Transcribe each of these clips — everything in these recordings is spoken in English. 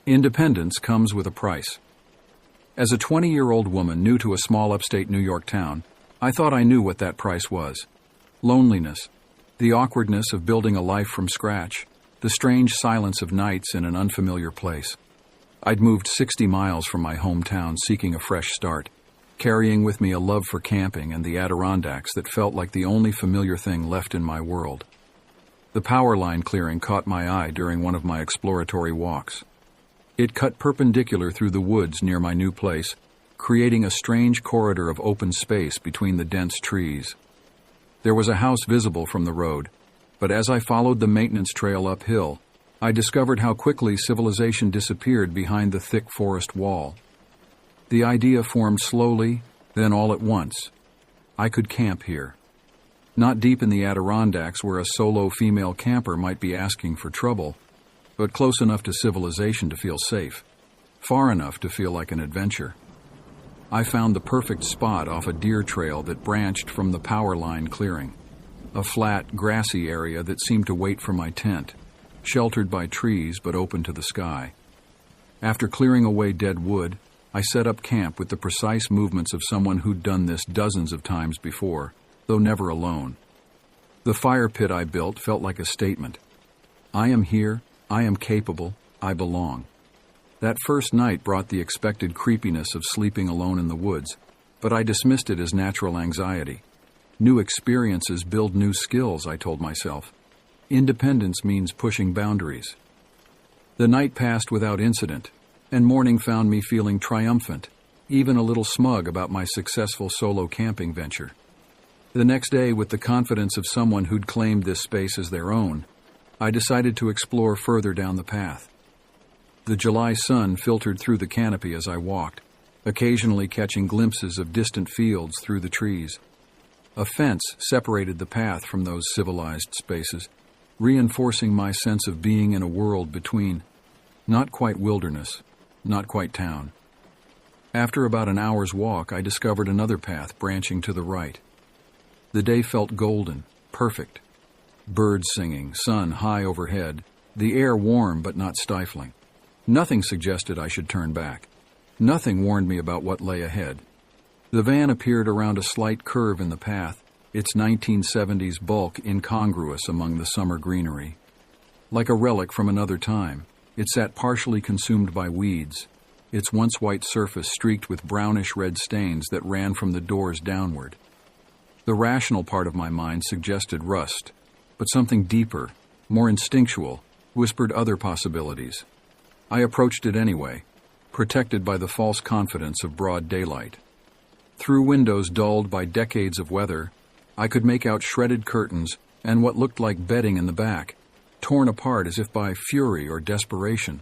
Independence comes with a price. As a 20-year-old woman new to a small upstate New York town, I thought I knew what that price was. Loneliness, the awkwardness of building a life from scratch, the strange silence of nights in an unfamiliar place. I'd moved 60 miles from my hometown seeking a fresh start, carrying with me a love for camping and the Adirondacks that felt like the only familiar thing left in my world. The power line clearing caught my eye during one of my exploratory walks. It cut perpendicular through the woods near my new place, creating a strange corridor of open space between the dense trees. There was a house visible from the road, but as I followed the maintenance trail uphill, I discovered how quickly civilization disappeared behind the thick forest wall. The idea formed slowly, then all at once. I could camp here. Not deep in the Adirondacks where a solo female camper might be asking for trouble, but close enough to civilization to feel safe, far enough to feel like an adventure. I found the perfect spot off a deer trail that branched from the power line clearing, a flat, grassy area that seemed to wait for my tent, sheltered by trees but open to the sky. After clearing away dead wood, I set up camp with the precise movements of someone who'd done this dozens of times before, though never alone. The fire pit I built felt like a statement. I am here, I am capable, I belong. That first night brought the expected creepiness of sleeping alone in the woods, but I dismissed it as natural anxiety. New experiences build new skills, I told myself. Independence means pushing boundaries. The night passed without incident, and morning found me feeling triumphant, even a little smug about my successful solo camping venture. The next day, with the confidence of someone who'd claimed this space as their own, I decided to explore further down the path. The July sun filtered through the canopy as I walked, occasionally catching glimpses of distant fields through the trees. A fence separated the path from those civilized spaces, reinforcing my sense of being in a world between, not quite wilderness, not quite town. After about an hour's walk, I discovered another path branching to the right. The day felt golden, perfect. Birds singing, sun high overhead, the air warm but not stifling. Nothing suggested I should turn back. Nothing warned me about what lay ahead. The van appeared around a slight curve in the path, its 1970s bulk incongruous among the summer greenery. Like a relic from another time, it sat partially consumed by weeds, its once white surface streaked with brownish-red stains that ran from the doors downward. The rational part of my mind suggested rust, but something deeper, more instinctual, whispered other possibilities. I approached it anyway, protected by the false confidence of broad daylight. Through windows dulled by decades of weather, I could make out shredded curtains and what looked like bedding in the back, torn apart as if by fury or desperation.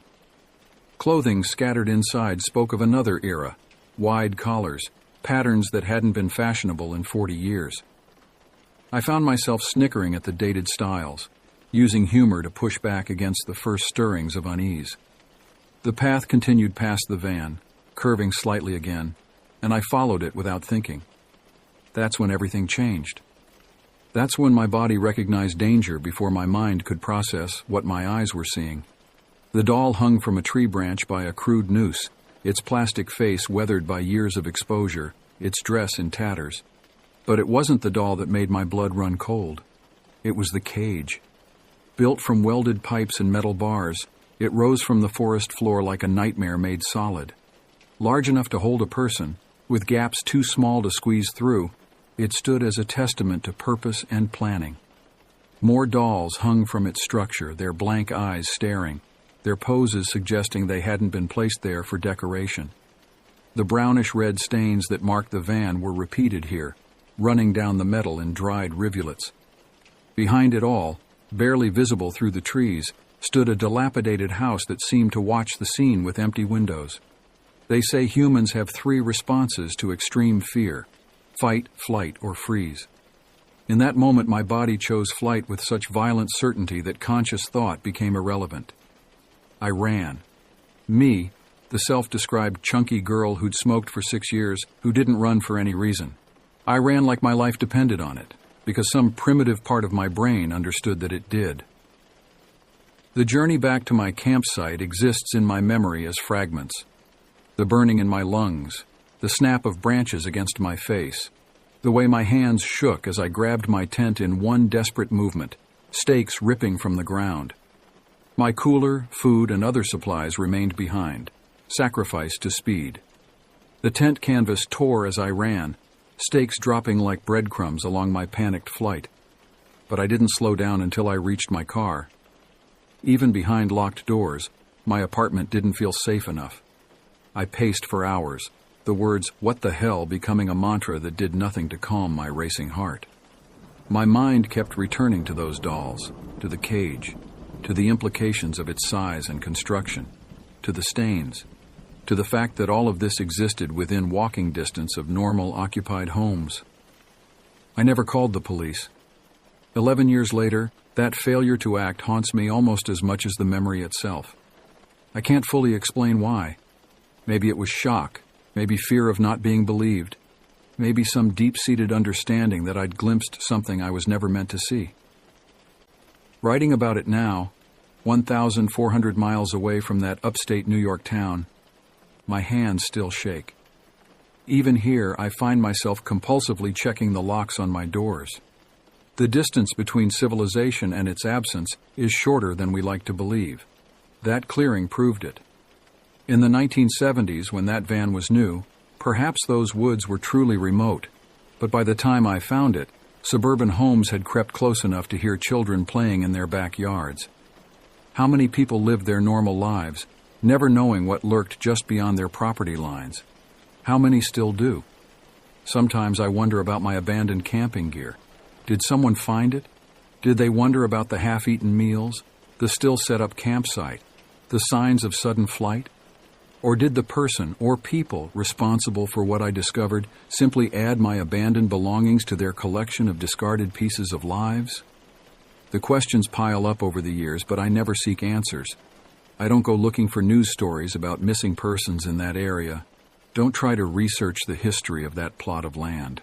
Clothing scattered inside spoke of another era, wide collars, patterns that hadn't been fashionable in 40 years. I found myself snickering at the dated styles, using humor to push back against the first stirrings of unease. The path continued past the van, curving slightly again, and I followed it without thinking. That's when everything changed. That's when my body recognized danger before my mind could process what my eyes were seeing. The doll hung from a tree branch by a crude noose, its plastic face weathered by years of exposure, its dress in tatters. But it wasn't the doll that made my blood run cold. It was the cage. Built from welded pipes and metal bars, it rose from the forest floor like a nightmare made solid. Large enough to hold a person, with gaps too small to squeeze through, it stood as a testament to purpose and planning. More dolls hung from its structure, their blank eyes staring, their poses suggesting they hadn't been placed there for decoration. The brownish-red stains that marked the van were repeated here, running down the metal in dried rivulets. Behind it all, barely visible through the trees, stood a dilapidated house that seemed to watch the scene with empty windows. They say humans have 3 responses to extreme fear: fight, flight, or freeze. In that moment, my body chose flight with such violent certainty that conscious thought became irrelevant. I ran. Me, the self-described chunky girl who'd smoked for 6 years, who didn't run for any reason. I ran like my life depended on it, because some primitive part of my brain understood that it did. The journey back to my campsite exists in my memory as fragments. The burning in my lungs, the snap of branches against my face, the way my hands shook as I grabbed my tent in one desperate movement, stakes ripping from the ground. My cooler, food, and other supplies remained behind, sacrificed to speed. The tent canvas tore as I ran, stakes dropping like breadcrumbs along my panicked flight. But I didn't slow down until I reached my car. Even behind locked doors, my apartment didn't feel safe enough. I paced for hours, the words, "What the hell," becoming a mantra that did nothing to calm my racing heart. My mind kept returning to those dolls, to the cage, to the implications of its size and construction, to the stains, to the fact that all of this existed within walking distance of normal occupied homes. I never called the police. 11 years later, that failure to act haunts me almost as much as the memory itself. I can't fully explain why. Maybe it was shock, maybe fear of not being believed, maybe some deep-seated understanding that I'd glimpsed something I was never meant to see. Writing about it now, 1,400 miles away from that upstate New York town, my hands still shake. Even here, I find myself compulsively checking the locks on my doors. The distance between civilization and its absence is shorter than we like to believe. That clearing proved it. In the 1970s, when that van was new, perhaps those woods were truly remote, but by the time I found it, suburban homes had crept close enough to hear children playing in their backyards. How many people lived their normal lives, never knowing what lurked just beyond their property lines? How many still do? Sometimes I wonder about my abandoned camping gear. Did someone find it? Did they wonder about the half-eaten meals, the still set-up campsite, the signs of sudden flight? Or did the person or people responsible for what I discovered simply add my abandoned belongings to their collection of discarded pieces of lives? The questions pile up over the years, but I never seek answers. I don't go looking for news stories about missing persons in that area. Don't try to research the history of that plot of land.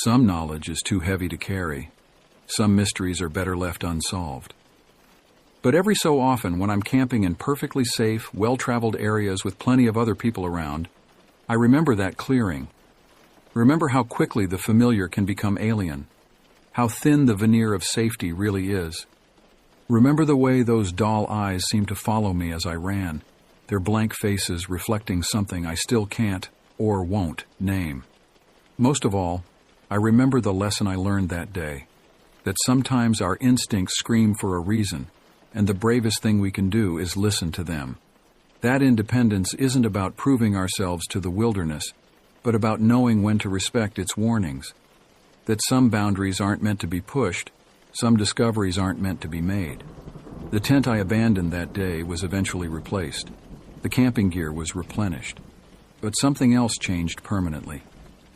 Some knowledge is too heavy to carry. Some mysteries are better left unsolved. But every so often, when I'm camping in perfectly safe, well-traveled areas with plenty of other people around, I remember that clearing. Remember how quickly the familiar can become alien, how thin the veneer of safety really is. Remember the way those doll eyes seemed to follow me as I ran, their blank faces reflecting something I still can't or won't name. Most of all, I remember the lesson I learned that day, that sometimes our instincts scream for a reason, and the bravest thing we can do is listen to them. That independence isn't about proving ourselves to the wilderness, but about knowing when to respect its warnings. That some boundaries aren't meant to be pushed, some discoveries aren't meant to be made. The tent I abandoned that day was eventually replaced. The camping gear was replenished. But something else changed permanently.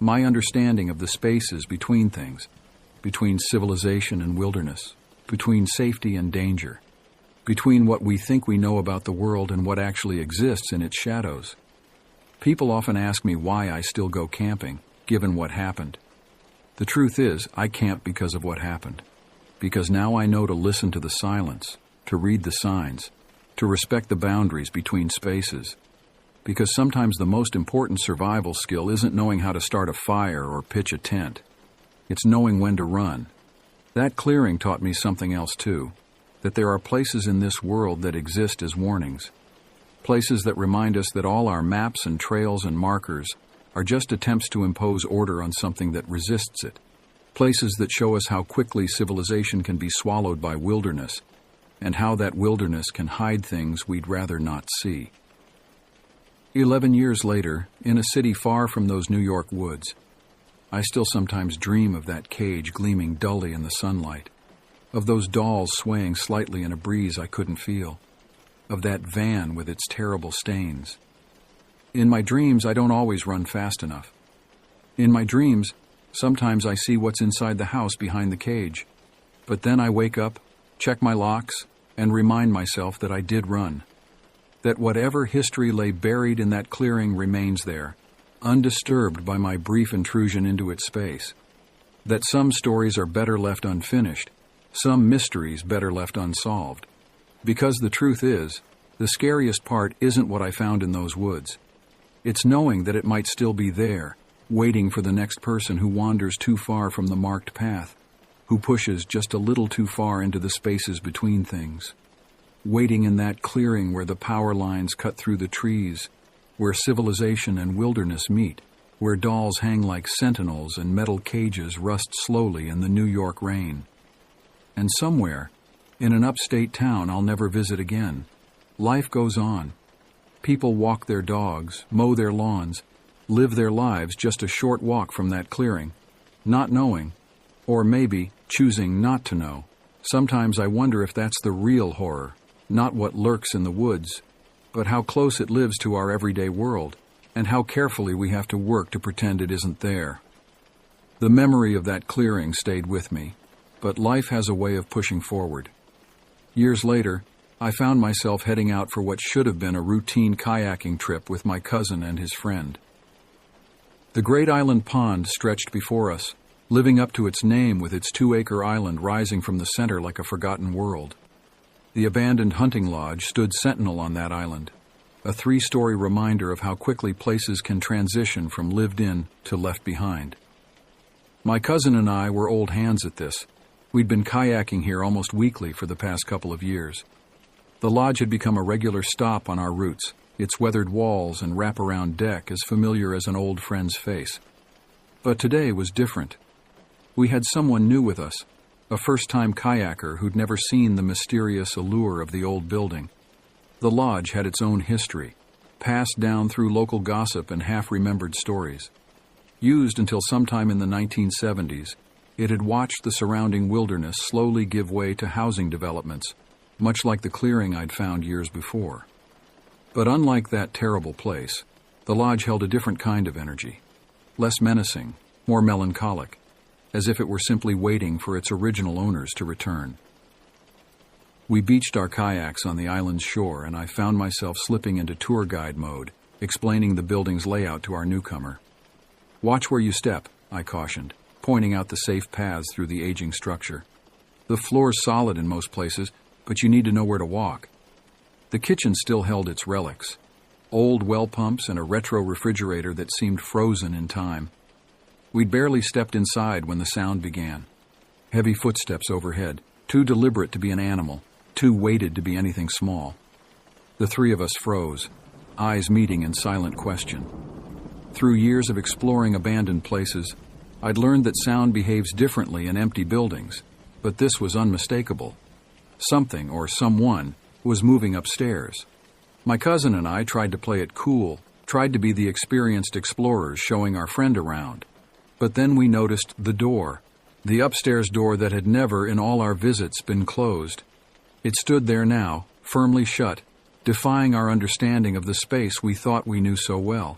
My understanding of the spaces between things, between civilization and wilderness, between safety and danger, between what we think we know about the world and what actually exists in its shadows. People often ask me why I still go camping, given what happened. The truth is, I camp because of what happened. Because now I know to listen to the silence, to read the signs, to respect the boundaries between spaces. Because sometimes the most important survival skill isn't knowing how to start a fire or pitch a tent. It's knowing when to run. That clearing taught me something else too. That there are places in this world that exist as warnings. Places that remind us that all our maps and trails and markers are just attempts to impose order on something that resists it. Places that show us how quickly civilization can be swallowed by wilderness, and how that wilderness can hide things we'd rather not see. 11 years later, in a city far from those New York woods, I still sometimes dream of that cage gleaming dully in the sunlight, of those dolls swaying slightly in a breeze I couldn't feel, of that van with its terrible stains. In my dreams, I don't always run fast enough. In my dreams, sometimes I see what's inside the house behind the cage, but then I wake up, check my locks, and remind myself that I did run. That whatever history lay buried in that clearing remains there, undisturbed by my brief intrusion into its space. That some stories are better left unfinished, some mysteries better left unsolved. Because the truth is, the scariest part isn't what I found in those woods. It's knowing that it might still be there, waiting for the next person who wanders too far from the marked path, who pushes just a little too far into the spaces between things. Waiting in that clearing where the power lines cut through the trees, where civilization and wilderness meet, where dolls hang like sentinels and metal cages rust slowly in the New York rain. And somewhere, in an upstate town I'll never visit again, life goes on. People walk their dogs, mow their lawns, live their lives just a short walk from that clearing, not knowing, or maybe choosing not to know. Sometimes I wonder if that's the real horror, not what lurks in the woods, but how close it lives to our everyday world, and how carefully we have to work to pretend it isn't there. The memory of that clearing stayed with me, but life has a way of pushing forward. Years later, I found myself heading out for what should have been a routine kayaking trip with my cousin and his friend. The Great Island Pond stretched before us, living up to its name with its 2-acre island rising from the center like a forgotten world. The abandoned hunting lodge stood sentinel on that island, a 3-story reminder of how quickly places can transition from lived in to left behind. My cousin and I were old hands at this. We'd been kayaking here almost weekly for the past couple of years. The lodge had become a regular stop on our routes, its weathered walls and wraparound deck as familiar as an old friend's face. But today was different. We had someone new with us, a first-time kayaker who'd never seen the mysterious allure of the old building. The lodge had its own history, passed down through local gossip and half-remembered stories. Used until sometime in the 1970s, it had watched the surrounding wilderness slowly give way to housing developments, much like the clearing I'd found years before. But unlike that terrible place, the lodge held a different kind of energy, less menacing, more melancholic, as if it were simply waiting for its original owners to return. We beached our kayaks on the island's shore, and I found myself slipping into tour guide mode, explaining the building's layout to our newcomer. "Watch where you step," I cautioned, pointing out the safe paths through the aging structure. "The floor's solid in most places, but you need to know where to walk." The kitchen still held its relics, old well pumps and a retro refrigerator that seemed frozen in time. We'd barely stepped inside when the sound began. Heavy footsteps overhead, too deliberate to be an animal, too weighted to be anything small. The 3 of us froze, eyes meeting in silent question. Through years of exploring abandoned places, I'd learned that sound behaves differently in empty buildings, but this was unmistakable. Something, or someone, was moving upstairs. My cousin and I tried to play it cool, tried to be the experienced explorers showing our friend around. But then we noticed the door, the upstairs door that had never, in all our visits, been closed. It stood there now, firmly shut, defying our understanding of the space we thought we knew so well.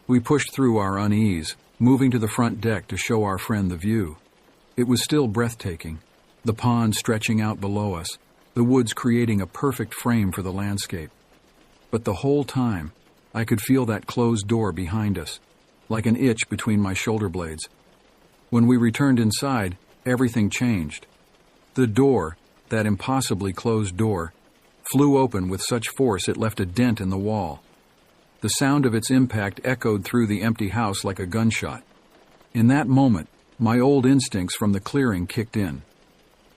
We pushed through our unease, moving to the front deck to show our friend the view. It was still breathtaking, the pond stretching out below us, the woods creating a perfect frame for the landscape. But the whole time, I could feel that closed door behind us, like an itch between my shoulder blades. When we returned inside, everything changed. The door, that impossibly closed door, flew open with such force it left a dent in the wall. The sound of its impact echoed through the empty house like a gunshot. In that moment, my old instincts from the clearing kicked in.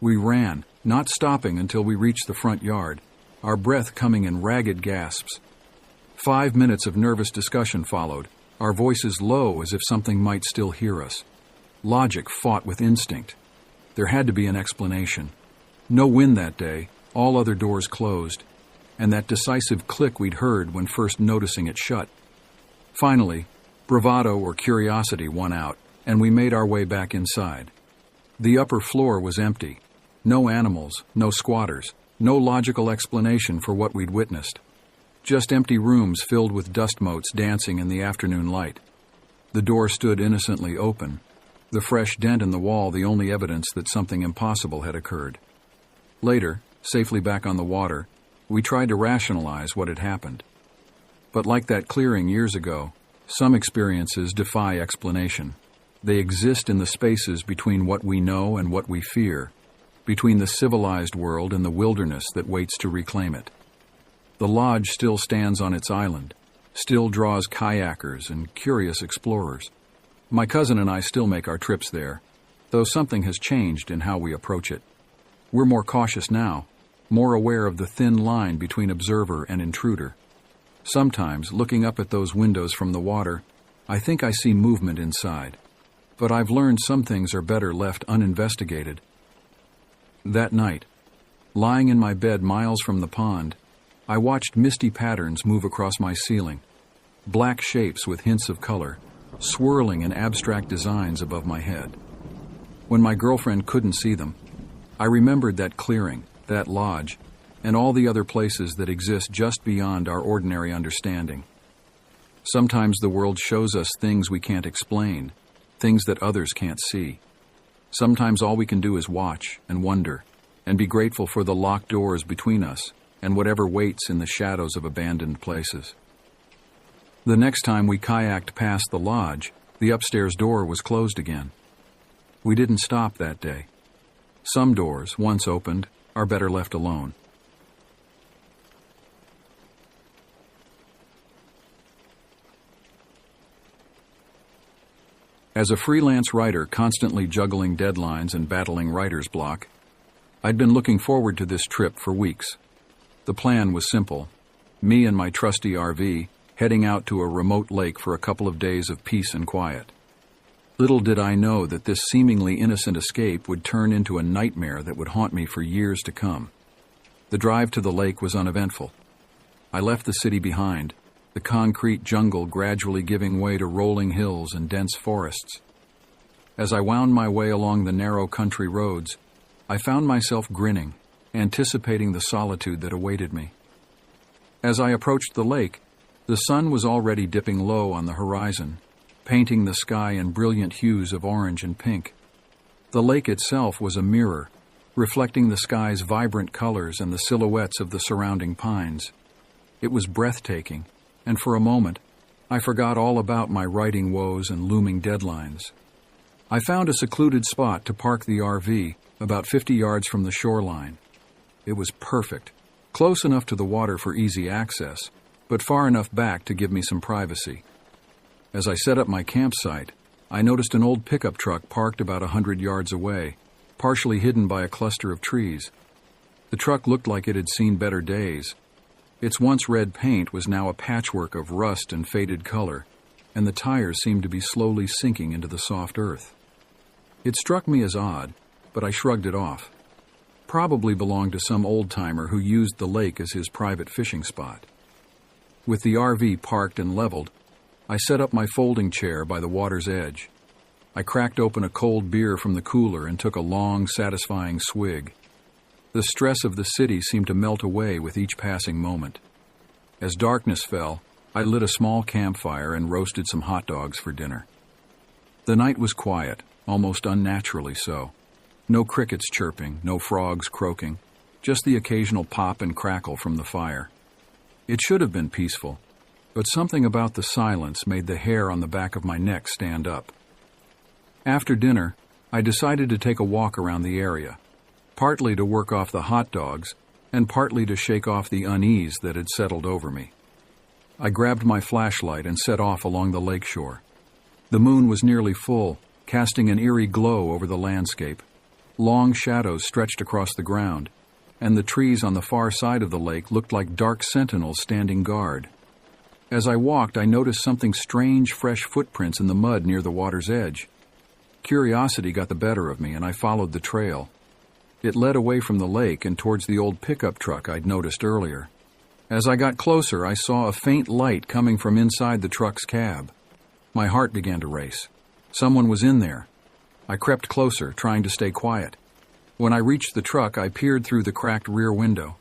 We ran, not stopping until we reached the front yard, our breath coming in ragged gasps. 5 minutes of nervous discussion followed, our voices low as if something might still hear us. Logic fought with instinct. There had to be an explanation. No wind that day, all other doors closed, and that decisive click we'd heard when first noticing it shut. Finally, bravado or curiosity won out, and we made our way back inside. The upper floor was empty. No animals, no squatters, no logical explanation for what we'd witnessed. Just empty rooms filled with dust motes dancing in the afternoon light. The door stood innocently open, the fresh dent in the wall the only evidence that something impossible had occurred. Later, safely back on the water, we tried to rationalize what had happened. But like that clearing years ago, some experiences defy explanation. They exist in the spaces between what we know and what we fear, between the civilized world and the wilderness that waits to reclaim it. The lodge still stands on its island, still draws kayakers and curious explorers. My cousin and I still make our trips there, though something has changed in how we approach it. We're more cautious now, more aware of the thin line between observer and intruder. Sometimes, looking up at those windows from the water, I think I see movement inside. But I've learned some things are better left uninvestigated. That night, lying in my bed miles from the pond, I watched misty patterns move across my ceiling, black shapes with hints of color, swirling in abstract designs above my head. When my girlfriend couldn't see them, I remembered that clearing, that lodge, and all the other places that exist just beyond our ordinary understanding. Sometimes the world shows us things we can't explain, things that others can't see. Sometimes all we can do is watch and wonder, and be grateful for the locked doors between us and whatever waits in the shadows of abandoned places. The next time we kayaked past the lodge, the upstairs door was closed again. We didn't stop that day. Some doors, once opened, are better left alone. As a freelance writer constantly juggling deadlines and battling writer's block, I'd been looking forward to this trip for weeks. The plan was simple. Me and my trusty RV heading out to a remote lake for a couple of days of peace and quiet. Little did I know that this seemingly innocent escape would turn into a nightmare that would haunt me for years to come. The drive to the lake was uneventful. I left the city behind, the concrete jungle gradually giving way to rolling hills and dense forests. As I wound my way along the narrow country roads, I found myself grinning, anticipating the solitude that awaited me. As I approached the lake, the sun was already dipping low on the horizon, painting the sky in brilliant hues of orange and pink. The lake itself was a mirror, reflecting the sky's vibrant colors and the silhouettes of the surrounding pines. It was breathtaking, and for a moment, I forgot all about my writing woes and looming deadlines. I found a secluded spot to park the RV about 50 yards from the shoreline. It was perfect, close enough to the water for easy access, but far enough back to give me some privacy. As I set up my campsite, I noticed an old pickup truck parked about 100 yards away, partially hidden by a cluster of trees. The truck looked like it had seen better days. Its once red paint was now a patchwork of rust and faded color, and the tires seemed to be slowly sinking into the soft earth. It struck me as odd, but I shrugged it off. Probably belonged to some old-timer who used the lake as his private fishing spot. With the RV parked and leveled, I set up my folding chair by the water's edge. I cracked open a cold beer from the cooler and took a long, satisfying swig. The stress of the city seemed to melt away with each passing moment. As darkness fell, I lit a small campfire and roasted some hot dogs for dinner. The night was quiet, almost unnaturally so. No crickets chirping, no frogs croaking, just the occasional pop and crackle from the fire. It should have been peaceful, but something about the silence made the hair on the back of my neck stand up. After dinner, I decided to take a walk around the area, partly to work off the hot dogs and partly to shake off the unease that had settled over me. I grabbed my flashlight and set off along the lakeshore. The moon was nearly full, casting an eerie glow over the landscape. Long shadows stretched across the ground, and the trees on the far side of the lake looked like dark sentinels standing guard. As I walked, I noticed something strange, fresh footprints in the mud near the water's edge. Curiosity got the better of me, and I followed the trail. It led away from the lake and towards the old pickup truck I'd noticed earlier. As I got closer, I saw a faint light coming from inside the truck's cab. My heart began to race. Someone was in there. I crept closer, trying to stay quiet. When I reached the truck, I peered through the cracked rear window.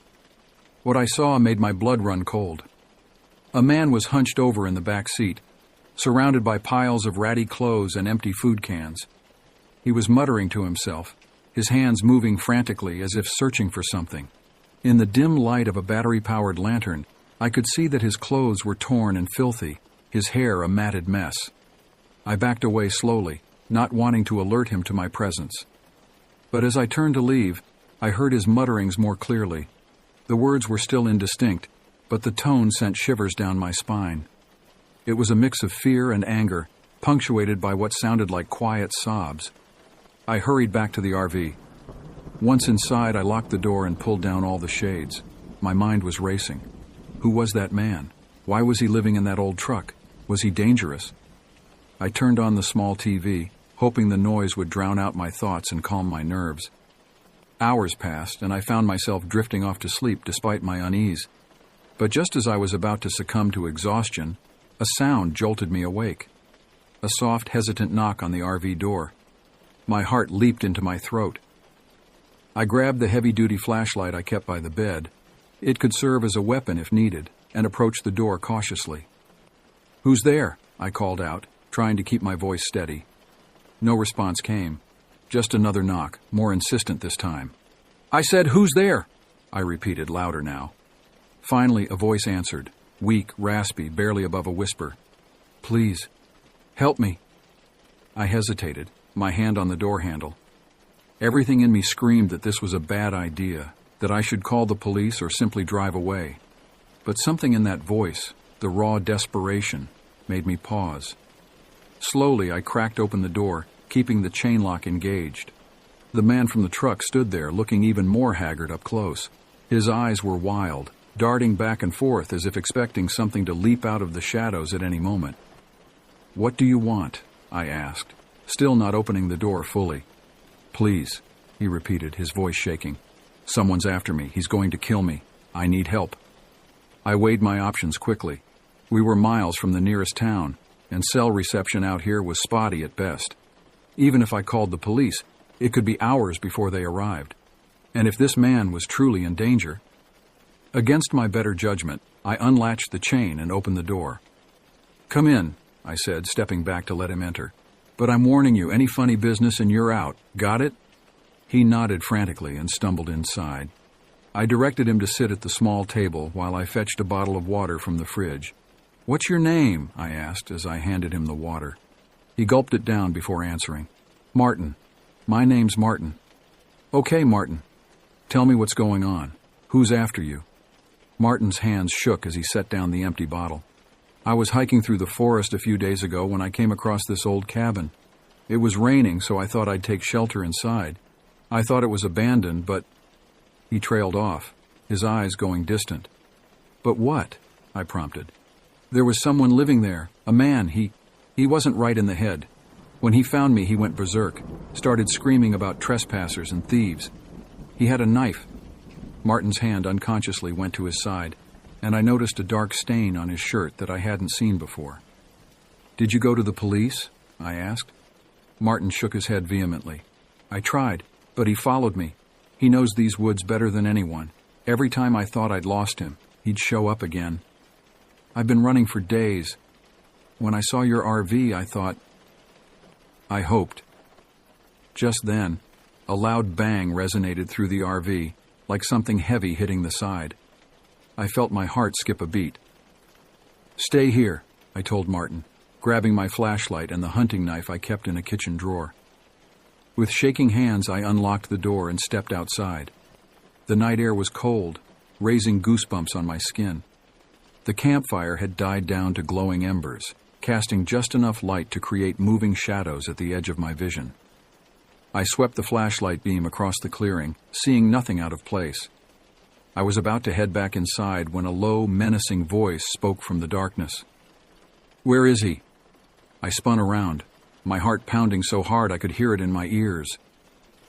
What I saw made my blood run cold. A man was hunched over in the back seat, surrounded by piles of ratty clothes and empty food cans. He was muttering to himself, his hands moving frantically as if searching for something. In the dim light of a battery-powered lantern, I could see that his clothes were torn and filthy, his hair a matted mess. I backed away slowly, not wanting to alert him to my presence. But as I turned to leave, I heard his mutterings more clearly. The words were still indistinct, but the tone sent shivers down my spine. It was a mix of fear and anger, punctuated by what sounded like quiet sobs. I hurried back to the RV. Once inside, I locked the door and pulled down all the shades. My mind was racing. Who was that man? Why was he living in that old truck? Was he dangerous? I turned on the small TV, hoping the noise would drown out my thoughts and calm my nerves. Hours passed, and I found myself drifting off to sleep despite my unease. But just as I was about to succumb to exhaustion, a sound jolted me awake. A soft, hesitant knock on the RV door. My heart leaped into my throat. I grabbed the heavy-duty flashlight I kept by the bed. It could serve as a weapon if needed, and approached the door cautiously. "Who's there?" I called out, trying to keep my voice steady. No response came. Just another knock, more insistent this time. "I said, who's there?" I repeated, louder now. Finally, a voice answered, weak, raspy, barely above a whisper. "Please, help me." I hesitated, my hand on the door handle. Everything in me screamed that this was a bad idea, that I should call the police or simply drive away. But something in that voice, the raw desperation, made me pause. Slowly, I cracked open the door, keeping the chain lock engaged. The man from the truck stood there, looking even more haggard up close. His eyes were wild, darting back and forth as if expecting something to leap out of the shadows at any moment. "What do you want?" I asked, still not opening the door fully. "Please," he repeated, his voice shaking. "Someone's after me. He's going to kill me. I need help." I weighed my options quickly. We were miles from the nearest town, and cell reception out here was spotty at best. Even if I called the police, it could be hours before they arrived. And if this man was truly in danger... Against my better judgment, I unlatched the chain and opened the door. "Come in," I said, stepping back to let him enter. "But I'm warning you, any funny business and you're out. Got it?" He nodded frantically and stumbled inside. I directed him to sit at the small table while I fetched a bottle of water from the fridge. "What's your name?" I asked as I handed him the water. He gulped it down before answering. "Martin. My name's Martin." "Okay, Martin. Tell me what's going on. Who's after you?" Martin's hands shook as he set down the empty bottle. "I was hiking through the forest a few days ago when I came across this old cabin. It was raining, so I thought I'd take shelter inside. I thought it was abandoned, but..." He trailed off, his eyes going distant. "But what?" I prompted. "There was someone living there, a man. He wasn't right in the head. When he found me, he went berserk, started screaming about trespassers and thieves. He had a knife." Martin's hand unconsciously went to his side, and I noticed a dark stain on his shirt that I hadn't seen before. "Did you go to the police?" I asked. Martin shook his head vehemently. "I tried, but he followed me. He knows these woods better than anyone. Every time I thought I'd lost him, he'd show up again. I've been running for days. When I saw your RV, I thought..." I hoped. Just then, a loud bang resonated through the RV, like something heavy hitting the side. I felt my heart skip a beat. "Stay here," I told Martin, grabbing my flashlight and the hunting knife I kept in a kitchen drawer. With shaking hands, I unlocked the door and stepped outside. The night air was cold, raising goosebumps on my skin. The campfire had died down to glowing embers, casting just enough light to create moving shadows at the edge of my vision. I swept the flashlight beam across the clearing, seeing nothing out of place. I was about to head back inside when a low, menacing voice spoke from the darkness. "Where is he?" I spun around, my heart pounding so hard I could hear it in my ears.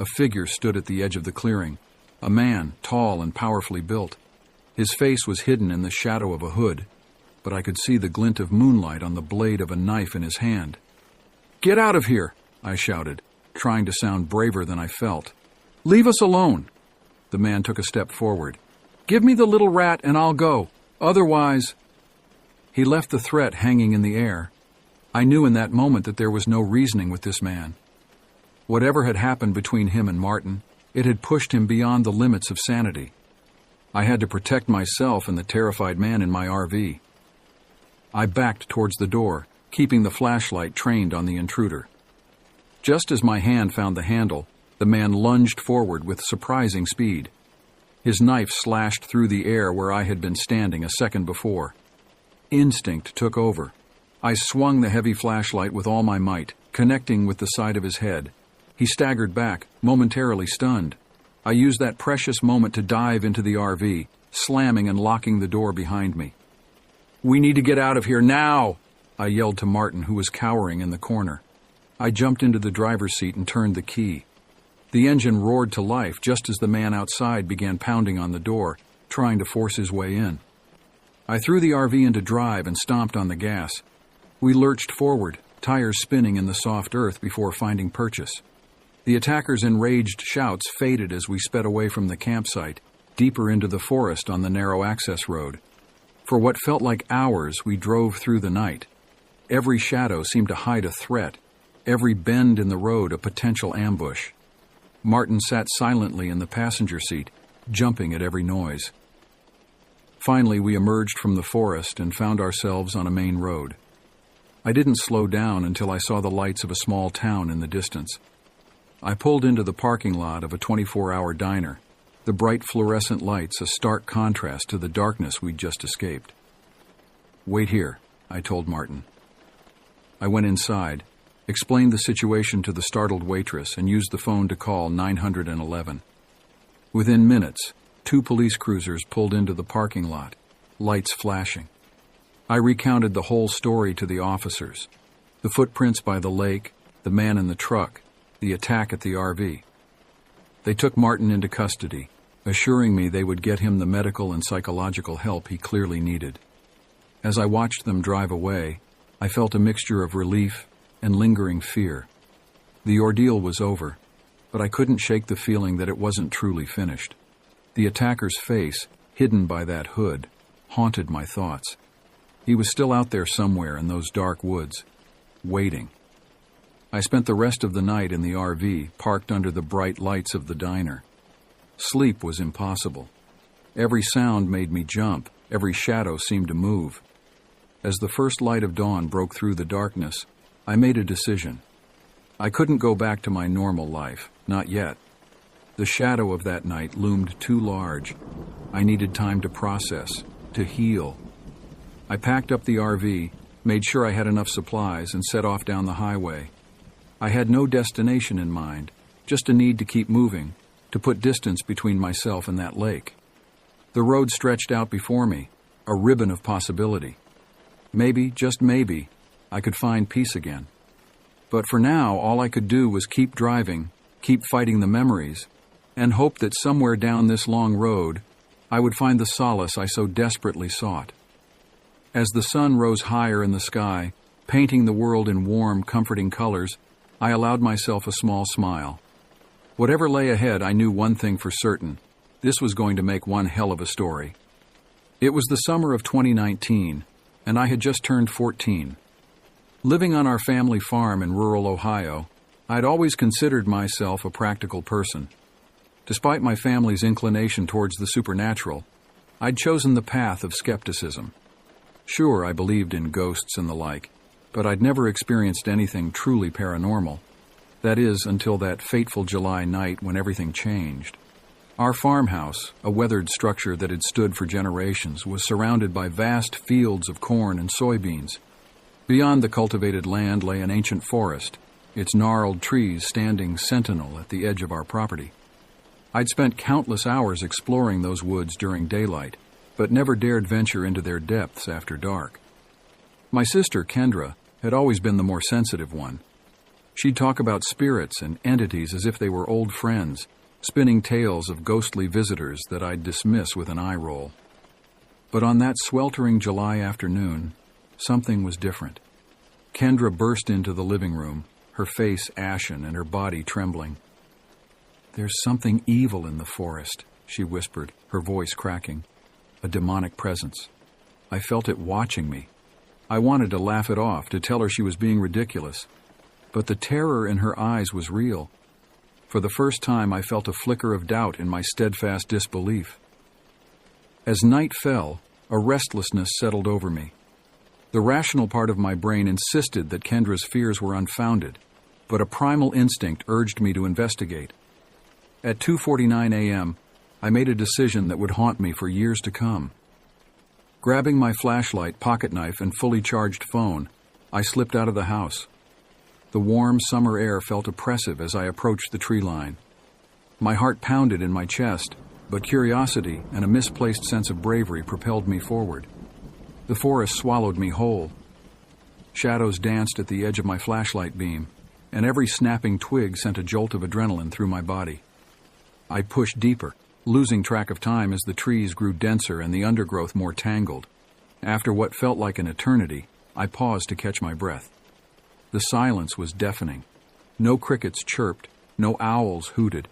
A figure stood at the edge of the clearing, a man, tall and powerfully built. His face was hidden in the shadow of a hood, but I could see the glint of moonlight on the blade of a knife in his hand. "Get out of here!" I shouted, trying to sound braver than I felt. "Leave us alone!" The man took a step forward. "Give me the little rat and I'll go. Otherwise..." He left the threat hanging in the air. I knew in that moment that there was no reasoning with this man. Whatever had happened between him and Martin, it had pushed him beyond the limits of sanity. I had to protect myself and the terrified man in my RV. I backed towards the door, keeping the flashlight trained on the intruder. Just as my hand found the handle, The man lunged forward with surprising speed. His knife slashed through the air where I had been standing a second before. Instinct took over. I swung the heavy flashlight with all my might, connecting with the side of his head. He staggered back, momentarily stunned. I used that precious moment to dive into the RV, slamming and locking the door behind me. "We need to get out of here now!" I yelled to Martin, who was cowering in the corner. I jumped into the driver's seat and turned the key. The engine roared to life just as the man outside began pounding on the door, trying to force his way in. I threw the RV into drive and stomped on the gas. We lurched forward, tires spinning in the soft earth before finding purchase. The attackers' enraged shouts faded as we sped away from the campsite, deeper into the forest on the narrow access road. For what felt like hours, we drove through the night. Every shadow seemed to hide a threat, every bend in the road a potential ambush. Martin sat silently in the passenger seat, jumping at every noise. Finally, we emerged from the forest and found ourselves on a main road. I didn't slow down until I saw the lights of a small town in the distance. I pulled into the parking lot of a 24-hour diner, the bright fluorescent lights a stark contrast to the darkness we'd just escaped. "Wait here," I told Martin. I went inside, explained the situation to the startled waitress, and used the phone to call 911. Within minutes, 2 police cruisers pulled into the parking lot, lights flashing. I recounted the whole story to the officers: the footprints by the lake, the man in the truck, the attack at the RV. They took Martin into custody, assuring me they would get him the medical and psychological help he clearly needed. As I watched them drive away, I felt a mixture of relief and lingering fear. The ordeal was over, but I couldn't shake the feeling that it wasn't truly finished. The attacker's face, hidden by that hood, haunted my thoughts. He was still out there somewhere in those dark woods, waiting. I spent the rest of the night in the RV, parked under the bright lights of the diner. Sleep was impossible. Every sound made me jump, every shadow seemed to move. As the first light of dawn broke through the darkness, I made a decision. I couldn't go back to my normal life, not yet. The shadow of that night loomed too large. I needed time to process, to heal. I packed up the RV, made sure I had enough supplies, and set off down the highway. I had no destination in mind, just a need to keep moving, to put distance between myself and that lake. The road stretched out before me, a ribbon of possibility. Maybe, just maybe, I could find peace again. But for now, all I could do was keep driving, keep fighting the memories, and hope that somewhere down this long road, I would find the solace I so desperately sought. As the sun rose higher in the sky, painting the world in warm, comforting colors, I allowed myself a small smile. Whatever lay ahead, I knew one thing for certain: this was going to make one hell of a story. It was the summer of 2019, and I had just turned 14. Living on our family farm in rural Ohio, I'd always considered myself a practical person. Despite my family's inclination towards the supernatural, I'd chosen the path of skepticism. Sure, I believed in ghosts and the like, but I'd never experienced anything truly paranormal. That is, until that fateful July night when everything changed. Our farmhouse, a weathered structure that had stood for generations, was surrounded by vast fields of corn and soybeans. Beyond the cultivated land lay an ancient forest, its gnarled trees standing sentinel at the edge of our property. I'd spent countless hours exploring those woods during daylight, but never dared venture into their depths after dark. My sister, Kendra, had always been the more sensitive one. She'd talk about spirits and entities as if they were old friends, spinning tales of ghostly visitors that I'd dismiss with an eye roll. But on that sweltering July afternoon, something was different. Kendra burst into the living room, her face ashen and her body trembling. "There's something evil in the forest," she whispered, her voice cracking. "A demonic presence. I felt it watching me." I wanted to laugh it off, to tell her she was being ridiculous. But the terror in her eyes was real. For the first time, I felt a flicker of doubt in my steadfast disbelief. As night fell, a restlessness settled over me. The rational part of my brain insisted that Kendra's fears were unfounded, but a primal instinct urged me to investigate, At 2:49 a.m., I made a decision that would haunt me for years to come. Grabbing my flashlight, pocket knife, and fully charged phone, I slipped out of the house. The warm summer air felt oppressive as I approached the tree line. My heart pounded in my chest, but curiosity and a misplaced sense of bravery propelled me forward. The forest swallowed me whole. Shadows danced at the edge of my flashlight beam, and every snapping twig sent a jolt of adrenaline through my body. I pushed deeper, losing track of time as the trees grew denser and the undergrowth more tangled. After what felt like an eternity, I paused to catch my breath. The silence was deafening. No crickets chirped, no owls hooted.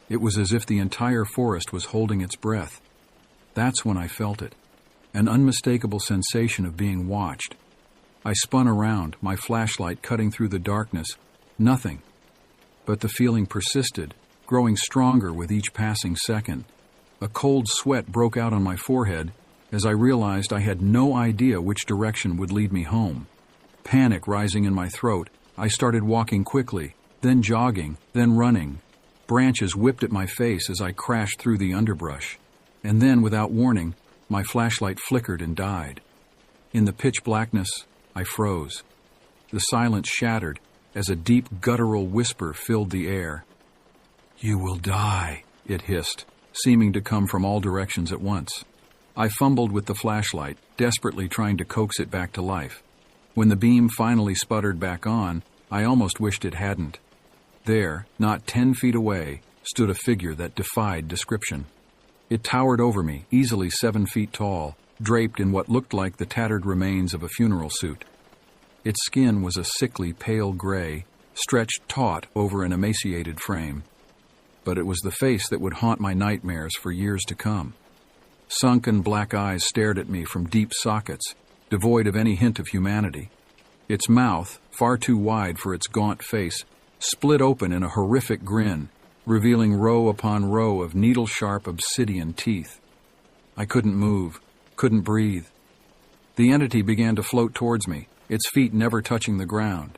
It was as if the entire forest was holding its breath. That's when I felt it, an unmistakable sensation of being watched. I spun around, my flashlight cutting through the darkness. Nothing. But the feeling persisted, growing stronger with each passing second. A cold sweat broke out on my forehead as I realized I had no idea which direction would lead me home. Panic rising in my throat, I started walking quickly, then jogging, then running. Branches whipped at my face as I crashed through the underbrush. And then, without warning, my flashlight flickered and died. In the pitch blackness, I froze. The silence shattered as a deep guttural whisper filled the air. "You will die," it hissed, seeming to come from all directions at once. I fumbled with the flashlight, desperately trying to coax it back to life. When the beam finally sputtered back on, I almost wished it hadn't. There, not 10 feet away, stood a figure that defied description. It towered over me, easily 7 feet tall, draped in what looked like the tattered remains of a funeral suit. Its skin was a sickly pale gray, stretched taut over an emaciated frame. But it was the face that would haunt my nightmares for years to come. Sunken black eyes stared at me from deep sockets, devoid of any hint of humanity. Its mouth, far too wide for its gaunt face, split open in a horrific grin, revealing row upon row of needle-sharp obsidian teeth. I couldn't move, couldn't breathe. The entity began to float towards me, its feet never touching the ground.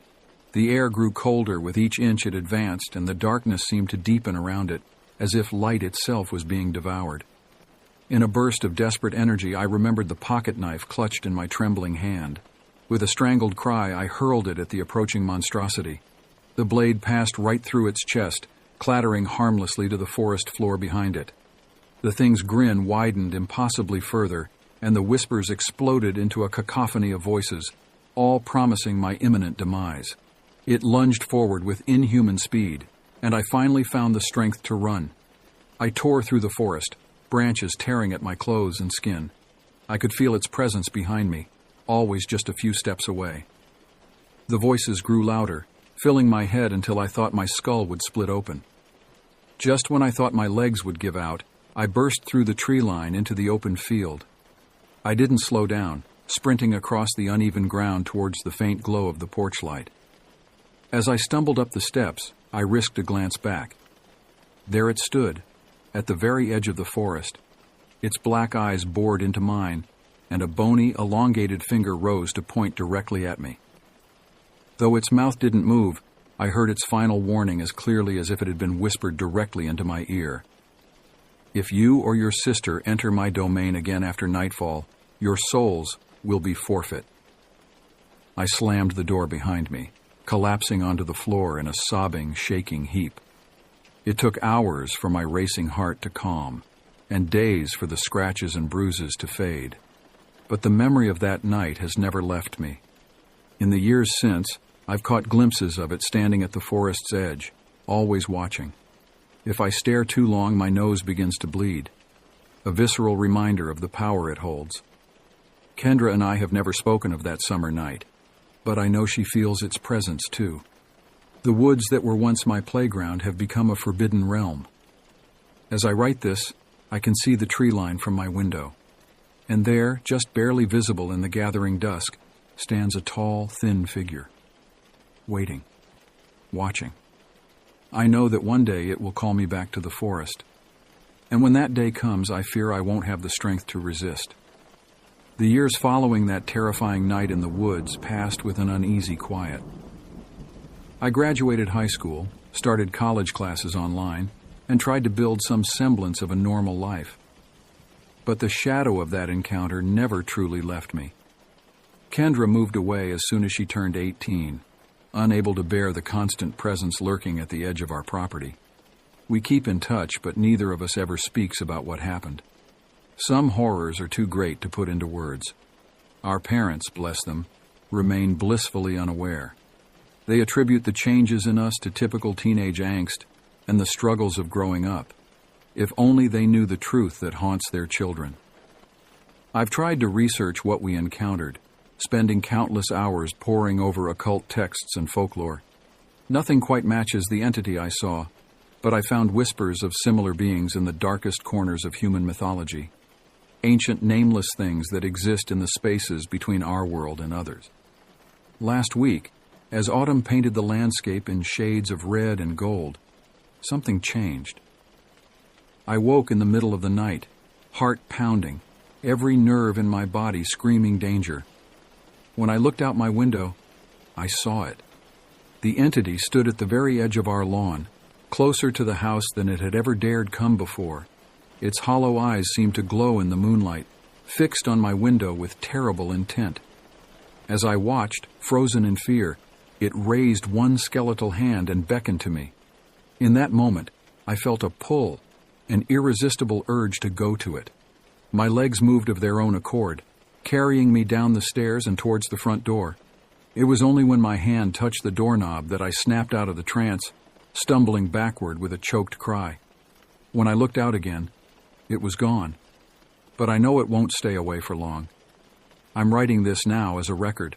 The air grew colder with each inch it advanced, and the darkness seemed to deepen around it, as if light itself was being devoured. In a burst of desperate energy, I remembered the pocket knife clutched in my trembling hand. With a strangled cry, I hurled it at the approaching monstrosity. The blade passed right through its chest, clattering harmlessly to the forest floor behind it. The thing's grin widened impossibly further, and the whispers exploded into a cacophony of voices, all promising my imminent demise. It lunged forward with inhuman speed, and I finally found the strength to run. I tore through the forest, branches tearing at my clothes and skin. I could feel its presence behind me, always just a few steps away. The voices grew louder, filling my head until I thought my skull would split open. Just when I thought my legs would give out, I burst through the tree line into the open field. I didn't slow down, sprinting across the uneven ground towards the faint glow of the porch light. As I stumbled up the steps, I risked a glance back. There it stood, at the very edge of the forest. Its black eyes bored into mine, and a bony, elongated finger rose to point directly at me. Though its mouth didn't move, I heard its final warning as clearly as if it had been whispered directly into my ear. "If you or your sister enter my domain again after nightfall, your souls will be forfeit." I slammed the door behind me, collapsing onto the floor in a sobbing, shaking heap. It took hours for my racing heart to calm, and days for the scratches and bruises to fade. But the memory of that night has never left me. In the years since, I've caught glimpses of it standing at the forest's edge, always watching. If I stare too long, my nose begins to bleed, a visceral reminder of the power it holds. Kendra and I have never spoken of that summer night, but I know she feels its presence too. The woods that were once my playground have become a forbidden realm. As I write this, I can see the tree line from my window, and there, just barely visible in the gathering dusk, stands a tall, thin figure. Waiting. Watching. I know that one day it will call me back to the forest. And when that day comes, I fear I won't have the strength to resist. The years following that terrifying night in the woods passed with an uneasy quiet. I graduated high school, started college classes online, and tried to build some semblance of a normal life. But the shadow of that encounter never truly left me. Kendra moved away as soon as she turned 18, unable to bear the constant presence lurking at the edge of our property. We keep in touch, but neither of us ever speaks about what happened. Some horrors are too great to put into words. Our parents, bless them, remain blissfully unaware. They attribute the changes in us to typical teenage angst and the struggles of growing up. If only they knew the truth that haunts their children. I've tried to research what we encountered, spending countless hours poring over occult texts and folklore. Nothing quite matches the entity I saw, but I found whispers of similar beings in the darkest corners of human mythology. Ancient nameless things that exist in the spaces between our world and others. Last week, as autumn painted the landscape in shades of red and gold, something changed. I woke in the middle of the night, heart pounding, every nerve in my body screaming danger. When I looked out my window, I saw it. The entity stood at the very edge of our lawn, closer to the house than it had ever dared come before. Its hollow eyes seemed to glow in the moonlight, fixed on my window with terrible intent. As I watched, frozen in fear, it raised one skeletal hand and beckoned to me. In that moment, I felt a pull, an irresistible urge to go to it. My legs moved of their own accord, carrying me down the stairs and towards the front door. It was only when my hand touched the doorknob that I snapped out of the trance, stumbling backward with a choked cry. When I looked out again, it was gone. But I know it won't stay away for long. I'm writing this now as a record,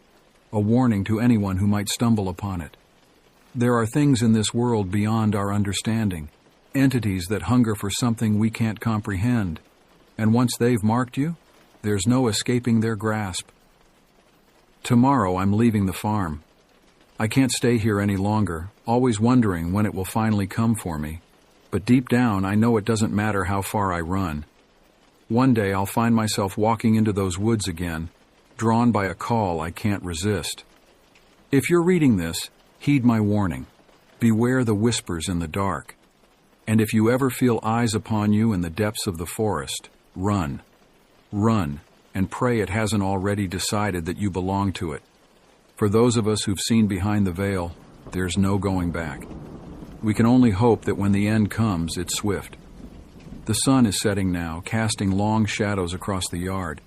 a warning to anyone who might stumble upon it. There are things in this world beyond our understanding, entities that hunger for something we can't comprehend, and once they've marked you, there's no escaping their grasp. Tomorrow I'm leaving the farm. I can't stay here any longer, always wondering when it will finally come for me. But deep down, I know it doesn't matter how far I run. One day I'll find myself walking into those woods again, drawn by a call I can't resist. If you're reading this, heed my warning. Beware the whispers in the dark. And if you ever feel eyes upon you in the depths of the forest, run. Run, and pray it hasn't already decided that you belong to it. For those of us who've seen behind the veil, there's no going back. We can only hope that when the end comes, it's swift. The sun is setting now, casting long shadows across the yard.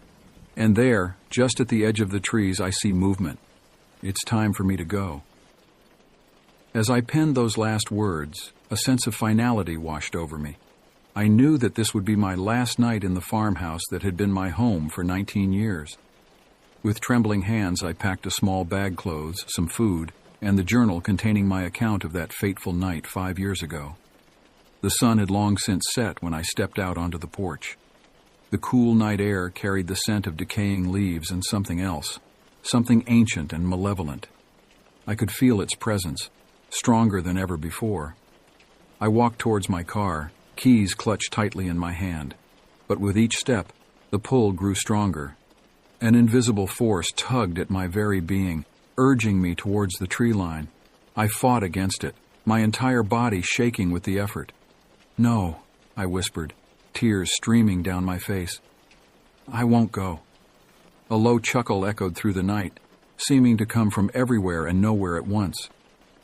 And there, just at the edge of the trees, I see movement. It's time for me to go. As I penned those last words, a sense of finality washed over me. I knew that this would be my last night in the farmhouse that had been my home for 19 years. With trembling hands, I packed a small bag clothes, some food, and the journal containing my account of that fateful night 5 years ago. The sun had long since set when I stepped out onto the porch. The cool night air carried the scent of decaying leaves and something else, something ancient and malevolent. I could feel its presence, stronger than ever before. I walked towards my car, keys clutched tightly in my hand. But with each step, the pull grew stronger. An invisible force tugged at my very being, urging me towards the tree line. I fought against it, my entire body shaking with the effort. "No," I whispered, tears streaming down my face. "I won't go." A low chuckle echoed through the night, seeming to come from everywhere and nowhere at once.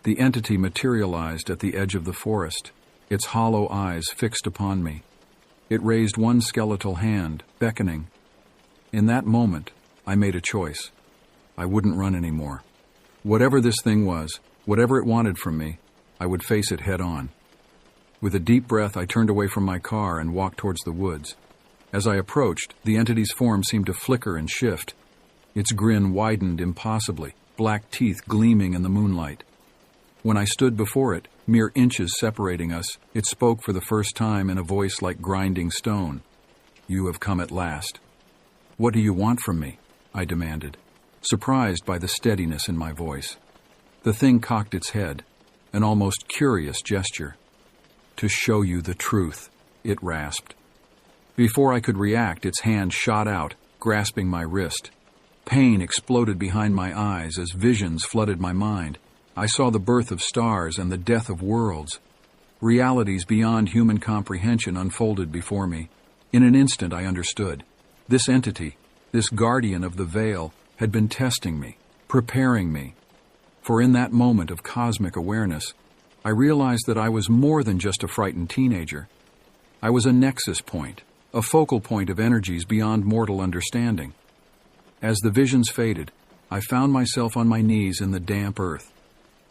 The entity materialized at the edge of the forest, its hollow eyes fixed upon me. It raised one skeletal hand, beckoning. In that moment, I made a choice. I wouldn't run anymore. Whatever this thing was, whatever it wanted from me, I would face it head on. With a deep breath, I turned away from my car and walked towards the woods. As I approached, the entity's form seemed to flicker and shift. Its grin widened impossibly, black teeth gleaming in the moonlight. When I stood before it, mere inches separating us, it spoke for the first time in a voice like grinding stone. "You have come at last." "What do you want from me?" I demanded, surprised by the steadiness in my voice. The thing cocked its head, an almost curious gesture. "To show you the truth," it rasped. Before I could react, its hand shot out, grasping my wrist. Pain exploded behind my eyes as visions flooded my mind. I saw the birth of stars and the death of worlds. Realities beyond human comprehension unfolded before me. In an instant I understood. This entity, this guardian of the veil, had been testing me, preparing me. For in that moment of cosmic awareness, I realized that I was more than just a frightened teenager. I was a nexus point, a focal point of energies beyond mortal understanding. As the visions faded, I found myself on my knees in the damp earth.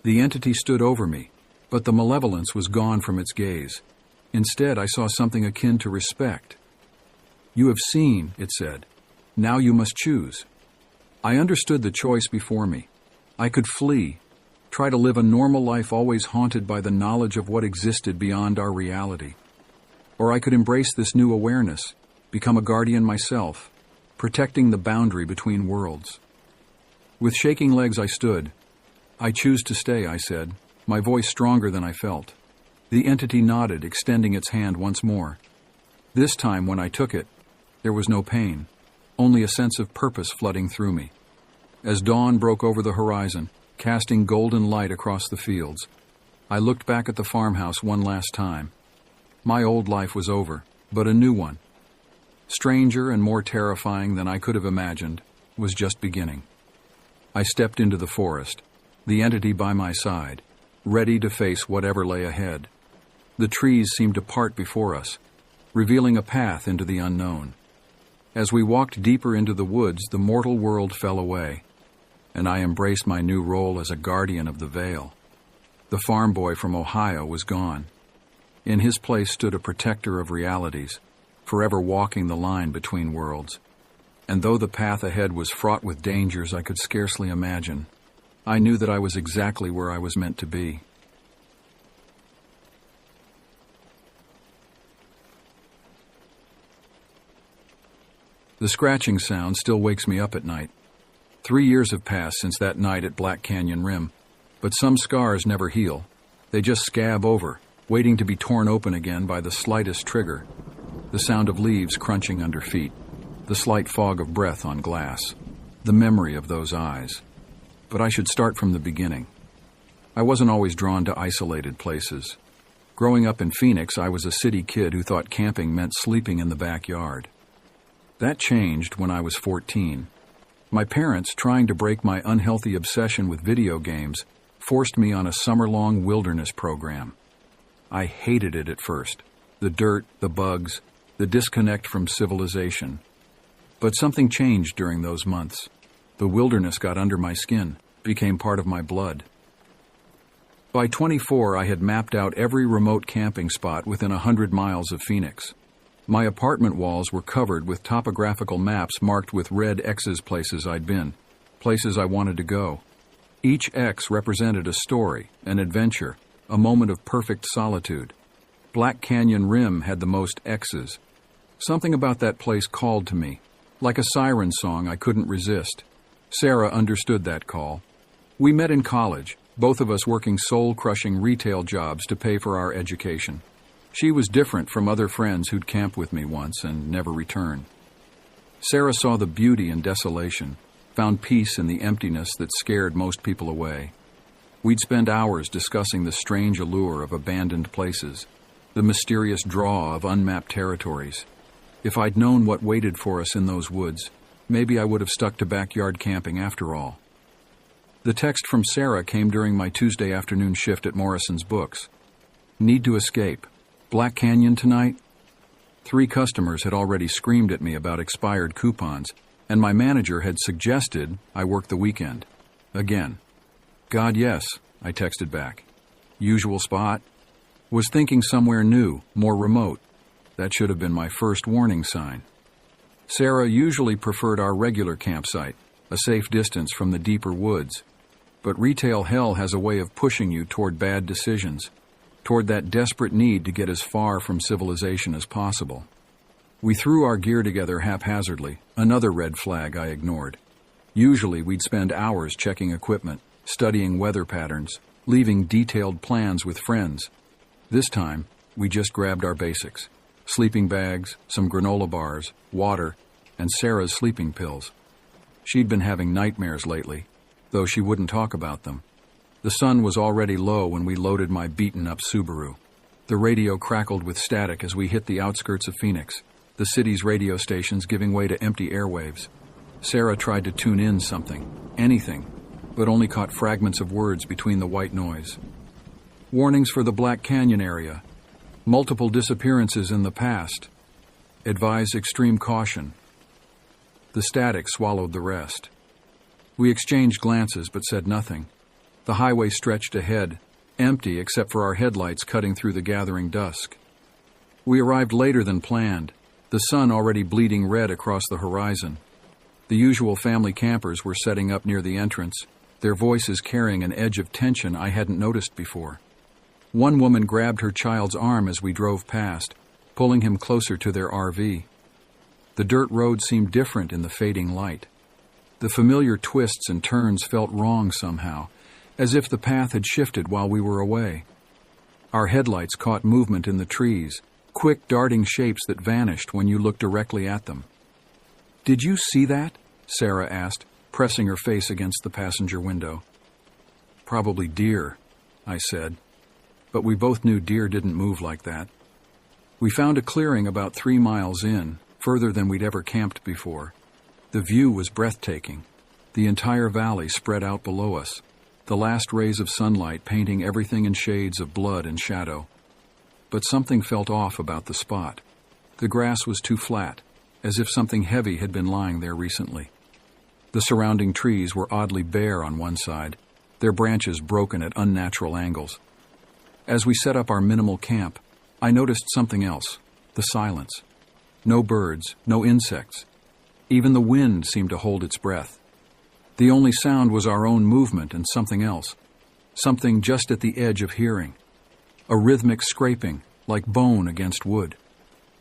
The entity stood over me, but the malevolence was gone from its gaze. Instead, I saw something akin to respect. "You have seen," it said. "Now you must choose." I understood the choice before me. I could flee, try to live a normal life always haunted by the knowledge of what existed beyond our reality. Or I could embrace this new awareness, become a guardian myself, protecting the boundary between worlds. With shaking legs I stood. "I choose to stay," I said, my voice stronger than I felt. The entity nodded, extending its hand once more. This time, when I took it, there was no pain, only a sense of purpose flooding through me. As dawn broke over the horizon, casting golden light across the fields, I looked back at the farmhouse one last time. My old life was over, but a new one, stranger and more terrifying than I could have imagined, was just beginning. I stepped into the forest, the entity by my side, ready to face whatever lay ahead. The trees seemed to part before us, revealing a path into the unknown. As we walked deeper into the woods, the mortal world fell away, and I embraced my new role as a guardian of the veil. The farm boy from Ohio was gone. In his place stood a protector of realities, forever walking the line between worlds. And though the path ahead was fraught with dangers I could scarcely imagine, I knew that I was exactly where I was meant to be. The scratching sound still wakes me up at night. 3 years have passed since that night at Black Canyon Rim, but some scars never heal. They just scab over, waiting to be torn open again by the slightest trigger. The sound of leaves crunching under feet, the slight fog of breath on glass, the memory of those eyes. But I should start from the beginning. I wasn't always drawn to isolated places. Growing up in Phoenix, I was a city kid who thought camping meant sleeping in the backyard. That changed when I was 14. My parents, trying to break my unhealthy obsession with video games, forced me on a summer-long wilderness program. I hated it at first. The dirt, the bugs, the disconnect from civilization. But something changed during those months. The wilderness got under my skin, became part of my blood. By 24, I had mapped out every remote camping spot within 100 miles of Phoenix. My apartment walls were covered with topographical maps marked with red X's places I'd been, places I wanted to go. Each X represented a story, an adventure, a moment of perfect solitude. Black Canyon Rim had the most X's. Something about that place called to me, like a siren song I couldn't resist. Sarah understood that call. We met in college, both of us working soul-crushing retail jobs to pay for our education. She was different from other friends who'd camp with me once and never return. Sarah saw the beauty in desolation, found peace in the emptiness that scared most people away. We'd spend hours discussing the strange allure of abandoned places, the mysterious draw of unmapped territories. If I'd known what waited for us in those woods, maybe I would have stuck to backyard camping after all. The text from Sarah came during my Tuesday afternoon shift at Morrison's Books. "Need to escape. Black Canyon tonight?" 3 customers had already screamed at me about expired coupons, and my manager had suggested I work the weekend. Again. "God, yes," I texted back. "Usual spot?" Was thinking somewhere new, more remote. That should have been my first warning sign. Sarah usually preferred our regular campsite, a safe distance from the deeper woods. But retail hell has a way of pushing you toward bad decisions, toward that desperate need to get as far from civilization as possible. We threw our gear together haphazardly, another red flag I ignored. Usually we'd spend hours checking equipment, studying weather patterns, leaving detailed plans with friends. This time, we just grabbed our basics: sleeping bags, some granola bars, water, and Sarah's sleeping pills. She'd been having nightmares lately, though she wouldn't talk about them. The sun was already low when we loaded my beaten-up Subaru. The radio crackled with static as we hit the outskirts of Phoenix, the city's radio stations giving way to empty airwaves. Sarah tried to tune in something, anything, but only caught fragments of words between the white noise. Warnings for the Black Canyon area. Multiple disappearances in the past. Advise extreme caution. The static swallowed the rest. We exchanged glances but said nothing. The highway stretched ahead, empty except for our headlights cutting through the gathering dusk. We arrived later than planned, the sun already bleeding red across the horizon. The usual family campers were setting up near the entrance, their voices carrying an edge of tension I hadn't noticed before. One woman grabbed her child's arm as we drove past, pulling him closer to their RV. The dirt road seemed different in the fading light. The familiar twists and turns felt wrong somehow, as if the path had shifted while we were away. Our headlights caught movement in the trees, quick darting shapes that vanished when you looked directly at them. "Did you see that?" Sarah asked, pressing her face against the passenger window. "Probably deer," I said, but we both knew deer didn't move like that. We found a clearing about 3 miles in, further than we'd ever camped before. The view was breathtaking. The entire valley spread out below us, the last rays of sunlight painting everything in shades of blood and shadow. But something felt off about the spot. The grass was too flat, as if something heavy had been lying there recently. The surrounding trees were oddly bare on one side, their branches broken at unnatural angles. As we set up our minimal camp, I noticed something else, the silence. No birds, no insects. Even the wind seemed to hold its breath. The only sound was our own movement and something else, something just at the edge of hearing. A rhythmic scraping, like bone against wood.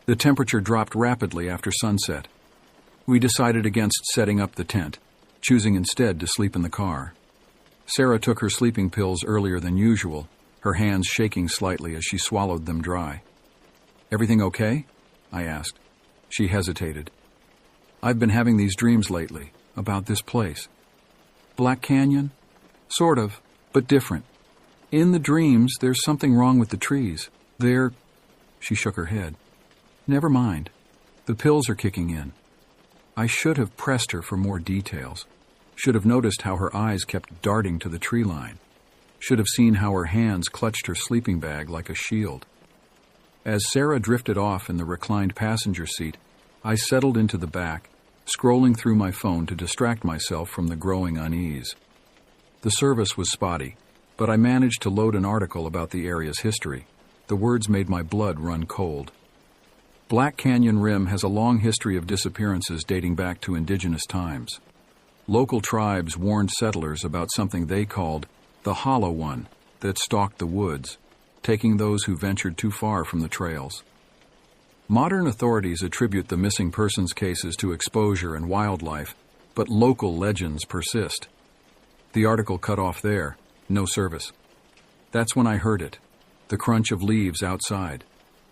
The temperature dropped rapidly after sunset. We decided against setting up the tent, choosing instead to sleep in the car. Sarah took her sleeping pills earlier than usual, her hands shaking slightly as she swallowed them dry. "Everything okay?" I asked. She hesitated. "I've been having these dreams lately, about this place." "Black Canyon?" "Sort of, but different. In the dreams, there's something wrong with the trees. They're—" She shook her head. "Never mind. The pills are kicking in." I should have pressed her for more details. Should have noticed how her eyes kept darting to the tree line. Should have seen how her hands clutched her sleeping bag like a shield. As Sarah drifted off in the reclined passenger seat, I settled into the back, scrolling through my phone to distract myself from the growing unease. The service was spotty, but I managed to load an article about the area's history. The words made my blood run cold. Black Canyon Rim has a long history of disappearances dating back to indigenous times. Local tribes warned settlers about something they called the Hollow One that stalked the woods, taking those who ventured too far from the trails. Modern authorities attribute the missing persons cases to exposure and wildlife, but local legends persist. The article cut off there, no service. That's when I heard it, the crunch of leaves outside,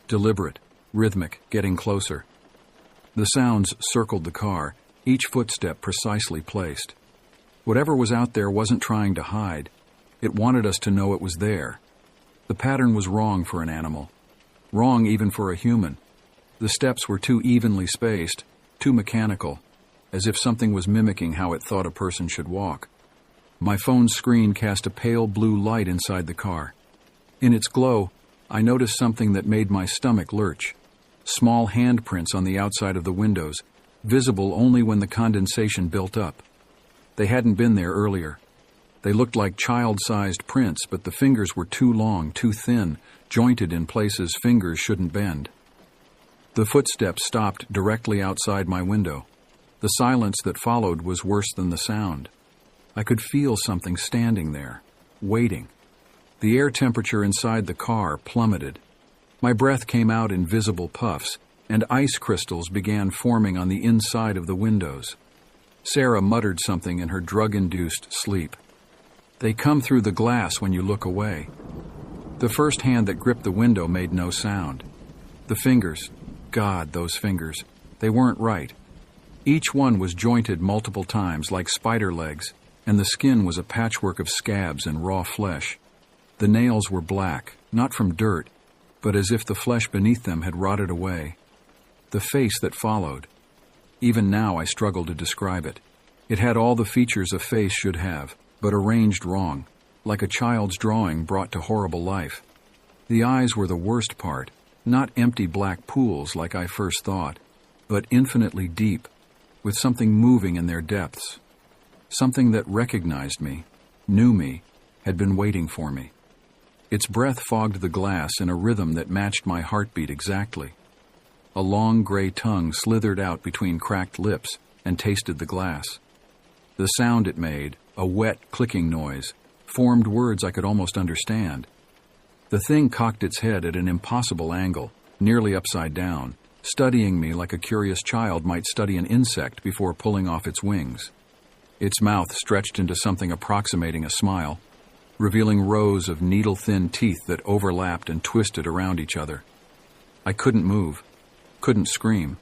deliberate, rhythmic, getting closer. The sounds circled the car, each footstep precisely placed. Whatever was out there wasn't trying to hide. It wanted us to know it was there. The pattern was wrong for an animal, wrong even for a human. The steps were too evenly spaced, too mechanical, as if something was mimicking how it thought a person should walk. My phone's screen cast a pale blue light inside the car. In its glow, I noticed something that made my stomach lurch. Small handprints on the outside of the windows, visible only when the condensation built up. They hadn't been there earlier. They looked like child-sized prints, but the fingers were too long, too thin, jointed in places fingers shouldn't bend. The footsteps stopped directly outside my window. The silence that followed was worse than the sound. I could feel something standing there, waiting. The air temperature inside the car plummeted. My breath came out in visible puffs, and ice crystals began forming on the inside of the windows. Sarah muttered something in her drug-induced sleep. They come through the glass when you look away. The first hand that gripped the window made no sound. The fingers, God, those fingers, they weren't right. Each one was jointed multiple times like spider legs, and the skin was a patchwork of scabs and raw flesh. The nails were black, not from dirt, but as if the flesh beneath them had rotted away. The face that followed. Even now I struggle to describe it. It had all the features a face should have, but arranged wrong, like a child's drawing brought to horrible life. The eyes were the worst part, not empty black pools like I first thought, but infinitely deep, with something moving in their depths. Something that recognized me, knew me, had been waiting for me. Its breath fogged the glass in a rhythm that matched my heartbeat exactly. A long gray tongue slithered out between cracked lips and tasted the glass. The sound it made, a wet, clicking noise, formed words I could almost understand. The thing cocked its head at an impossible angle, nearly upside down, studying me like a curious child might study an insect before pulling off its wings. Its mouth stretched into something approximating a smile, revealing rows of needle-thin teeth that overlapped and twisted around each other. I couldn't move, couldn't scream,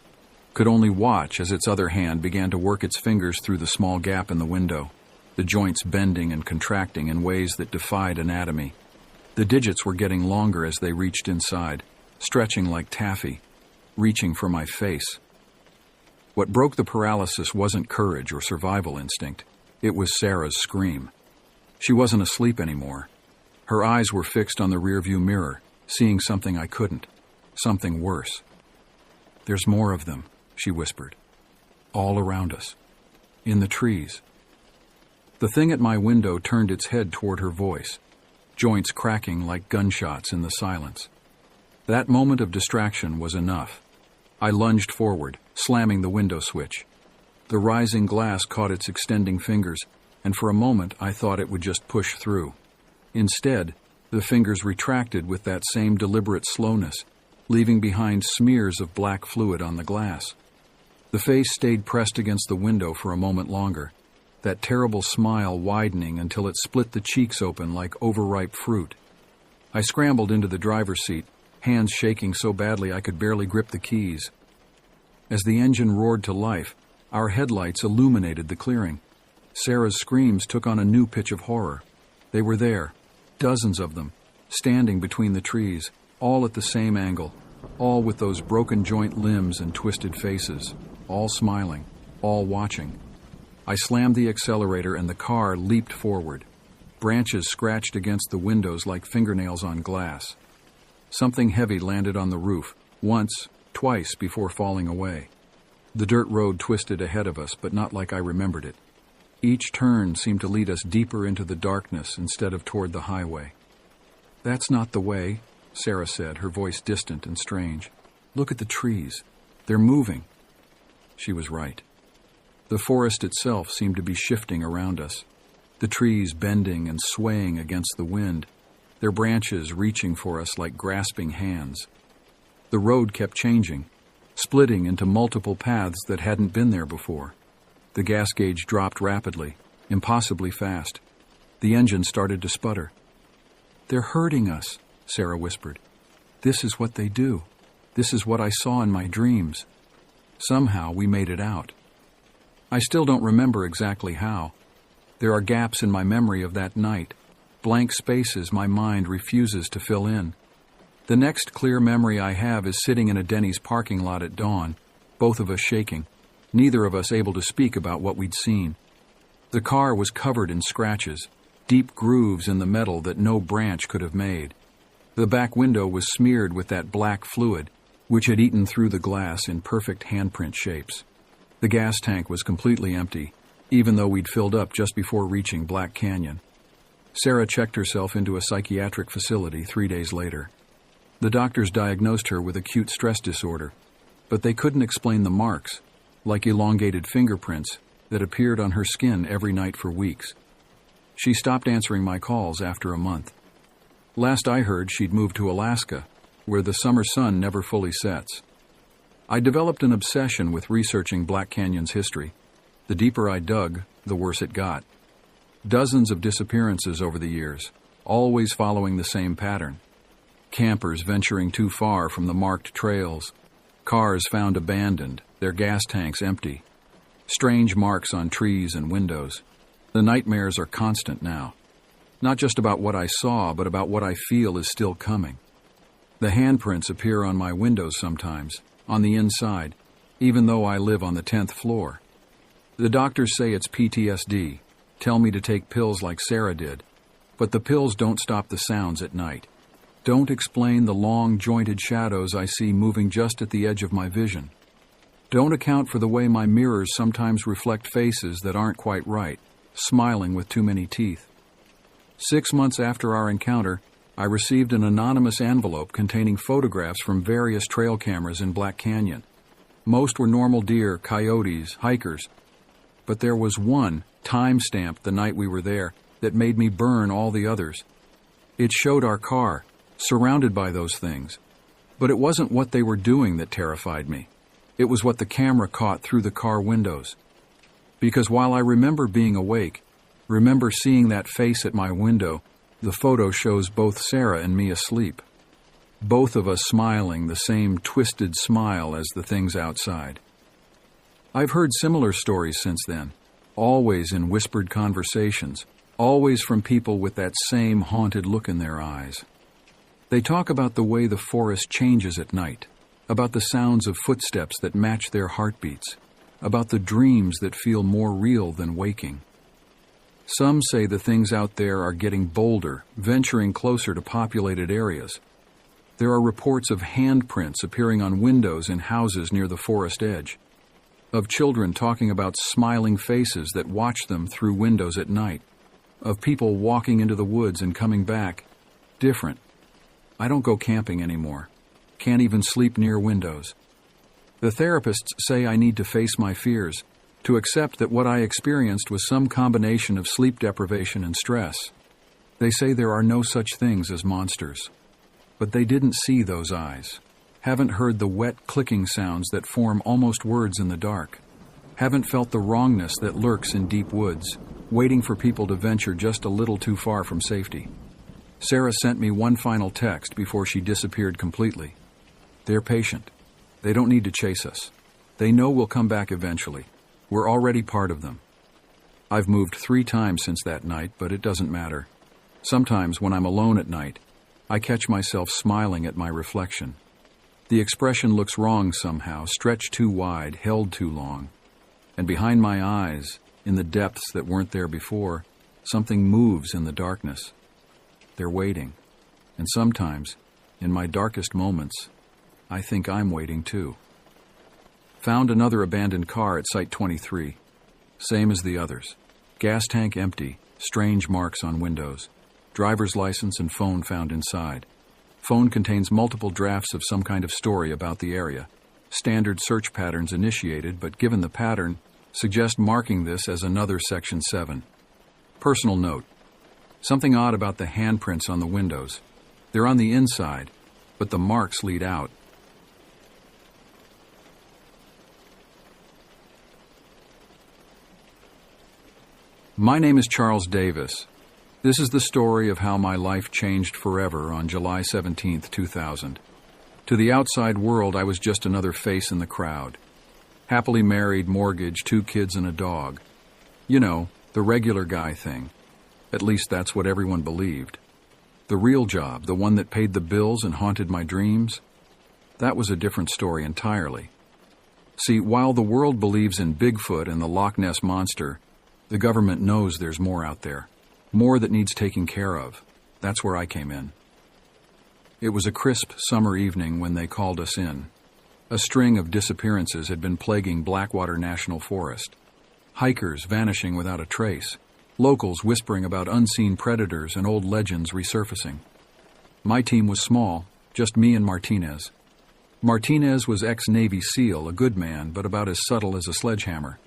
could only watch as its other hand began to work its fingers through the small gap in the window, the joints bending and contracting in ways that defied anatomy. The digits were getting longer as they reached inside, stretching like taffy, reaching for my face. What broke the paralysis wasn't courage or survival instinct. It was Sarah's scream. She wasn't asleep anymore. Her eyes were fixed on the rearview mirror, seeing something I couldn't, something worse. "There's more of them," she whispered. "All around us. In the trees." The thing at my window turned its head toward her voice, joints cracking like gunshots in the silence. That moment of distraction was enough. I lunged forward, slamming the window switch. The rising glass caught its extending fingers, and for a moment I thought it would just push through. Instead, the fingers retracted with that same deliberate slowness, leaving behind smears of black fluid on the glass. The face stayed pressed against the window for a moment longer, that terrible smile widening until it split the cheeks open like overripe fruit. I scrambled into the driver's seat, hands shaking so badly I could barely grip the keys. As the engine roared to life, our headlights illuminated the clearing. Sarah's screams took on a new pitch of horror. They were there, dozens of them, standing between the trees, all at the same angle, all with those broken joint limbs and twisted faces, all smiling, all watching. I slammed the accelerator and the car leaped forward. Branches scratched against the windows like fingernails on glass. Something heavy landed on the roof, once, twice before falling away. The dirt road twisted ahead of us, but not like I remembered it. Each turn seemed to lead us deeper into the darkness instead of toward the highway. "That's not the way," Sarah said, her voice distant and strange. "Look at the trees. They're moving." She was right. The forest itself seemed to be shifting around us, the trees bending and swaying against the wind, their branches reaching for us like grasping hands. The road kept changing, splitting into multiple paths that hadn't been there before. The gas gauge dropped rapidly, impossibly fast. The engine started to sputter. "They're hurting us," Sarah whispered. "This is what they do. This is what I saw in my dreams." Somehow we made it out. I still don't remember exactly how. There are gaps in my memory of that night, blank spaces my mind refuses to fill in. The next clear memory I have is sitting in a Denny's parking lot at dawn, both of us shaking, neither of us able to speak about what we'd seen. The car was covered in scratches, deep grooves in the metal that no branch could have made. The back window was smeared with that black fluid, which had eaten through the glass in perfect handprint shapes. The gas tank was completely empty, even though we'd filled up just before reaching Black Canyon. Sarah checked herself into a psychiatric facility 3 days later. The doctors diagnosed her with acute stress disorder, but they couldn't explain the marks, like elongated fingerprints, that appeared on her skin every night for weeks. She stopped answering my calls after a month. Last I heard, she'd moved to Alaska, where the summer sun never fully sets. I developed an obsession with researching Black Canyon's history. The deeper I dug, the worse it got. Dozens of disappearances over the years, always following the same pattern. Campers venturing too far from the marked trails. Cars found abandoned, their gas tanks empty. Strange marks on trees and windows. The nightmares are constant now. Not just about what I saw, but about what I feel is still coming. The handprints appear on my windows sometimes, on the inside, even though I live on the 10th floor. The doctors say it's PTSD, tell me to take pills like Sarah did, but the pills don't stop the sounds at night. Don't explain the long, jointed shadows I see moving just at the edge of my vision. Don't account for the way my mirrors sometimes reflect faces that aren't quite right, smiling with too many teeth. 6 months after our encounter, I received an anonymous envelope containing photographs from various trail cameras in Black Canyon. Most were normal deer, coyotes, hikers, but there was one, time-stamped the night we were there, that made me burn all the others. It showed our car, surrounded by those things, but it wasn't what they were doing that terrified me. It was what the camera caught through the car windows. Because while I remember being awake, remember seeing that face at my window, the photo shows both Sarah and me asleep. Both of us smiling the same twisted smile as the things outside. I've heard similar stories since then, always in whispered conversations, always from people with that same haunted look in their eyes. They talk about the way the forest changes at night, about the sounds of footsteps that match their heartbeats, about the dreams that feel more real than waking. Some say the things out there are getting bolder, venturing closer to populated areas. There are reports of handprints appearing on windows in houses near the forest edge, of children talking about smiling faces that watch them through windows at night, of people walking into the woods and coming back, different. I don't go camping anymore. Can't even sleep near windows. The therapists say I need to face my fears, to accept that what I experienced was some combination of sleep deprivation and stress. They say there are no such things as monsters. But they didn't see those eyes, haven't heard the wet clicking sounds that form almost words in the dark, haven't felt the wrongness that lurks in deep woods, waiting for people to venture just a little too far from safety. Sarah sent me one final text before she disappeared completely. They're patient. They don't need to chase us. They know we'll come back eventually. We're already part of them. I've moved 3 times since that night, but it doesn't matter. Sometimes when I'm alone at night, I catch myself smiling at my reflection. The expression looks wrong somehow, stretched too wide, held too long. And behind my eyes, in the depths that weren't there before, something moves in the darkness. They're waiting. And sometimes, in my darkest moments, I think I'm waiting too. Found another abandoned car at Site 23. Same as the others. Gas tank empty, strange marks on windows. Driver's license and phone found inside. Phone contains multiple drafts of some kind of story about the area. Standard search patterns initiated, but given the pattern, suggest marking this as another Section 7. Personal note. Something odd about the handprints on the windows. They're on the inside, but the marks lead out. My name is Charles Davis. This is the story of how my life changed forever on July 17, 2000. To the outside world, I was just another face in the crowd. Happily married, mortgage, 2 kids and a dog. You know, the regular guy thing. At least that's what everyone believed. The real job, the one that paid the bills and haunted my dreams, that was a different story entirely. See, while the world believes in Bigfoot and the Loch Ness Monster, the government knows there's more out there, more that needs taking care of. That's where I came in. It was a crisp summer evening when they called us in. A string of disappearances had been plaguing Blackwater National Forest. Hikers vanishing without a trace, locals whispering about unseen predators and old legends resurfacing. My team was small, just me and Martinez. Martinez was ex-Navy SEAL, a good man, but about as subtle as a sledgehammer.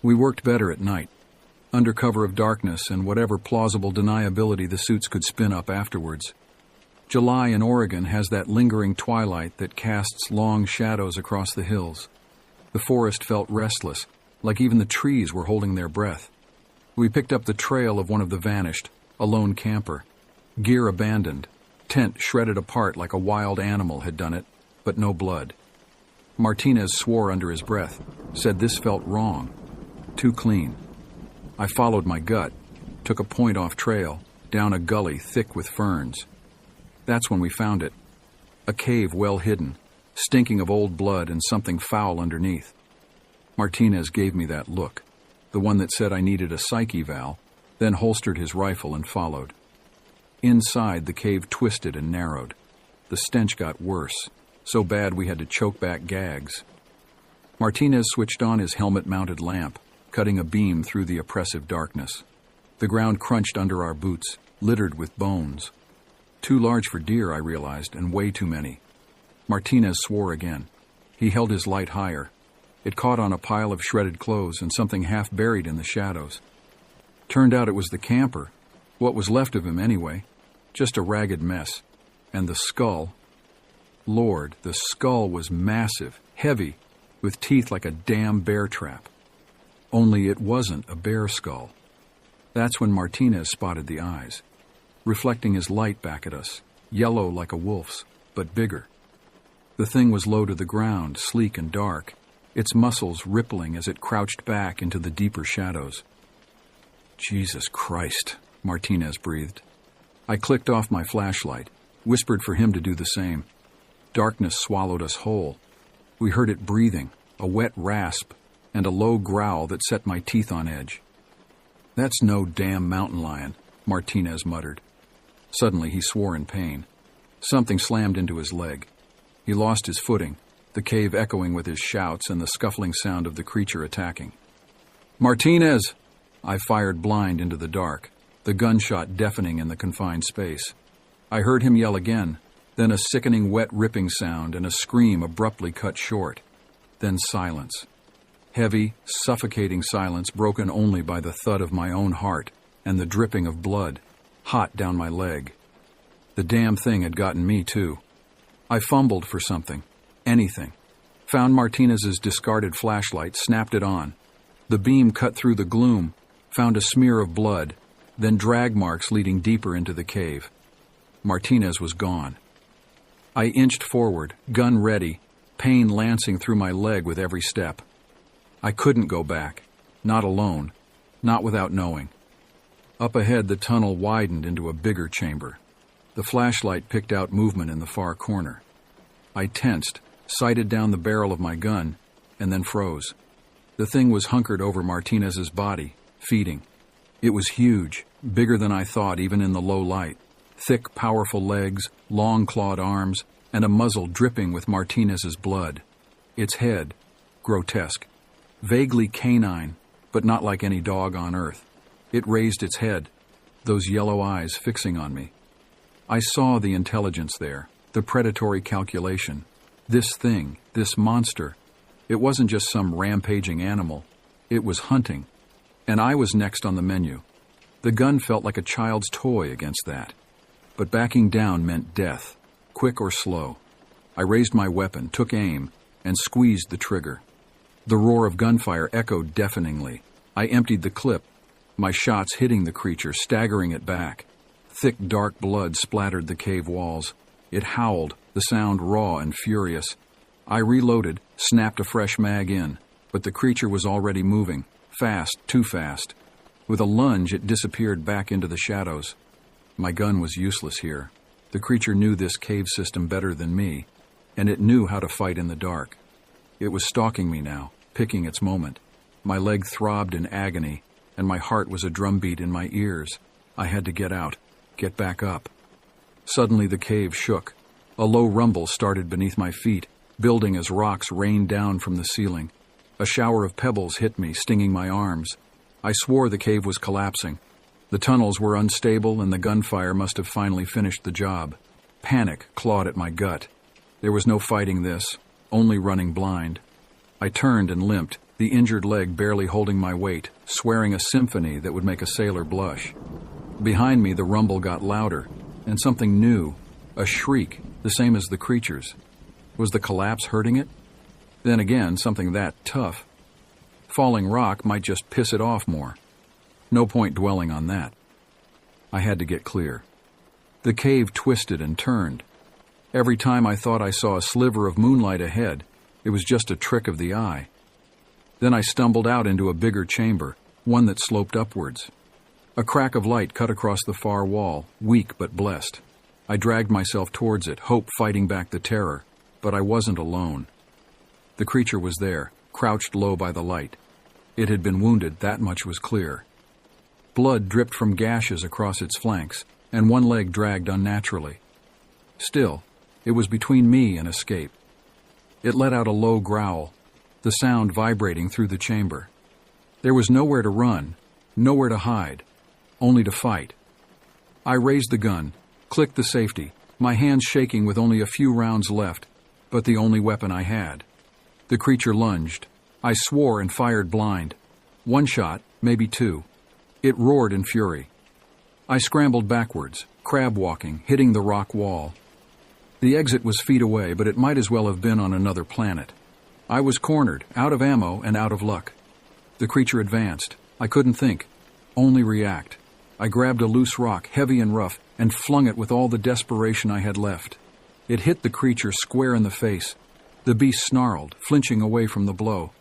We worked better at night, under cover of darkness and whatever plausible deniability the suits could spin up afterwards. July in Oregon has that lingering twilight that casts long shadows across the hills. The forest felt restless, like even the trees were holding their breath. We picked up the trail of one of the vanished, a lone camper. Gear abandoned, tent shredded apart like a wild animal had done it, but no blood. Martinez swore under his breath, said this felt wrong, too clean. I followed my gut, took a point off trail, down a gully thick with ferns. That's when we found it. A cave well hidden, stinking of old blood and something foul underneath. Martinez gave me that look, the one that said I needed a psych eval, then holstered his rifle and followed. Inside, the cave twisted and narrowed. The stench got worse, so bad we had to choke back gags. Martinez switched on his helmet-mounted lamp, cutting a beam through the oppressive darkness. The ground crunched under our boots, littered with bones. Too large for deer, I realized, and way too many. Martinez swore again. He held his light higher. It caught on a pile of shredded clothes and something half buried in the shadows. Turned out it was the camper. What was left of him, anyway. Just a ragged mess. And the skull. Lord, the skull was massive, heavy, with teeth like a damn bear trap. Only it wasn't a bear skull. That's when Martinez spotted the eyes, reflecting his light back at us, yellow like a wolf's, but bigger. The thing was low to the ground, sleek and dark, its muscles rippling as it crouched back into the deeper shadows. Jesus Christ, Martinez breathed. I clicked off my flashlight, whispered for him to do the same. Darkness swallowed us whole. We heard it breathing, a wet rasp, and a low growl that set my teeth on edge. "That's no damn mountain lion," Martinez muttered. Suddenly he swore in pain. Something slammed into his leg. He lost his footing, the cave echoing with his shouts and the scuffling sound of the creature attacking. "Martinez!" I fired blind into the dark, the gunshot deafening in the confined space. I heard him yell again, then a sickening wet ripping sound and a scream abruptly cut short. Then silence. Heavy, suffocating silence broken only by the thud of my own heart and the dripping of blood, hot down my leg. The damn thing had gotten me, too. I fumbled for something, anything. Found Martinez's discarded flashlight, snapped it on. The beam cut through the gloom, found a smear of blood, then drag marks leading deeper into the cave. Martinez was gone. I inched forward, gun ready, pain lancing through my leg with every step. I couldn't go back, not alone, not without knowing. Up ahead, the tunnel widened into a bigger chamber. The flashlight picked out movement in the far corner. I tensed, sighted down the barrel of my gun, and then froze. The thing was hunkered over Martinez's body, feeding. It was huge, bigger than I thought even in the low light. Thick, powerful legs, long clawed arms, and a muzzle dripping with Martinez's blood. Its head, grotesque, vaguely canine, but not like any dog on earth. It raised its head, those yellow eyes fixing on me. I saw the intelligence there, the predatory calculation. This thing, this monster, it wasn't just some rampaging animal. It was hunting. And I was next on the menu. The gun felt like a child's toy against that. But backing down meant death, quick or slow. I raised my weapon, took aim, and squeezed the trigger. The roar of gunfire echoed deafeningly. I emptied the clip, my shots hitting the creature, staggering it back. Thick, dark blood splattered the cave walls. It howled, the sound raw and furious. I reloaded, snapped a fresh mag in, but the creature was already moving. Fast, too fast. With a lunge, it disappeared back into the shadows. My gun was useless here. The creature knew this cave system better than me, and it knew how to fight in the dark. It was stalking me now, picking its moment. My leg throbbed in agony, and my heart was a drumbeat in my ears. I had to get out, get back up. Suddenly the cave shook. A low rumble started beneath my feet, building as rocks rained down from the ceiling. A shower of pebbles hit me, stinging my arms. I swore the cave was collapsing. The tunnels were unstable, and the gunfire must have finally finished the job. Panic clawed at my gut. There was no fighting this, only running blind. I turned and limped, the injured leg barely holding my weight, swearing a symphony that would make a sailor blush. Behind me, the rumble got louder, and something new, a shriek, the same as the creature's. Was the collapse hurting it? Then again, something that tough. Falling rock might just piss it off more. No point dwelling on that. I had to get clear. The cave twisted and turned. Every time I thought I saw a sliver of moonlight ahead, it was just a trick of the eye. Then I stumbled out into a bigger chamber, one that sloped upwards. A crack of light cut across the far wall, weak but blessed. I dragged myself towards it, hope fighting back the terror, but I wasn't alone. The creature was there, crouched low by the light. It had been wounded, that much was clear. Blood dripped from gashes across its flanks, and one leg dragged unnaturally. Still, it was between me and escape. It let out a low growl, the sound vibrating through the chamber. There was nowhere to run, nowhere to hide, only to fight. I raised the gun, clicked the safety, my hands shaking with only a few rounds left, but the only weapon I had. The creature lunged. I swore and fired blind. One shot, maybe two. It roared in fury. I scrambled backwards, crab-walking, hitting the rock wall. The exit was feet away, but it might as well have been on another planet. I was cornered, out of ammo and out of luck. The creature advanced. I couldn't think, only react. I grabbed a loose rock, heavy and rough, and flung it with all the desperation I had left. It hit the creature square in the face. The beast snarled, flinching away from the blow.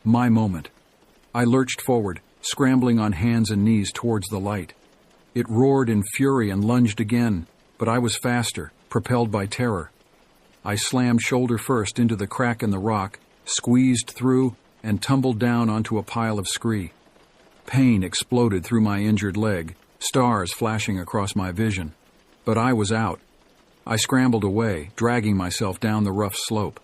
My moment. I lurched forward, scrambling on hands and knees towards the light. It roared in fury and lunged again, but I was faster, propelled by terror. I slammed shoulder first into the crack in the rock, squeezed through, and tumbled down onto a pile of scree. Pain exploded through my injured leg, stars flashing across my vision. But I was out. I scrambled away, dragging myself down the rough slope.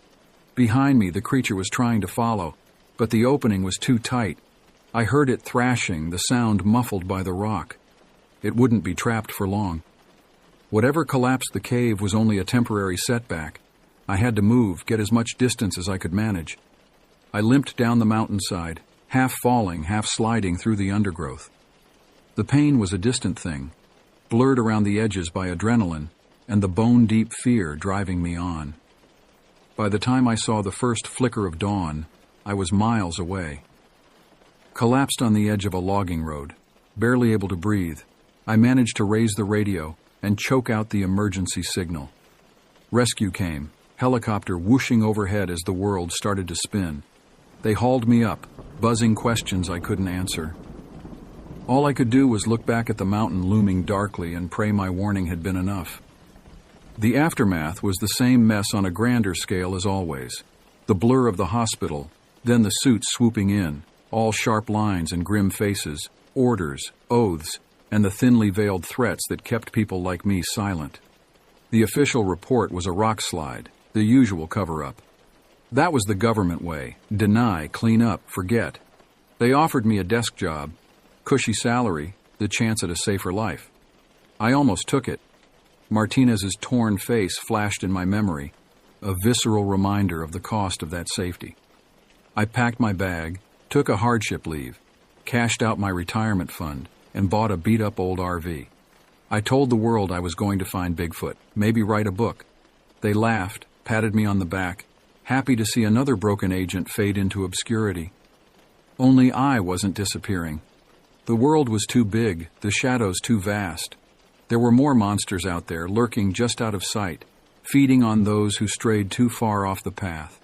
Behind me, the creature was trying to follow, but the opening was too tight. I heard it thrashing, the sound muffled by the rock. It wouldn't be trapped for long. Whatever collapsed the cave was only a temporary setback. I had to move, get as much distance as I could manage. I limped down the mountainside, half falling, half sliding through the undergrowth. The pain was a distant thing, blurred around the edges by adrenaline and the bone-deep fear driving me on. By the time I saw the first flicker of dawn, I was miles away. Collapsed on the edge of a logging road, barely able to breathe, I managed to raise the radio and choke out the emergency signal. Rescue came, helicopter whooshing overhead as the world started to spin. They hauled me up, buzzing questions I couldn't answer. All I could do was look back at the mountain looming darkly and pray my warning had been enough. The aftermath was the same mess on a grander scale as always. The blur of the hospital, then the suits swooping in, all sharp lines and grim faces, orders, oaths, and the thinly veiled threats that kept people like me silent. The official report was a rock slide, the usual cover-up. That was the government way: deny, clean up, forget. They offered me a desk job, cushy salary, the chance at a safer life. I almost took it. Martinez's torn face flashed in my memory, a visceral reminder of the cost of that safety. I packed my bag, took a hardship leave, cashed out my retirement fund, and bought a beat-up old RV. I told the world I was going to find Bigfoot, maybe write a book. They laughed, patted me on the back, happy to see another broken agent fade into obscurity. Only I wasn't disappearing. The world was too big, the shadows too vast. There were more monsters out there, lurking just out of sight, feeding on those who strayed too far off the path.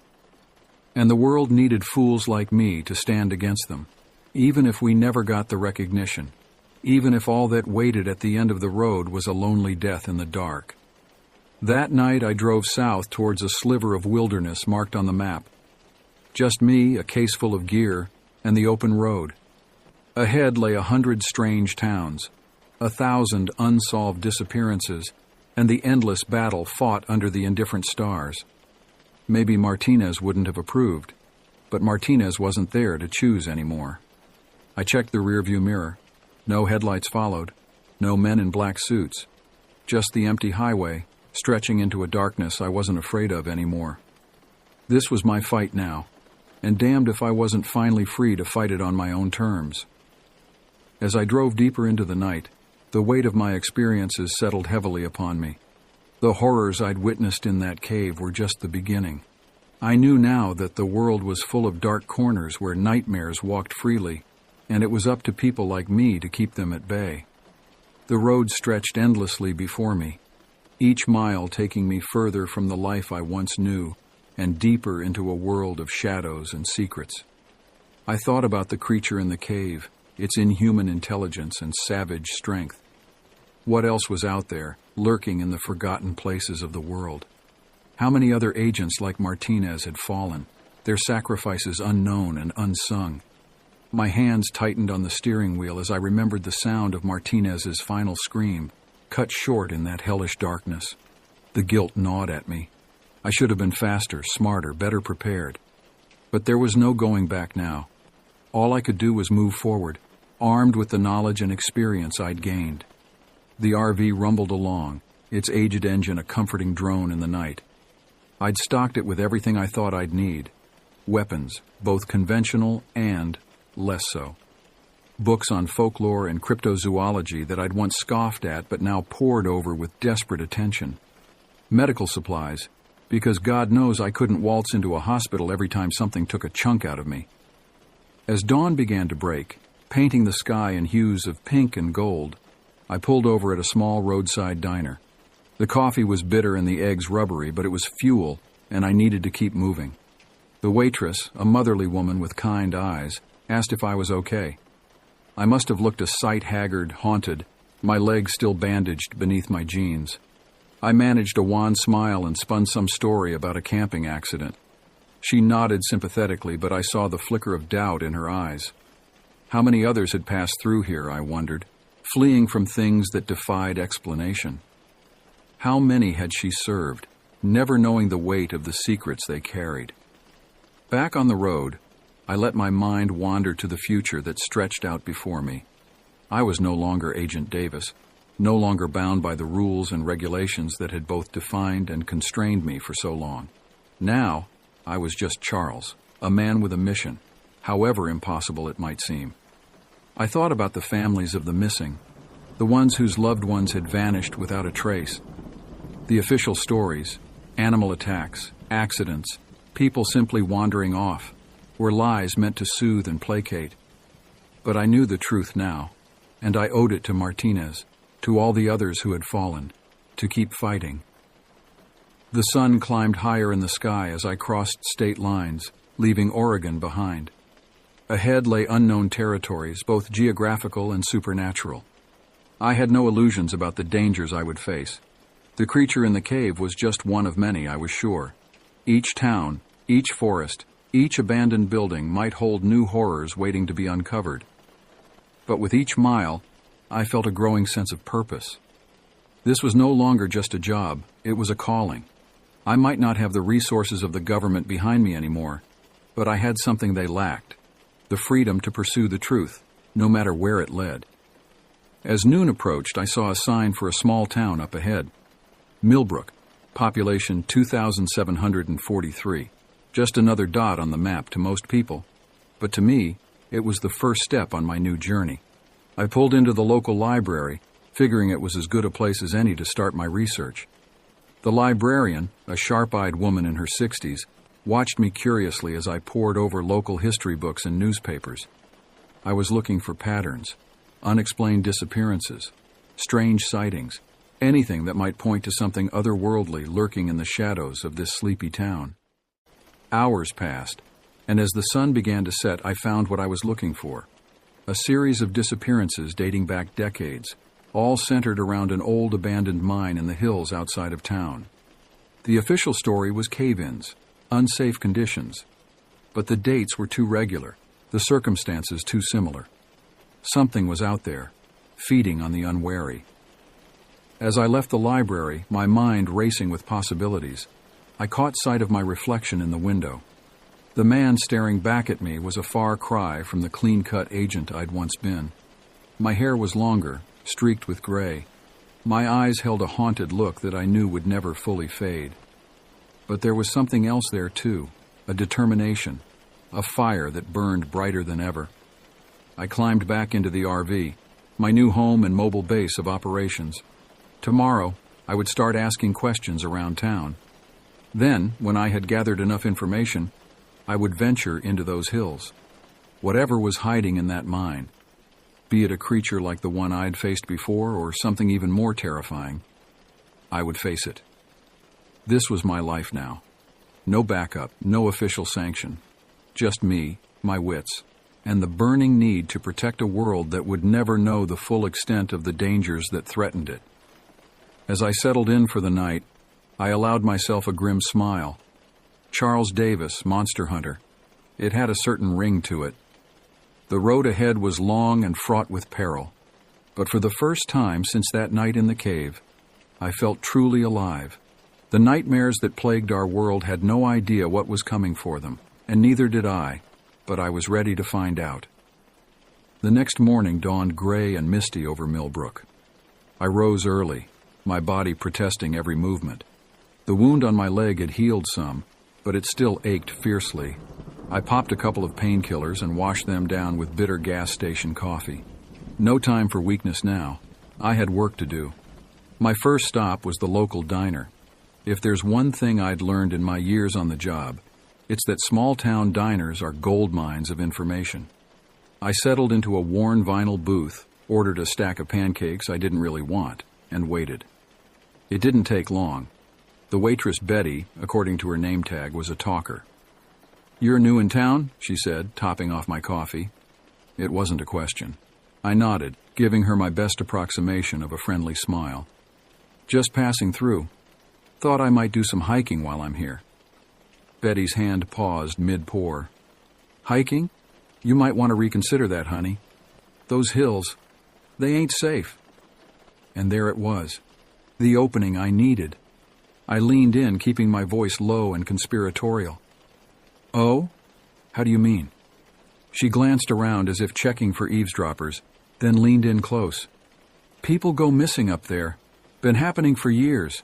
And the world needed fools like me to stand against them, even if we never got the recognition, even if all that waited at the end of the road was a lonely death in the dark. That night I drove south towards a sliver of wilderness marked on the map. Just me, a case full of gear, and the open road. Ahead lay 100 strange towns, 1,000 unsolved disappearances, and the endless battle fought under the indifferent stars. Maybe Martinez wouldn't have approved, but Martinez wasn't there to choose anymore. I checked the rearview mirror. No headlights followed, no men in black suits, just the empty highway, stretching into a darkness I wasn't afraid of anymore. This was my fight now, and damned if I wasn't finally free to fight it on my own terms. As I drove deeper into the night, the weight of my experiences settled heavily upon me. The horrors I'd witnessed in that cave were just the beginning. I knew now that the world was full of dark corners where nightmares walked freely, and it was up to people like me to keep them at bay. The road stretched endlessly before me, each mile taking me further from the life I once knew and deeper into a world of shadows and secrets. I thought about the creature in the cave, its inhuman intelligence and savage strength. What else was out there, lurking in the forgotten places of the world. How many other agents like Martinez had fallen, their sacrifices unknown and unsung? My hands tightened on the steering wheel as I remembered the sound of Martinez's final scream, cut short in that hellish darkness. The guilt gnawed at me. I should have been faster, smarter, better prepared. But there was no going back now. All I could do was move forward, armed with the knowledge and experience I'd gained. The RV rumbled along, its aged engine a comforting drone in the night. I'd stocked it with everything I thought I'd need. Weapons, both conventional and less so. Books on folklore and cryptozoology that I'd once scoffed at but now pored over with desperate attention. Medical supplies, because God knows I couldn't waltz into a hospital every time something took a chunk out of me. As dawn began to break, painting the sky in hues of pink and gold, I pulled over at a small roadside diner. The coffee was bitter and the eggs rubbery, but it was fuel, and I needed to keep moving. The waitress, a motherly woman with kind eyes, asked if I was okay. I must have looked a sight haggard, haunted, my legs still bandaged beneath my jeans. I managed a wan smile and spun some story about a camping accident. She nodded sympathetically, but I saw the flicker of doubt in her eyes. How many others had passed through here, I wondered, fleeing from things that defied explanation? How many had she served, never knowing the weight of the secrets they carried? Back on the road, I let my mind wander to the future that stretched out before me. I was no longer Agent Davis, no longer bound by the rules and regulations that had both defined and constrained me for so long. Now, I was just Charles, a man with a mission, however impossible it might seem. I thought about the families of the missing, the ones whose loved ones had vanished without a trace. The official stories, animal attacks, accidents, people simply wandering off, were lies meant to soothe and placate. But I knew the truth now, and I owed it to Martinez, to all the others who had fallen, to keep fighting. The sun climbed higher in the sky as I crossed state lines, leaving Oregon behind. Ahead lay unknown territories, both geographical and supernatural. I had no illusions about the dangers I would face. The creature in the cave was just one of many, I was sure. Each town, each forest, each abandoned building might hold new horrors waiting to be uncovered. But with each mile, I felt a growing sense of purpose. This was no longer just a job, it was a calling. I might not have the resources of the government behind me anymore, but I had something they lacked, the freedom to pursue the truth, no matter where it led. As noon approached, I saw a sign for a small town up ahead. Millbrook, population 2,743. Just another dot on the map to most people, but to me, it was the first step on my new journey. I pulled into the local library, figuring it was as good a place as any to start my research. The librarian, a sharp-eyed woman in her 60s, watched me curiously as I pored over local history books and newspapers. I was looking for patterns, unexplained disappearances, strange sightings, anything that might point to something otherworldly lurking in the shadows of this sleepy town. Hours passed, and as the sun began to set, I found what I was looking for. A series of disappearances dating back decades, all centered around an old abandoned mine in the hills outside of town. The official story was cave-ins, unsafe conditions, but the dates were too regular, the circumstances too similar. Something was out there, feeding on the unwary. As I left the library, my mind racing with possibilities, I caught sight of my reflection in the window. The man staring back at me was a far cry from the clean-cut agent I'd once been. My hair was longer, streaked with gray. My eyes held a haunted look that I knew would never fully fade. But there was something else there too, a determination, a fire that burned brighter than ever. I climbed back into the RV, my new home and mobile base of operations. Tomorrow, I would start asking questions around town. Then, when I had gathered enough information, I would venture into those hills. Whatever was hiding in that mine, be it a creature like the one I'd faced before or something even more terrifying, I would face it. This was my life now. No backup, no official sanction. Just me, my wits, and the burning need to protect a world that would never know the full extent of the dangers that threatened it. As I settled in for the night, I allowed myself a grim smile. Charles Davis, Monster Hunter. It had a certain ring to it. The road ahead was long and fraught with peril, but for the first time since that night in the cave, I felt truly alive. The nightmares that plagued our world had no idea what was coming for them, and neither did I, but I was ready to find out. The next morning dawned gray and misty over Millbrook. I rose early, my body protesting every movement. The wound on my leg had healed some, but it still ached fiercely. I popped a couple of painkillers and washed them down with bitter gas station coffee. No time for weakness now. I had work to do. My first stop was the local diner. If there's one thing I'd learned in my years on the job, it's that small-town diners are gold mines of information. I settled into a worn vinyl booth, ordered a stack of pancakes I didn't really want, and waited. It didn't take long. The waitress Betty, according to her name tag, was a talker. "You're new in town?" she said, topping off my coffee. It wasn't a question. I nodded, giving her my best approximation of a friendly smile. "Just passing through. Thought I might do some hiking while I'm here." Betty's hand paused mid-pour. "Hiking? You might want to reconsider that, honey. Those hills, they ain't safe." And there it was, the opening I needed. I leaned in, keeping my voice low and conspiratorial. "Oh? How do you mean?" She glanced around as if checking for eavesdroppers, then leaned in close. "People go missing up there. Been happening for years.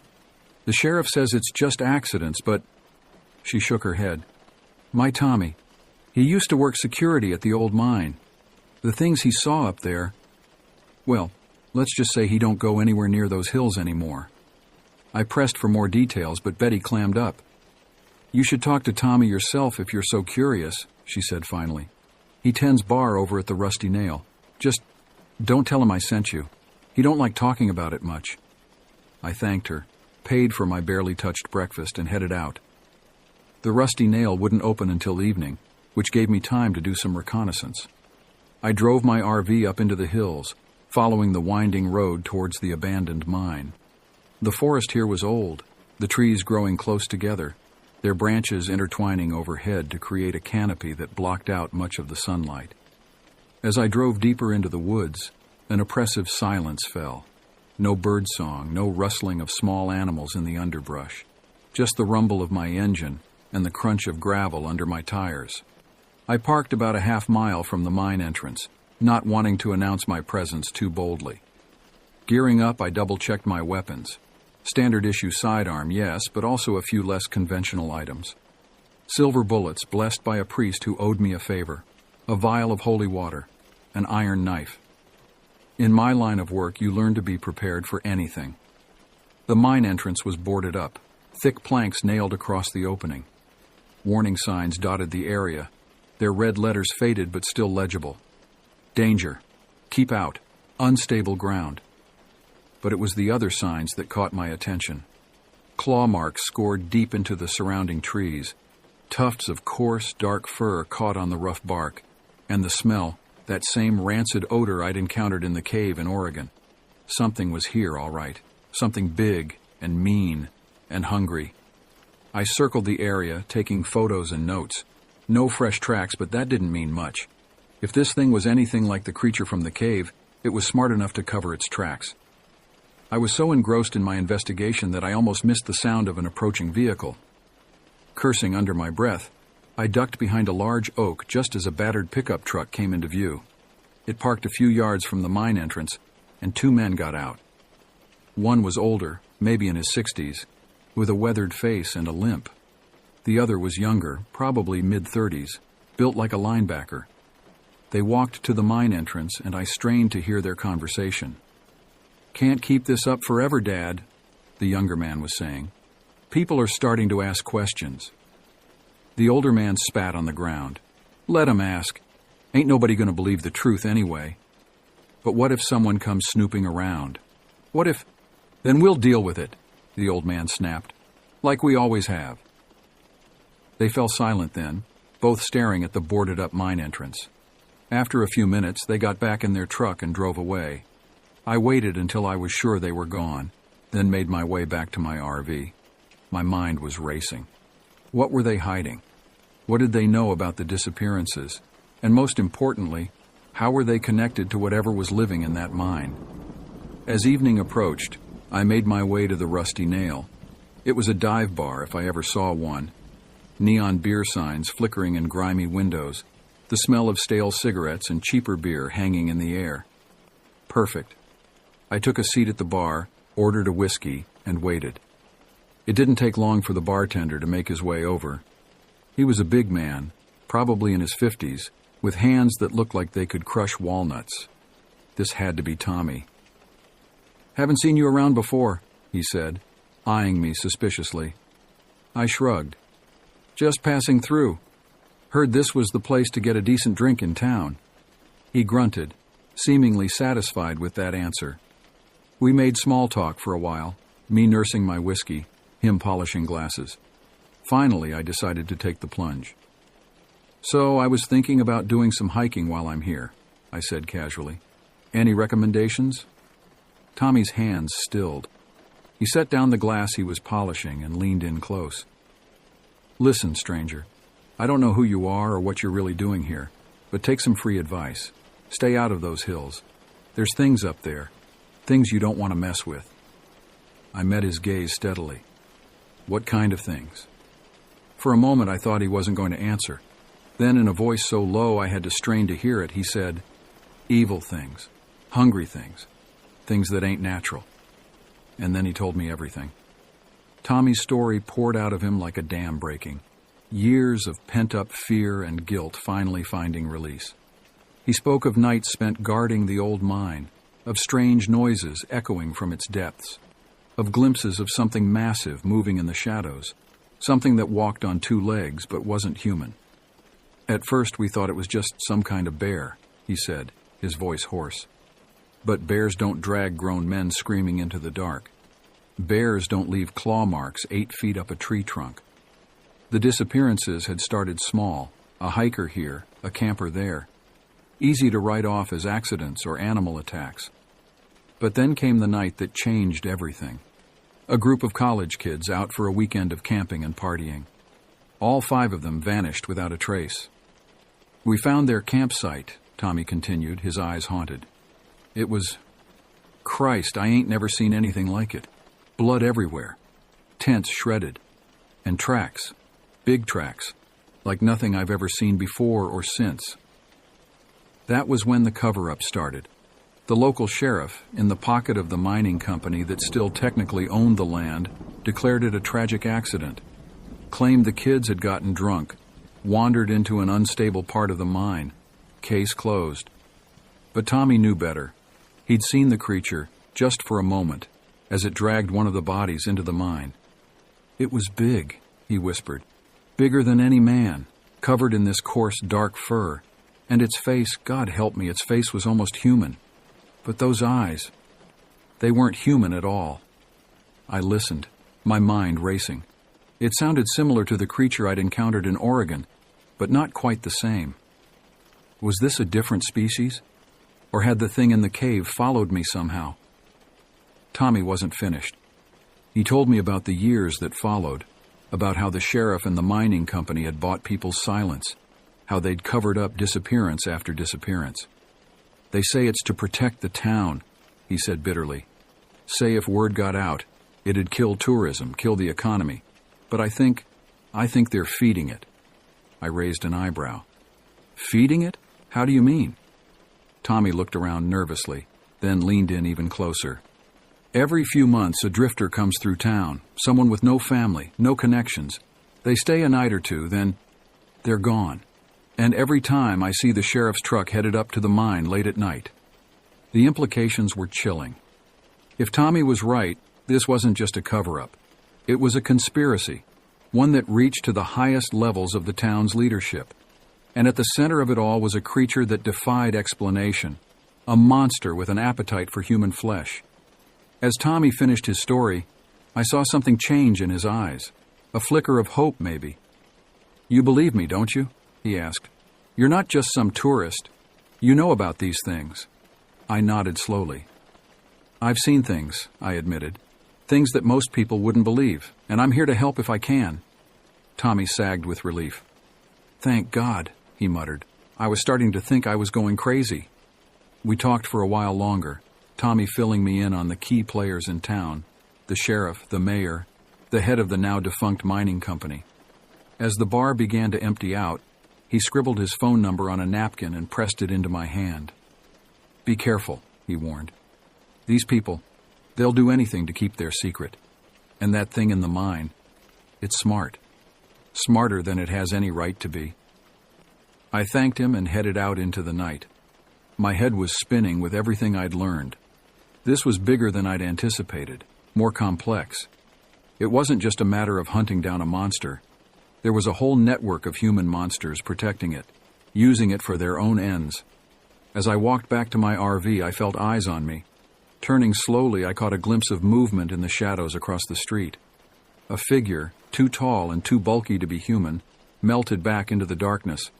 The sheriff says it's just accidents, but..." She shook her head. "My Tommy. He used to work security at the old mine. The things he saw up there... Well, let's just say he don't go anywhere near those hills anymore." I pressed for more details, but Betty clammed up. "You should talk to Tommy yourself if you're so curious," she said finally. "He tends bar over at the Rusty Nail. Just don't tell him I sent you. He don't like talking about it much." I thanked her, paid for my barely touched breakfast, and headed out. The Rusty Nail wouldn't open until evening, which gave me time to do some reconnaissance. I drove my RV up into the hills, following the winding road towards the abandoned mine. The forest here was old, the trees growing close together, their branches intertwining overhead to create a canopy that blocked out much of the sunlight. As I drove deeper into the woods, an oppressive silence fell. No birdsong, no rustling of small animals in the underbrush, just the rumble of my engine and the crunch of gravel under my tires. I parked about a half-mile from the mine entrance, not wanting to announce my presence too boldly. Gearing up, I double-checked my weapons. Standard-issue sidearm, yes, but also a few less conventional items. Silver bullets blessed by a priest who owed me a favor, a vial of holy water, an iron knife. In my line of work, you learn to be prepared for anything. The mine entrance was boarded up, thick planks nailed across the opening. Warning signs dotted the area, their red letters faded but still legible. Danger. Keep out. Unstable ground. But it was the other signs that caught my attention. Claw marks scored deep into the surrounding trees, tufts of coarse, dark fur caught on the rough bark, and the smell, that same rancid odor I'd encountered in the cave in Oregon. Something was here, all right. Something big and mean and hungry. I circled the area, taking photos and notes. No fresh tracks, but that didn't mean much. If this thing was anything like the creature from the cave, it was smart enough to cover its tracks. I was so engrossed in my investigation that I almost missed the sound of an approaching vehicle. Cursing under my breath, I ducked behind a large oak just as a battered pickup truck came into view. It parked a few yards from the mine entrance, and two men got out. One was older, maybe in his 60s, with a weathered face and a limp. The other was younger, probably mid-30s, built like a linebacker. They walked to the mine entrance, and I strained to hear their conversation. "Can't keep this up forever, Dad," the younger man was saying. "People are starting to ask questions." The older man spat on the ground. "Let 'em ask. Ain't nobody gonna believe the truth anyway. But what if someone comes snooping around? What if... Then we'll deal with it," the old man snapped. "Like we always have." They fell silent then, both staring at the boarded-up mine entrance. After a few minutes, they got back in their truck and drove away. I waited until I was sure they were gone, then made my way back to my RV. My mind was racing. What were they hiding? What did they know about the disappearances? And most importantly, how were they connected to whatever was living in that mine? As evening approached, I made my way to the Rusty Nail. It was a dive bar if I ever saw one. Neon beer signs flickering in grimy windows, the smell of stale cigarettes and cheaper beer hanging in the air. Perfect. I took a seat at the bar, ordered a whiskey, and waited. It didn't take long for the bartender to make his way over. He was a big man, probably in his 50s, with hands that looked like they could crush walnuts. This had to be Tommy. "Haven't seen you around before," he said, eyeing me suspiciously. I shrugged. "Just passing through. Heard this was the place to get a decent drink in town." He grunted, seemingly satisfied with that answer. We made small talk for a while, me nursing my whiskey, him polishing glasses. Finally, I decided to take the plunge. "So I was thinking about doing some hiking while I'm here," I said casually. "Any recommendations?" Tommy's hands stilled. He set down the glass he was polishing and leaned in close. "Listen, stranger, I don't know who you are or what you're really doing here, but take some free advice. Stay out of those hills. There's things up there, things you don't want to mess with." I met his gaze steadily. "What kind of things?" For a moment I thought he wasn't going to answer. Then, in a voice so low I had to strain to hear it, he said, "Evil things, hungry things, things that ain't natural." And then he told me everything. Tommy's story poured out of him like a dam breaking. Years of pent-up fear and guilt finally finding release. He spoke of nights spent guarding the old mine, of strange noises echoing from its depths, of glimpses of something massive moving in the shadows, something that walked on two legs but wasn't human. "At first we thought it was just some kind of bear," he said, his voice hoarse. "But bears don't drag grown men screaming into the dark. Bears don't leave claw marks 8 feet up a tree trunk." The disappearances had started small, a hiker here, a camper there. Easy to write off as accidents or animal attacks. But then came the night that changed everything. A group of college kids out for a weekend of camping and partying. All 5 of them vanished without a trace. "We found their campsite," Tommy continued, his eyes haunted. "It was... Christ, I ain't never seen anything like it. Blood everywhere. Tents shredded. And tracks. Big tracks. Like nothing I've ever seen before or since." That was when the cover-up started. The local sheriff, in the pocket of the mining company that still technically owned the land, declared it a tragic accident. Claimed the kids had gotten drunk, wandered into an unstable part of the mine. Case closed. But Tommy knew better. He'd seen the creature, just for a moment, as it dragged one of the bodies into the mine. "It was big," he whispered. "Bigger than any man, covered in this coarse, dark fur. And its face, God help me, its face was almost human. But those eyes, they weren't human at all." I listened, my mind racing. It sounded similar to the creature I'd encountered in Oregon, but not quite the same. Was this a different species? Or had the thing in the cave followed me somehow? Tommy wasn't finished. He told me about the years that followed, about how the sheriff and the mining company had bought people's silence, how they'd covered up disappearance after disappearance. "They say it's to protect the town," he said bitterly. "Say if word got out, it'd kill tourism, kill the economy. But I think they're feeding it." I raised an eyebrow. "Feeding it? How do you mean?" Tommy looked around nervously, then leaned in even closer. "Every few months a drifter comes through town, someone with no family, no connections. They stay a night or two, then they're gone. And every time I see the sheriff's truck headed up to the mine late at night." The implications were chilling. If Tommy was right, this wasn't just a cover-up. It was a conspiracy, one that reached to the highest levels of the town's leadership. And at the center of it all was a creature that defied explanation, a monster with an appetite for human flesh. As Tommy finished his story, I saw something change in his eyes, a flicker of hope maybe. "You believe me, don't you?" he asked. "You're not just some tourist. You know about these things." I nodded slowly. "I've seen things," I admitted. Things that most people wouldn't believe, and I'm here to help if I can." Tommy sagged with relief. "Thank God," he muttered. "I was starting to think I was going crazy." We talked for a while longer, Tommy filling me in on the key players in town, the sheriff, the mayor, the head of the now-defunct mining company. As the bar began to empty out, he scribbled his phone number on a napkin and pressed it into my hand. "Be careful," he warned. "These people, they'll do anything to keep their secret. And that thing in the mine, it's smart. Smarter than it has any right to be." I thanked him and headed out into the night. My head was spinning with everything I'd learned. This was bigger than I'd anticipated, more complex. It wasn't just a matter of hunting down a monster. There was a whole network of human monsters protecting it, using it for their own ends. As I walked back to my RV, I felt eyes on me. Turning slowly, I caught a glimpse of movement in the shadows across the street. A figure, too tall and too bulky to be human, melted back into the darkness.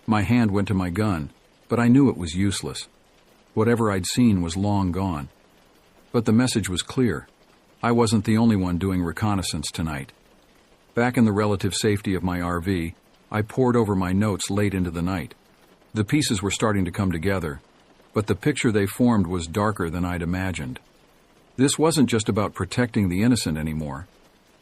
My hand went to my gun, but I knew it was useless. Whatever I'd seen was long gone. But the message was clear. I wasn't the only one doing reconnaissance tonight. Back in the relative safety of my RV, I pored over my notes late into the night. The pieces were starting to come together, but the picture they formed was darker than I'd imagined. This wasn't just about protecting the innocent anymore.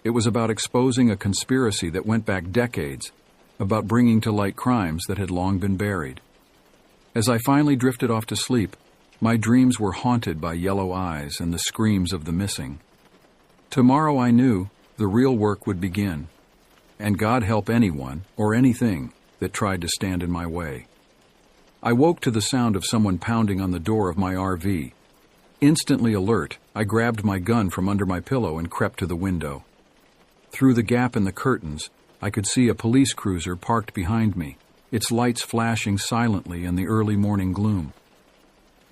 It was about exposing a conspiracy that went back decades, about bringing to light crimes that had long been buried. As I finally drifted off to sleep, my dreams were haunted by yellow eyes and the screams of the missing. Tomorrow, I knew, the real work would begin, and God help anyone or anything that tried to stand in my way. I woke to the sound of someone pounding on the door of my RV. Instantly alert, I grabbed my gun from under my pillow and crept to the window. Through the gap in the curtains, I could see a police cruiser parked behind me, its lights flashing silently in the early morning gloom.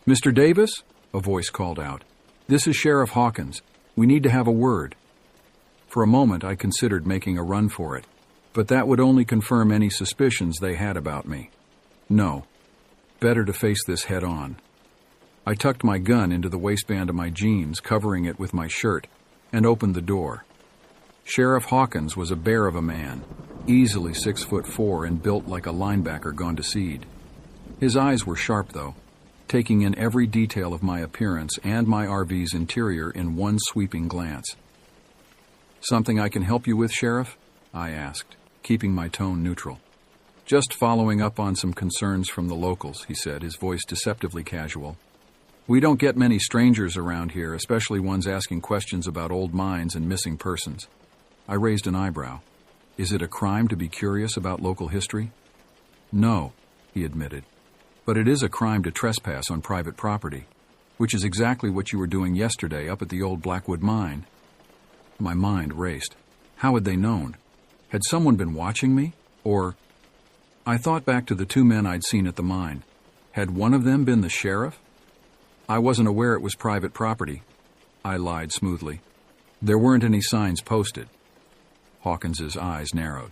"Mr. Davis?" a voice called out. "This is Sheriff Hawkins. We need to have a word." For a moment, I considered making a run for it, but that would only confirm any suspicions they had about me. No, better to face this head on. I tucked my gun into the waistband of my jeans, covering it with my shirt, and opened the door. Sheriff Hawkins was a bear of a man, easily 6'4" and built like a linebacker gone to seed. His eyes were sharp, though, taking in every detail of my appearance and my RV's interior in one sweeping glance. "Something I can help you with, Sheriff?" I asked, keeping my tone neutral. "Just following up on some concerns from the locals," he said, his voice deceptively casual. "We don't get many strangers around here, especially ones asking questions about old mines and missing persons." I raised an eyebrow. "Is it a crime to be curious about local history?" "No," he admitted. "But it is a crime to trespass on private property, which is exactly what you were doing yesterday up at the old Blackwood mine." My mind raced. How had they known? Had someone been watching me? Or... I thought back to the two men I'd seen at the mine. Had one of them been the sheriff? "I wasn't aware it was private property," I lied smoothly. "There weren't any signs posted." Hawkins's eyes narrowed.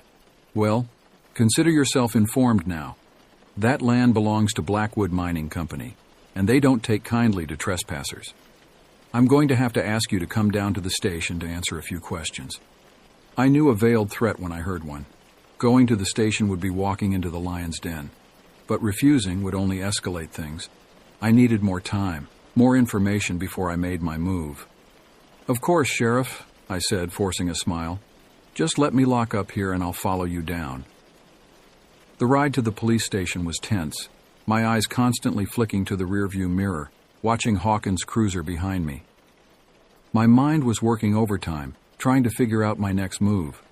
"Well, consider yourself informed now. That land belongs to Blackwood Mining Company, and they don't take kindly to trespassers. I'm going to have to ask you to come down to the station to answer a few questions." I knew a veiled threat when I heard one. Going to the station would be walking into the lion's den, but refusing would only escalate things. I needed more time, more information before I made my move. "Of course, Sheriff," I said, forcing a smile. "Just let me lock up here and I'll follow you down." The ride to the police station was tense, my eyes constantly flicking to the rearview mirror, watching Hawkins' cruiser behind me. My mind was working overtime, trying to figure out my next move.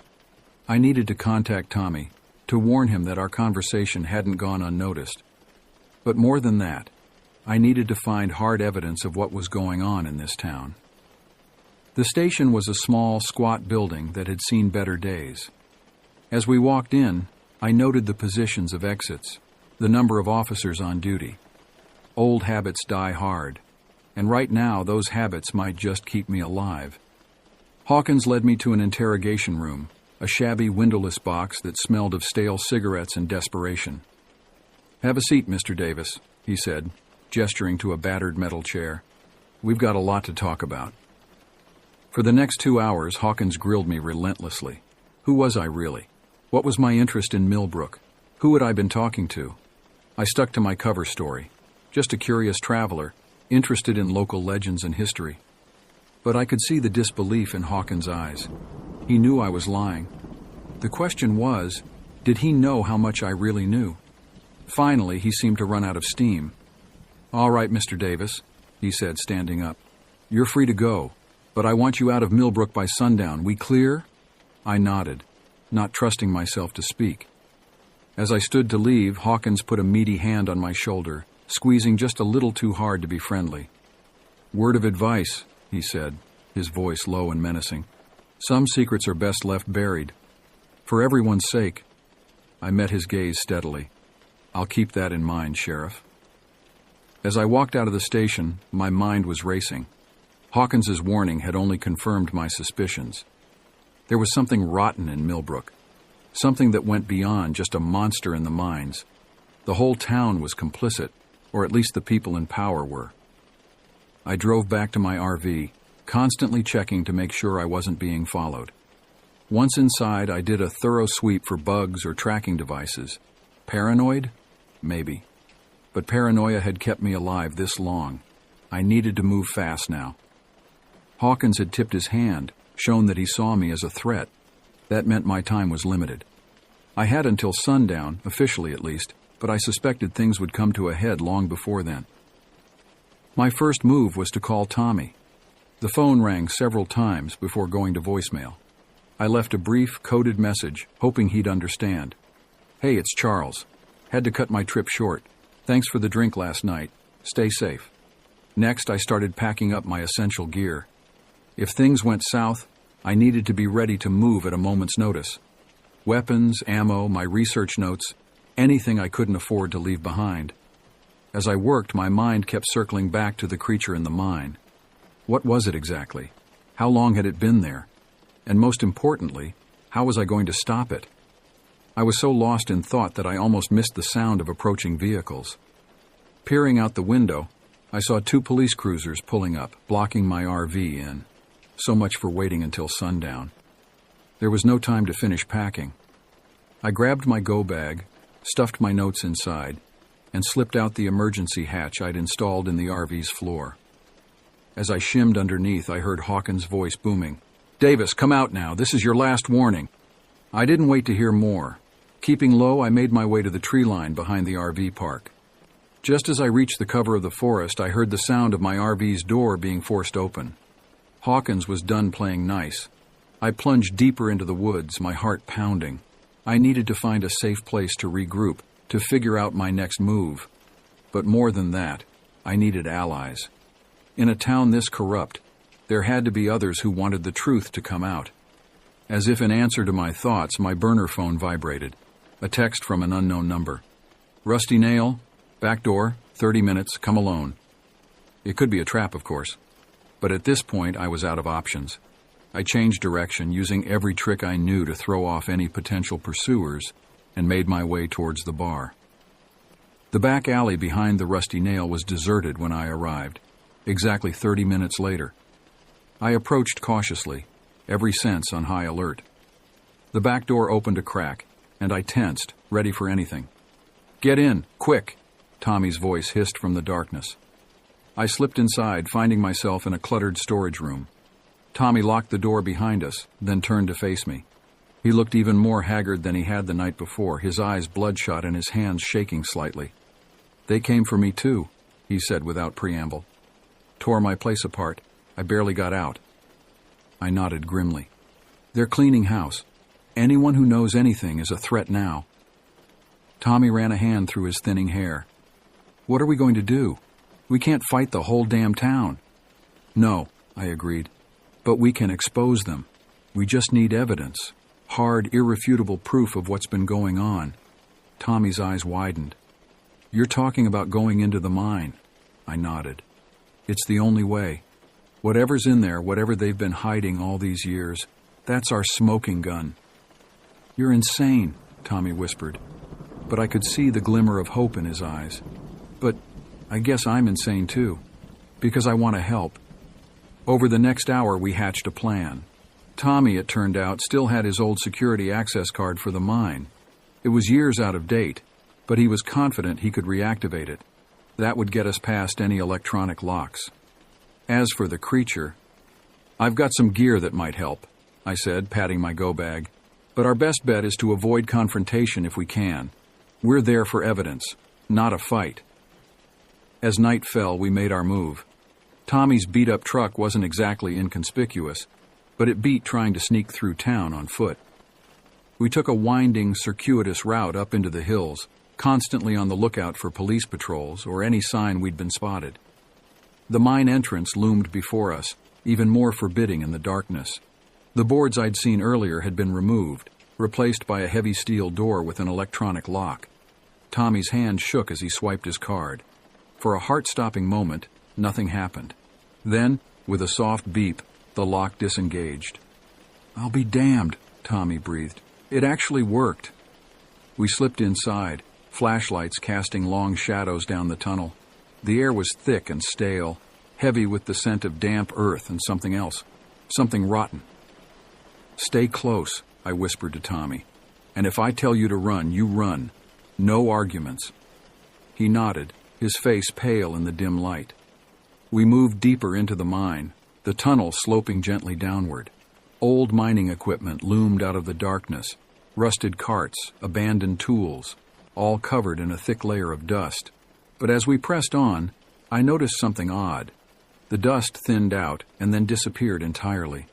I needed to contact Tommy, to warn him that our conversation hadn't gone unnoticed. But more than that, I needed to find hard evidence of what was going on in this town. The station was a small, squat building that had seen better days. As we walked in, I noted the positions of exits, the number of officers on duty. Old habits die hard, and right now those habits might just keep me alive. Hawkins led me to an interrogation room, a shabby windowless box that smelled of stale cigarettes and desperation. "Have a seat, Mr. Davis," he said, gesturing to a battered metal chair. "We've got a lot to talk about." For the next 2 hours, Hawkins grilled me relentlessly. Who was I really? What was my interest in Millbrook? Who had I been talking to? I stuck to my cover story. Just a curious traveler, interested in local legends and history. But I could see the disbelief in Hawkins' eyes. He knew I was lying. The question was, did he know how much I really knew? Finally, he seemed to run out of steam. "All right, Mr. Davis," he said, standing up. "You're free to go, but I want you out of Millbrook by sundown. We clear?" I nodded, not trusting myself to speak. As I stood to leave, Hawkins put a meaty hand on my shoulder, squeezing just a little too hard to be friendly. "Word of advice," he said, his voice low and menacing. "Some secrets are best left buried. For everyone's sake." I met his gaze steadily. "I'll keep that in mind, Sheriff." As I walked out of the station, my mind was racing. Hawkins's warning had only confirmed my suspicions. There was something rotten in Millbrook, something that went beyond just a monster in the mines. The whole town was complicit, or at least the people in power were. I drove back to my RV, constantly checking to make sure I wasn't being followed. Once inside, I did a thorough sweep for bugs or tracking devices. Paranoid? Maybe. But paranoia had kept me alive this long. I needed to move fast now. Hawkins had tipped his hand, shown that he saw me as a threat. That meant my time was limited. I had until sundown, officially at least, but I suspected things would come to a head long before then. My first move was to call Tommy. The phone rang several times before going to voicemail. I left a brief, coded message, hoping he'd understand. "Hey, it's Charles. Had to cut my trip short. Thanks for the drink last night. Stay safe." Next, I started packing up my essential gear. If things went south, I needed to be ready to move at a moment's notice. Weapons, ammo, my research notes, anything I couldn't afford to leave behind. As I worked, my mind kept circling back to the creature in the mine. What was it exactly? How long had it been there? And most importantly, how was I going to stop it? I was so lost in thought that I almost missed the sound of approaching vehicles. Peering out the window, I saw 2 police cruisers pulling up, blocking my RV in. So much for waiting until sundown. There was no time to finish packing. I grabbed my go bag, stuffed my notes inside, and slipped out the emergency hatch I'd installed in the RV's floor. As I shimmed underneath, I heard Hawkins' voice booming. "Davis, come out now. This is your last warning." I didn't wait to hear more. Keeping low, I made my way to the tree line behind the RV park. Just as I reached the cover of the forest, I heard the sound of my RV's door being forced open. Hawkins was done playing nice. I plunged deeper into the woods, my heart pounding. I needed to find a safe place to regroup, to figure out my next move. But more than that, I needed allies. In a town this corrupt, there had to be others who wanted the truth to come out. As if in answer to my thoughts, my burner phone vibrated. A text from an unknown number. "Rusty Nail, back door, 30 minutes, come alone." It could be a trap, of course. But at this point, I was out of options. I changed direction, using every trick I knew to throw off any potential pursuers, and made my way towards the bar. The back alley behind the Rusty Nail was deserted when I arrived, exactly 30 minutes later. I approached cautiously, every sense on high alert. The back door opened a crack, and I tensed, ready for anything. "Get in, quick!" Tommy's voice hissed from the darkness. I slipped inside, finding myself in a cluttered storage room. Tommy locked the door behind us, then turned to face me. He looked even more haggard than he had the night before, his eyes bloodshot and his hands shaking slightly. "They came for me too," he said without preamble. "Tore my place apart. I barely got out." I nodded grimly. "They're cleaning house. Anyone who knows anything is a threat now." Tommy ran a hand through his thinning hair. "What are we going to do? We can't fight the whole damn town." "No," I agreed. "But we can expose them. We just need evidence. Hard, irrefutable proof of what's been going on." Tommy's eyes widened. "You're talking about going into the mine." I nodded. "It's the only way. Whatever's in there, whatever they've been hiding all these years, that's our smoking gun." "You're insane," Tommy whispered. But I could see the glimmer of hope in his eyes. "But I guess I'm insane too, because I want to help." Over the next hour, we hatched a plan. Tommy, it turned out, still had his old security access card for the mine. It was years out of date, but he was confident he could reactivate it. That would get us past any electronic locks. As for the creature, "I've got some gear that might help," I said, patting my go bag. "But our best bet is to avoid confrontation if we can. We're there for evidence, not a fight." As night fell, we made our move. Tommy's beat-up truck wasn't exactly inconspicuous, but it beat trying to sneak through town on foot. We took a winding, circuitous route up into the hills, constantly on the lookout for police patrols or any sign we'd been spotted. The mine entrance loomed before us, even more forbidding in the darkness. The boards I'd seen earlier had been removed, replaced by a heavy steel door with an electronic lock. Tommy's hand shook as he swiped his card. For a heart-stopping moment, nothing happened. Then, with a soft beep, the lock disengaged. "I'll be damned," Tommy breathed. "It actually worked." We slipped inside, flashlights casting long shadows down the tunnel. The air was thick and stale, heavy with the scent of damp earth and something else, something rotten. "Stay close," I whispered to Tommy. "And if I tell you to run, you run. No arguments." He nodded, his face pale in the dim light. We moved deeper into the mine, the tunnel sloping gently downward. Old mining equipment loomed out of the darkness, rusted carts, abandoned tools, all covered in a thick layer of dust. But as we pressed on, I noticed something odd. The dust thinned out and then disappeared entirely.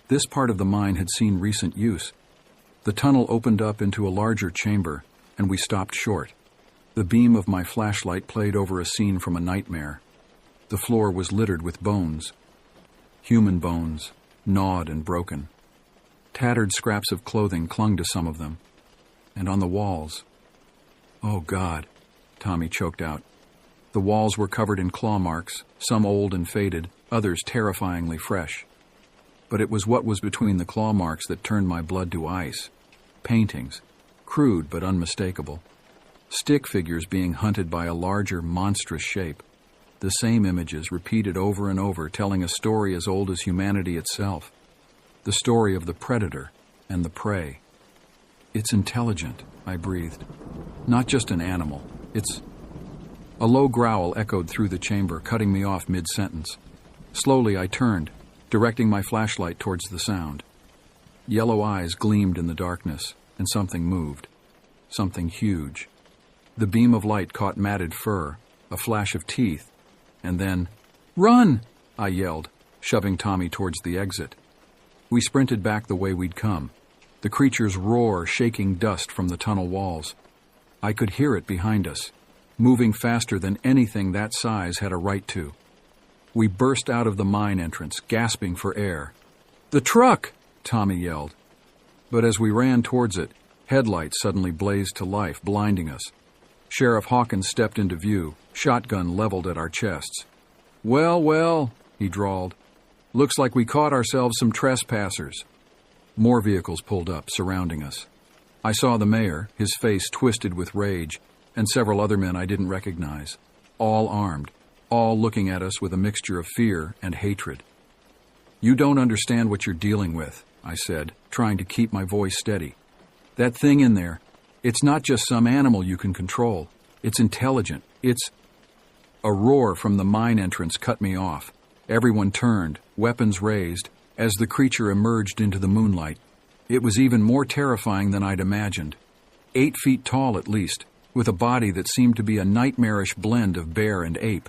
This part of the mine had seen recent use. The tunnel opened up into a larger chamber, and we stopped short. The beam of my flashlight played over a scene from a nightmare. The floor was littered with bones. Human bones, gnawed and broken. Tattered scraps of clothing clung to some of them. And on the walls... "Oh, God," Tommy choked out. The walls were covered in claw marks, some old and faded, others terrifyingly fresh. But it was what was between the claw marks that turned my blood to ice. Paintings, crude but unmistakable. Stick figures being hunted by a larger, monstrous shape. The same images repeated over and over, telling a story as old as humanity itself. The story of the predator and the prey. "It's intelligent," I breathed. "Not just an animal. It's..." A low growl echoed through the chamber, cutting me off mid-sentence. Slowly I turned, directing my flashlight towards the sound. Yellow eyes gleamed in the darkness, and something moved. Something huge. The beam of light caught matted fur, a flash of teeth, and then, "Run!" I yelled, shoving Tommy towards the exit. We sprinted back the way we'd come, the creature's roar shaking dust from the tunnel walls. I could hear it behind us, moving faster than anything that size had a right to. We burst out of the mine entrance, gasping for air. "The truck!" Tommy yelled. But as we ran towards it, headlights suddenly blazed to life, blinding us. Sheriff Hawkins stepped into view, shotgun leveled at our chests. Well, well," he drawled. "Looks like we caught ourselves some trespassers." More vehicles pulled up, surrounding us. I saw the mayor, his face twisted with rage, and several other men I didn't recognize, all armed, all looking at us with a mixture of fear and hatred. "You don't understand what you're dealing with," I said, trying to keep my voice steady. "That thing in there, it's not just some animal you can control. It's intelligent. It's..." A roar from the mine entrance cut me off. Everyone turned, weapons raised, as the creature emerged into the moonlight. It was even more terrifying than I'd imagined. 8 feet tall at least, with a body that seemed to be a nightmarish blend of bear and ape.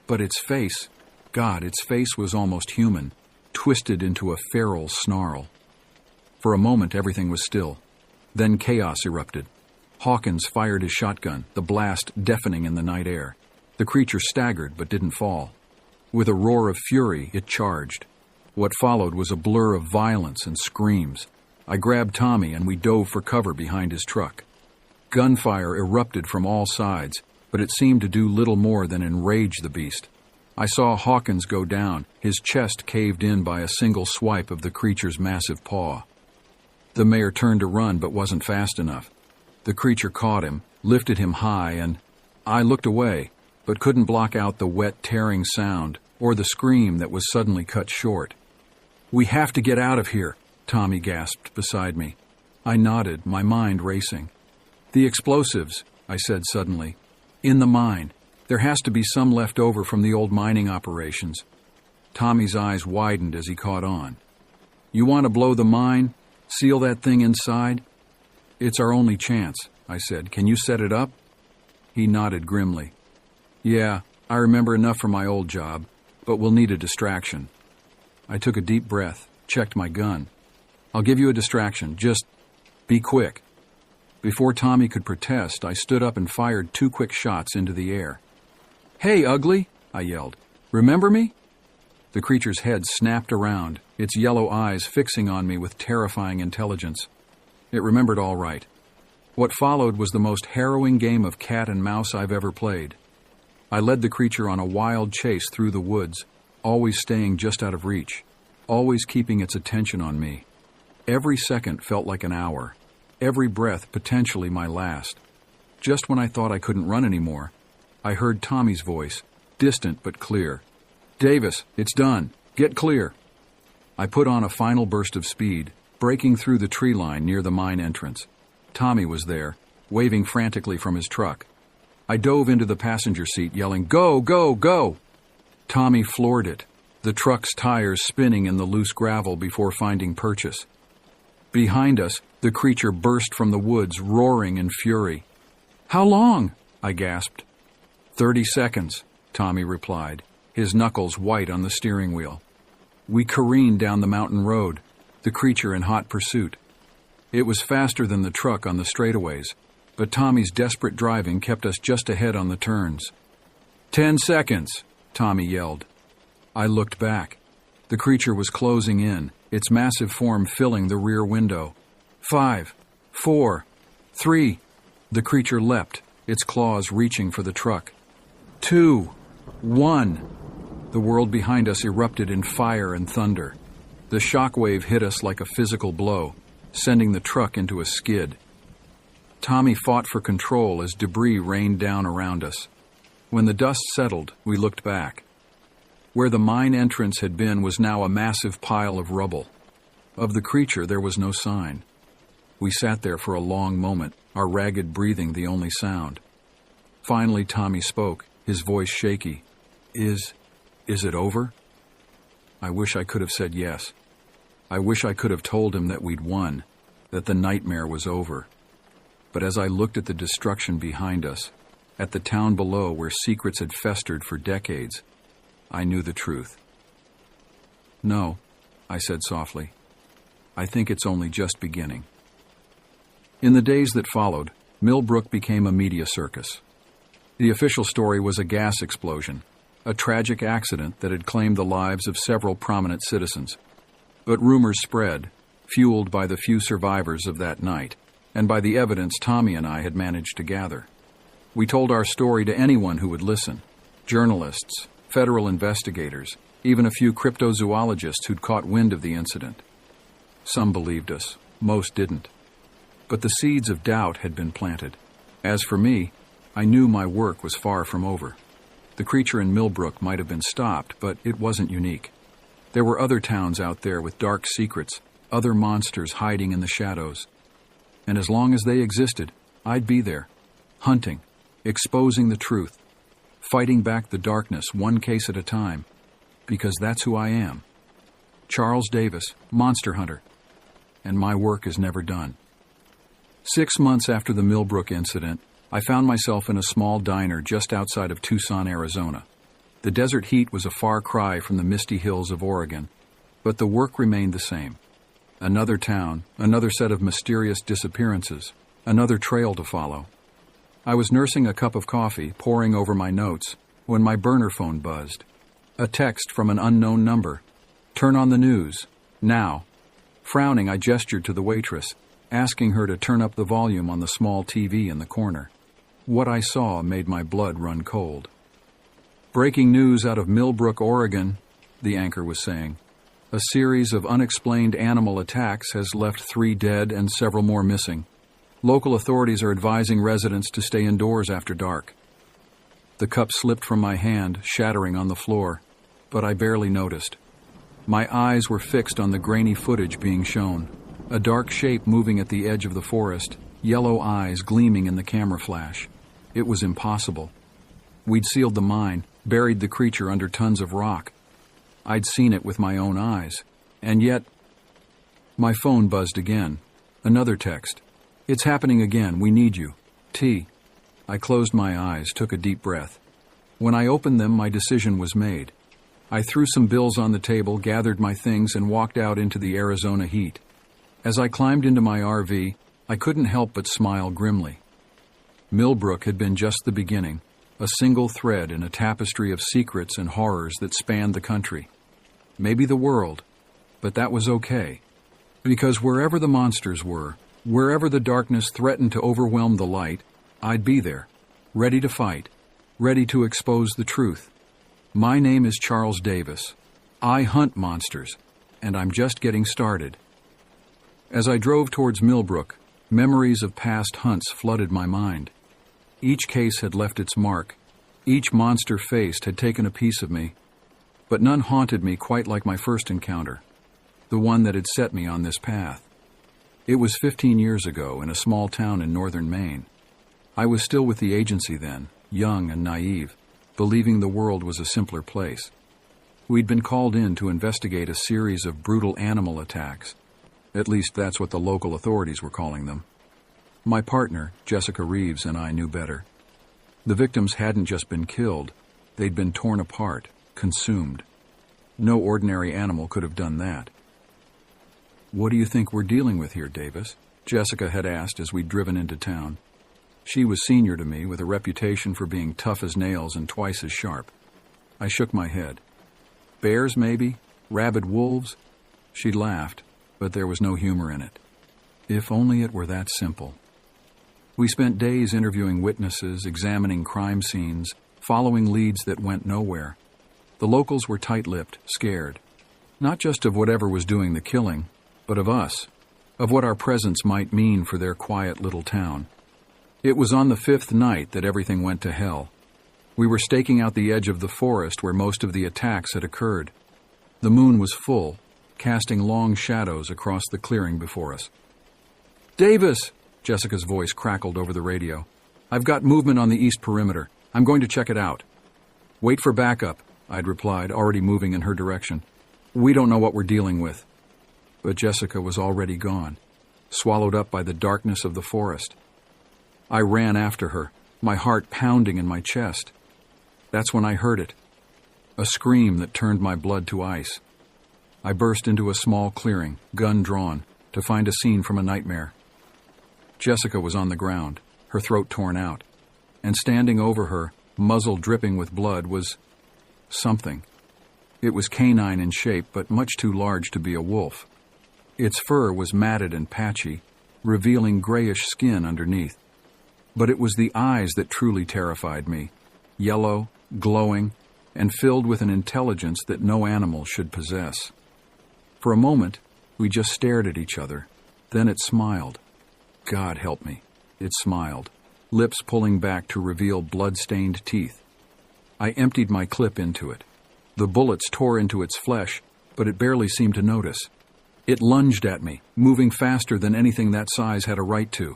But its face, God, its face was almost human, twisted into a feral snarl. For a moment everything was still. Then chaos erupted. Hawkins fired his shotgun, the blast deafening in the night air. The creature staggered but didn't fall. With a roar of fury, it charged. What followed was a blur of violence and screams. I grabbed Tommy and we dove for cover behind his truck. Gunfire erupted from all sides, but it seemed to do little more than enrage the beast. I saw Hawkins go down, his chest caved in by a single swipe of the creature's massive paw. The mayor turned to run but wasn't fast enough. The creature caught him, lifted him high, and I looked away, but couldn't block out the wet, tearing sound or the scream that was suddenly cut short. "We have to get out of here," Tommy gasped beside me. I nodded, my mind racing. "The explosives," I said suddenly. "In the mine. There has to be some left over from the old mining operations." Tommy's eyes widened as he caught on. "You want to blow the mine? Seal that thing inside?" "It's our only chance," I said. "Can you set it up?" He nodded grimly. "Yeah, I remember enough from my old job, but we'll need a distraction." I took a deep breath, checked my gun. "I'll give you a distraction. Just be quick." Before Tommy could protest, I stood up and fired 2 quick shots into the air. "Hey, ugly!" I yelled. "Remember me?" The creature's head snapped around, its yellow eyes fixing on me with terrifying intelligence. It remembered all right. What followed was the most harrowing game of cat and mouse I've ever played. I led the creature on a wild chase through the woods, always staying just out of reach, always keeping its attention on me. Every second felt like an hour, every breath potentially my last. Just when I thought I couldn't run anymore, I heard Tommy's voice, distant but clear. "Davis, it's done. Get clear." I put on a final burst of speed, breaking through the tree line near the mine entrance. Tommy was there, waving frantically from his truck. I dove into the passenger seat, yelling, "Go, go, go!" Tommy floored it, the truck's tires spinning in the loose gravel before finding purchase. Behind us, the creature burst from the woods, roaring in fury. "How long?" I gasped. 30 seconds, Tommy replied, his knuckles white on the steering wheel. We careened down the mountain road, the creature in hot pursuit. It was faster than the truck on the straightaways, but Tommy's desperate driving kept us just ahead on the turns. 10 seconds, Tommy yelled. I looked back. The creature was closing in, its massive form filling the rear window. 5, 4, 3. The creature leapt, its claws reaching for the truck. 2, 1. The world behind us erupted in fire and thunder. The shockwave hit us like a physical blow, sending the truck into a skid. Tommy fought for control as debris rained down around us. When the dust settled, we looked back. Where the mine entrance had been was now a massive pile of rubble. Of the creature, there was no sign. We sat there for a long moment, our ragged breathing the only sound. Finally, Tommy spoke, his voice shaky. Is it over? I wish I could have said yes. I wish I could have told him that we'd won, that the nightmare was over. But as I looked at the destruction behind us, at the town below where secrets had festered for decades, I knew the truth. No, I said softly. I think it's only just beginning. In the days that followed, Millbrook became a media circus. The official story was a gas explosion, a tragic accident that had claimed the lives of several prominent citizens. But rumors spread, fueled by the few survivors of that night, and by the evidence Tommy and I had managed to gather. We told our story to anyone who would listen, journalists, federal investigators, even a few cryptozoologists who'd caught wind of the incident. Some believed us, most didn't. But the seeds of doubt had been planted. As for me, I knew my work was far from over. The creature in Millbrook might have been stopped, but it wasn't unique. There were other towns out there with dark secrets, other monsters hiding in the shadows. And as long as they existed, I'd be there, hunting, exposing the truth, fighting back the darkness one case at a time, because that's who I am. Charles Davis, Monster Hunter. And my work is never done. 6 months after the Millbrook incident, I found myself in a small diner just outside of Tucson, Arizona. The desert heat was a far cry from the misty hills of Oregon, but the work remained the same. Another town, another set of mysterious disappearances, another trail to follow. I was nursing a cup of coffee, poring over my notes, when my burner phone buzzed. A text from an unknown number. Turn on the news. Now. Frowning, I gestured to the waitress, asking her to turn up the volume on the small TV in the corner. What I saw made my blood run cold. Breaking news out of Millbrook, Oregon, the anchor was saying. A series of unexplained animal attacks has left 3 dead and several more missing. Local authorities are advising residents to stay indoors after dark. The cup slipped from my hand, shattering on the floor, but I barely noticed. My eyes were fixed on the grainy footage being shown, a dark shape moving at the edge of the forest, yellow eyes gleaming in the camera flash. It was impossible. We'd sealed the mine, buried the creature under tons of rock. I'd seen it with my own eyes, and yet... My phone buzzed again. Another text. "It's happening again. We need you. T." I closed my eyes, took a deep breath. When I opened them, my decision was made. I threw some bills on the table, gathered my things, and walked out into the Arizona heat. As I climbed into my RV, I couldn't help but smile grimly. Millbrook had been just the beginning, a single thread in a tapestry of secrets and horrors that spanned the country. Maybe the world, but that was okay. Because wherever the monsters were, wherever the darkness threatened to overwhelm the light, I'd be there, ready to fight, ready to expose the truth. My name is Charles Davis. I hunt monsters, and I'm just getting started. As I drove towards Millbrook, memories of past hunts flooded my mind. Each case had left its mark. Each monster faced had taken a piece of me, but none haunted me quite like my first encounter, the one that had set me on this path. It was 15 years ago in a small town in northern Maine. I was still with the agency then, young and naive, believing the world was a simpler place. We'd been called in to investigate a series of brutal animal attacks. At least that's what the local authorities were calling them. My partner, Jessica Reeves, and I knew better. The victims hadn't just been killed, they'd been torn apart, consumed. No ordinary animal could have done that. "What do you think we're dealing with here, Davis?" Jessica had asked as we'd driven into town. She was senior to me, with a reputation for being tough as nails and twice as sharp. I shook my head. "Bears, maybe? Rabid wolves?" She laughed, but there was no humor in it. If only it were that simple. We spent days interviewing witnesses, examining crime scenes, following leads that went nowhere. The locals were tight-lipped, scared. Not just of whatever was doing the killing, but of us, of what our presence might mean for their quiet little town. It was on the 5th night that everything went to hell. We were staking out the edge of the forest where most of the attacks had occurred. The moon was full, casting long shadows across the clearing before us. "Davis!" Jessica's voice crackled over the radio. "I've got movement on the east perimeter. I'm going to check it out." "Wait for backup," I'd replied, already moving in her direction. "We don't know what we're dealing with." But Jessica was already gone, swallowed up by the darkness of the forest. I ran after her, my heart pounding in my chest. That's when I heard it, a scream that turned my blood to ice. I burst into a small clearing, gun drawn, to find a scene from a nightmare. Jessica was on the ground, her throat torn out, and standing over her, muzzle dripping with blood, was something. It was canine in shape, but much too large to be a wolf. Its fur was matted and patchy, revealing grayish skin underneath. But it was the eyes that truly terrified me, yellow, glowing, and filled with an intelligence that no animal should possess. For a moment, we just stared at each other. Then it smiled. God help me, it smiled, lips pulling back to reveal blood-stained teeth. I emptied my clip into it. The bullets tore into its flesh, but it barely seemed to notice. It lunged at me, moving faster than anything that size had a right to.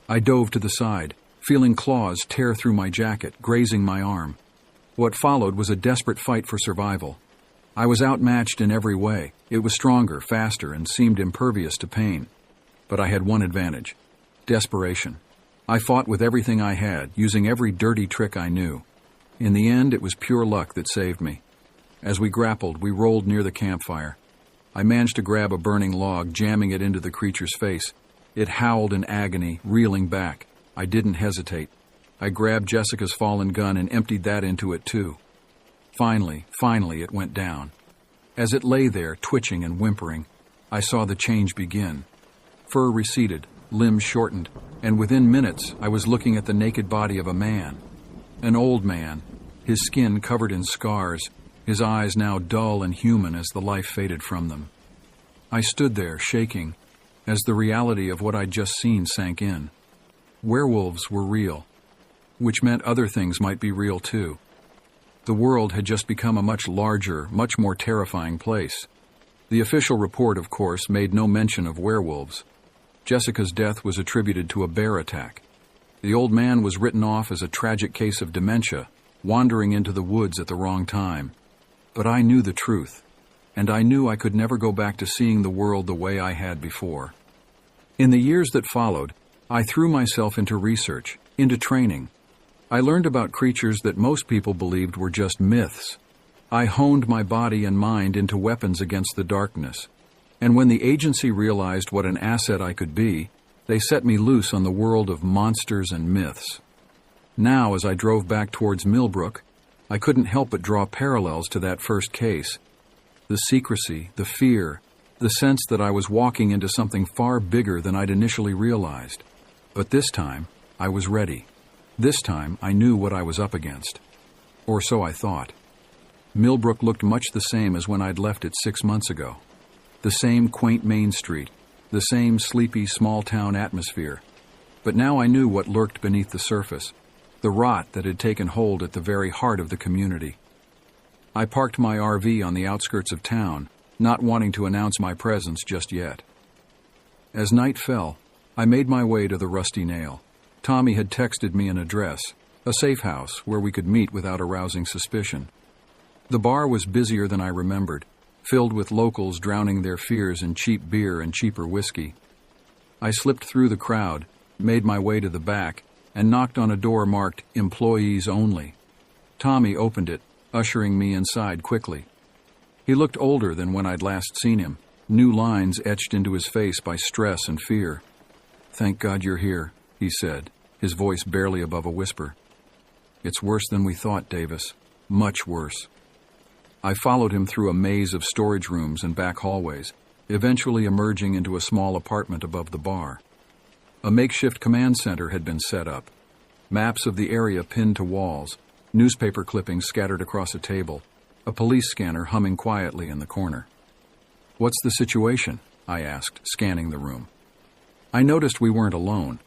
I dove to the side, feeling claws tear through my jacket, grazing my arm. What followed was a desperate fight for survival. I was outmatched in every way. It was stronger, faster, and seemed impervious to pain. But I had one advantage: desperation. I fought with everything I had, using every dirty trick I knew. In the end, it was pure luck that saved me. As we grappled, we rolled near the campfire. I managed to grab a burning log, jamming it into the creature's face. It howled in agony, reeling back. I didn't hesitate. I grabbed Jessica's fallen gun and emptied that into it too. Finally, it went down. As it lay there, twitching and whimpering, I saw the change begin. Fur receded, limbs shortened, and within minutes I was looking at the naked body of a man. An old man, his skin covered in scars, his eyes now dull and human as the life faded from them. I stood there, shaking, as the reality of what I'd just seen sank in. Werewolves were real. which meant other things might be real too. The world had just become a much larger, much more terrifying place. The official report, of course, made no mention of werewolves. Jessica's death was attributed to a bear attack. The old man was written off as a tragic case of dementia, wandering into the woods at the wrong time. But I knew the truth, and I knew I could never go back to seeing the world the way I had before. In the years that followed, I threw myself into research, into training. I learned about creatures that most people believed were just myths. I honed my body and mind into weapons against the darkness. And when the agency realized what an asset I could be, they set me loose on the world of monsters and myths. Now, as I drove back towards Millbrook, I couldn't help but draw parallels to that first case. The secrecy, the fear, the sense that I was walking into something far bigger than I'd initially realized. But this time, I was ready. This time, I knew what I was up against. Or so I thought. Millbrook looked much the same as when I'd left it 6 months ago. The same quaint Main Street, the same sleepy small-town atmosphere. But now I knew what lurked beneath the surface, the rot that had taken hold at the very heart of the community. I parked my RV on the outskirts of town, not wanting to announce my presence just yet. As night fell, I made my way to the Rusty Nail. Tommy had texted me an address, a safe house where we could meet without arousing suspicion. The bar was busier than I remembered, filled with locals drowning their fears in cheap beer and cheaper whiskey. I slipped through the crowd, made my way to the back, and knocked on a door marked Employees Only. Tommy opened it, ushering me inside quickly. He looked older than when I'd last seen him, new lines etched into his face by stress and fear. "Thank God you're here," he said, his voice barely above a whisper. "It's worse than we thought, Davis. Much worse." I followed him through a maze of storage rooms and back hallways, eventually emerging into a small apartment above the bar. A makeshift command center had been set up. Maps of the area pinned to walls, newspaper clippings scattered across a table, a police scanner humming quietly in the corner. "What's the situation?" I asked, scanning the room. I noticed we weren't alone.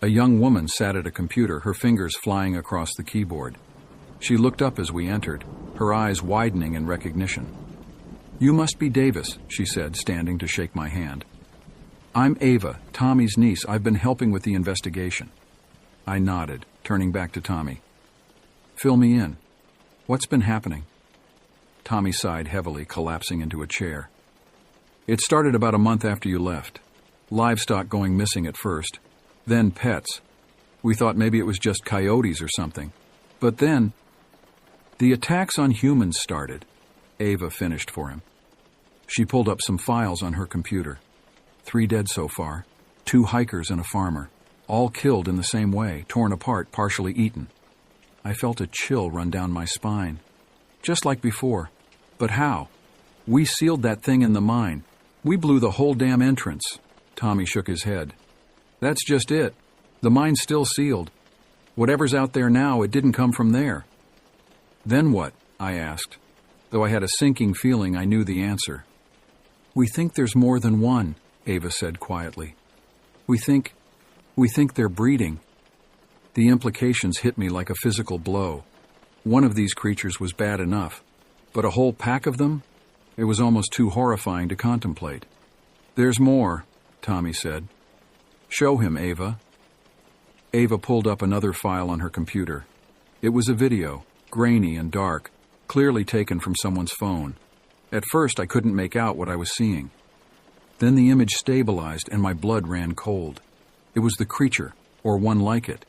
A young woman sat at a computer, her fingers flying across the keyboard. She looked up as we entered, her eyes widening in recognition. "You must be Davis," she said, standing to shake my hand. "I'm Ava, Tommy's niece. I've been helping with the investigation." I nodded, turning back to Tommy. "Fill me in. What's been happening?" Tommy sighed heavily, collapsing into a chair. "It started about a month after you left. Livestock going missing at first, then pets. We thought maybe it was just coyotes or something. But then, the attacks on humans started," Ava finished for him. She pulled up some files on her computer. 3 dead so far, 2 hikers and a farmer, all killed in the same way, torn apart, partially eaten. I felt a chill run down my spine. Just like before. But how? We sealed that thing in the mine. We blew the whole damn entrance. Tommy shook his head. "That's just it. The mine's still sealed. Whatever's out there now, it didn't come from there." "Then what?" I asked, though I had a sinking feeling I knew the answer. "We think there's more than one," Ava said quietly. We think they're breeding." The implications hit me like a physical blow. One of these creatures was bad enough, but a whole pack of them? It was almost too horrifying to contemplate. "There's more," Tommy said. "Show him, Ava." Ava pulled up another file on her computer. It was a video, grainy and dark, clearly taken from someone's phone. At first, I couldn't make out what I was seeing. Then the image stabilized and my blood ran cold. It was the creature, or one like it.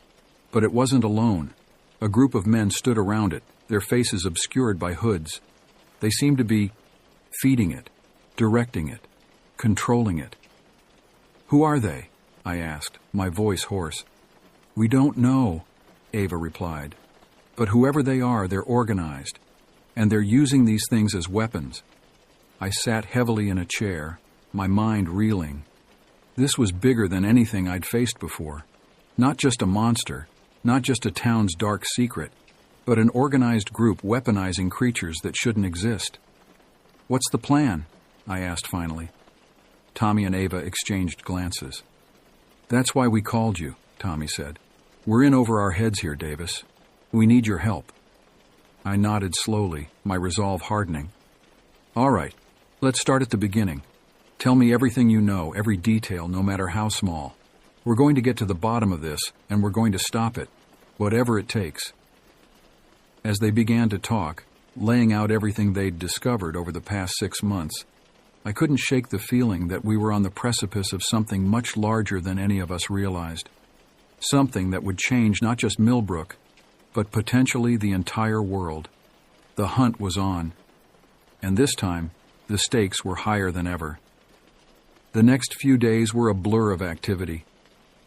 But it wasn't alone. A group of men stood around it, their faces obscured by hoods. They seemed to be feeding it, directing it, controlling it. "Who are they?" I asked, my voice hoarse. "We don't know," Ava replied. "But whoever they are, they're organized, and they're using these things as weapons." I sat heavily in a chair, my mind reeling. This was bigger than anything I'd faced before. Not just a monster, not just a town's dark secret, but an organized group weaponizing creatures that shouldn't exist. "What's the plan?" I asked finally. Tommy and Ava exchanged glances. "That's why we called you," Tommy said. We're in over our heads here, Davis. We need your help. I nodded slowly, my resolve hardening. All right, let's start at the beginning. Tell me everything you know, every detail, no matter how small. We're going to get to the bottom of this, and we're going to stop it, whatever it takes. As they began to talk, laying out everything they'd discovered over the past 6 months, I couldn't shake the feeling that we were on the precipice of something much larger than any of us realized. Something that would change not just Millbrook, but potentially the entire world. The hunt was on, and this time, the stakes were higher than ever. The next few days were a blur of activity.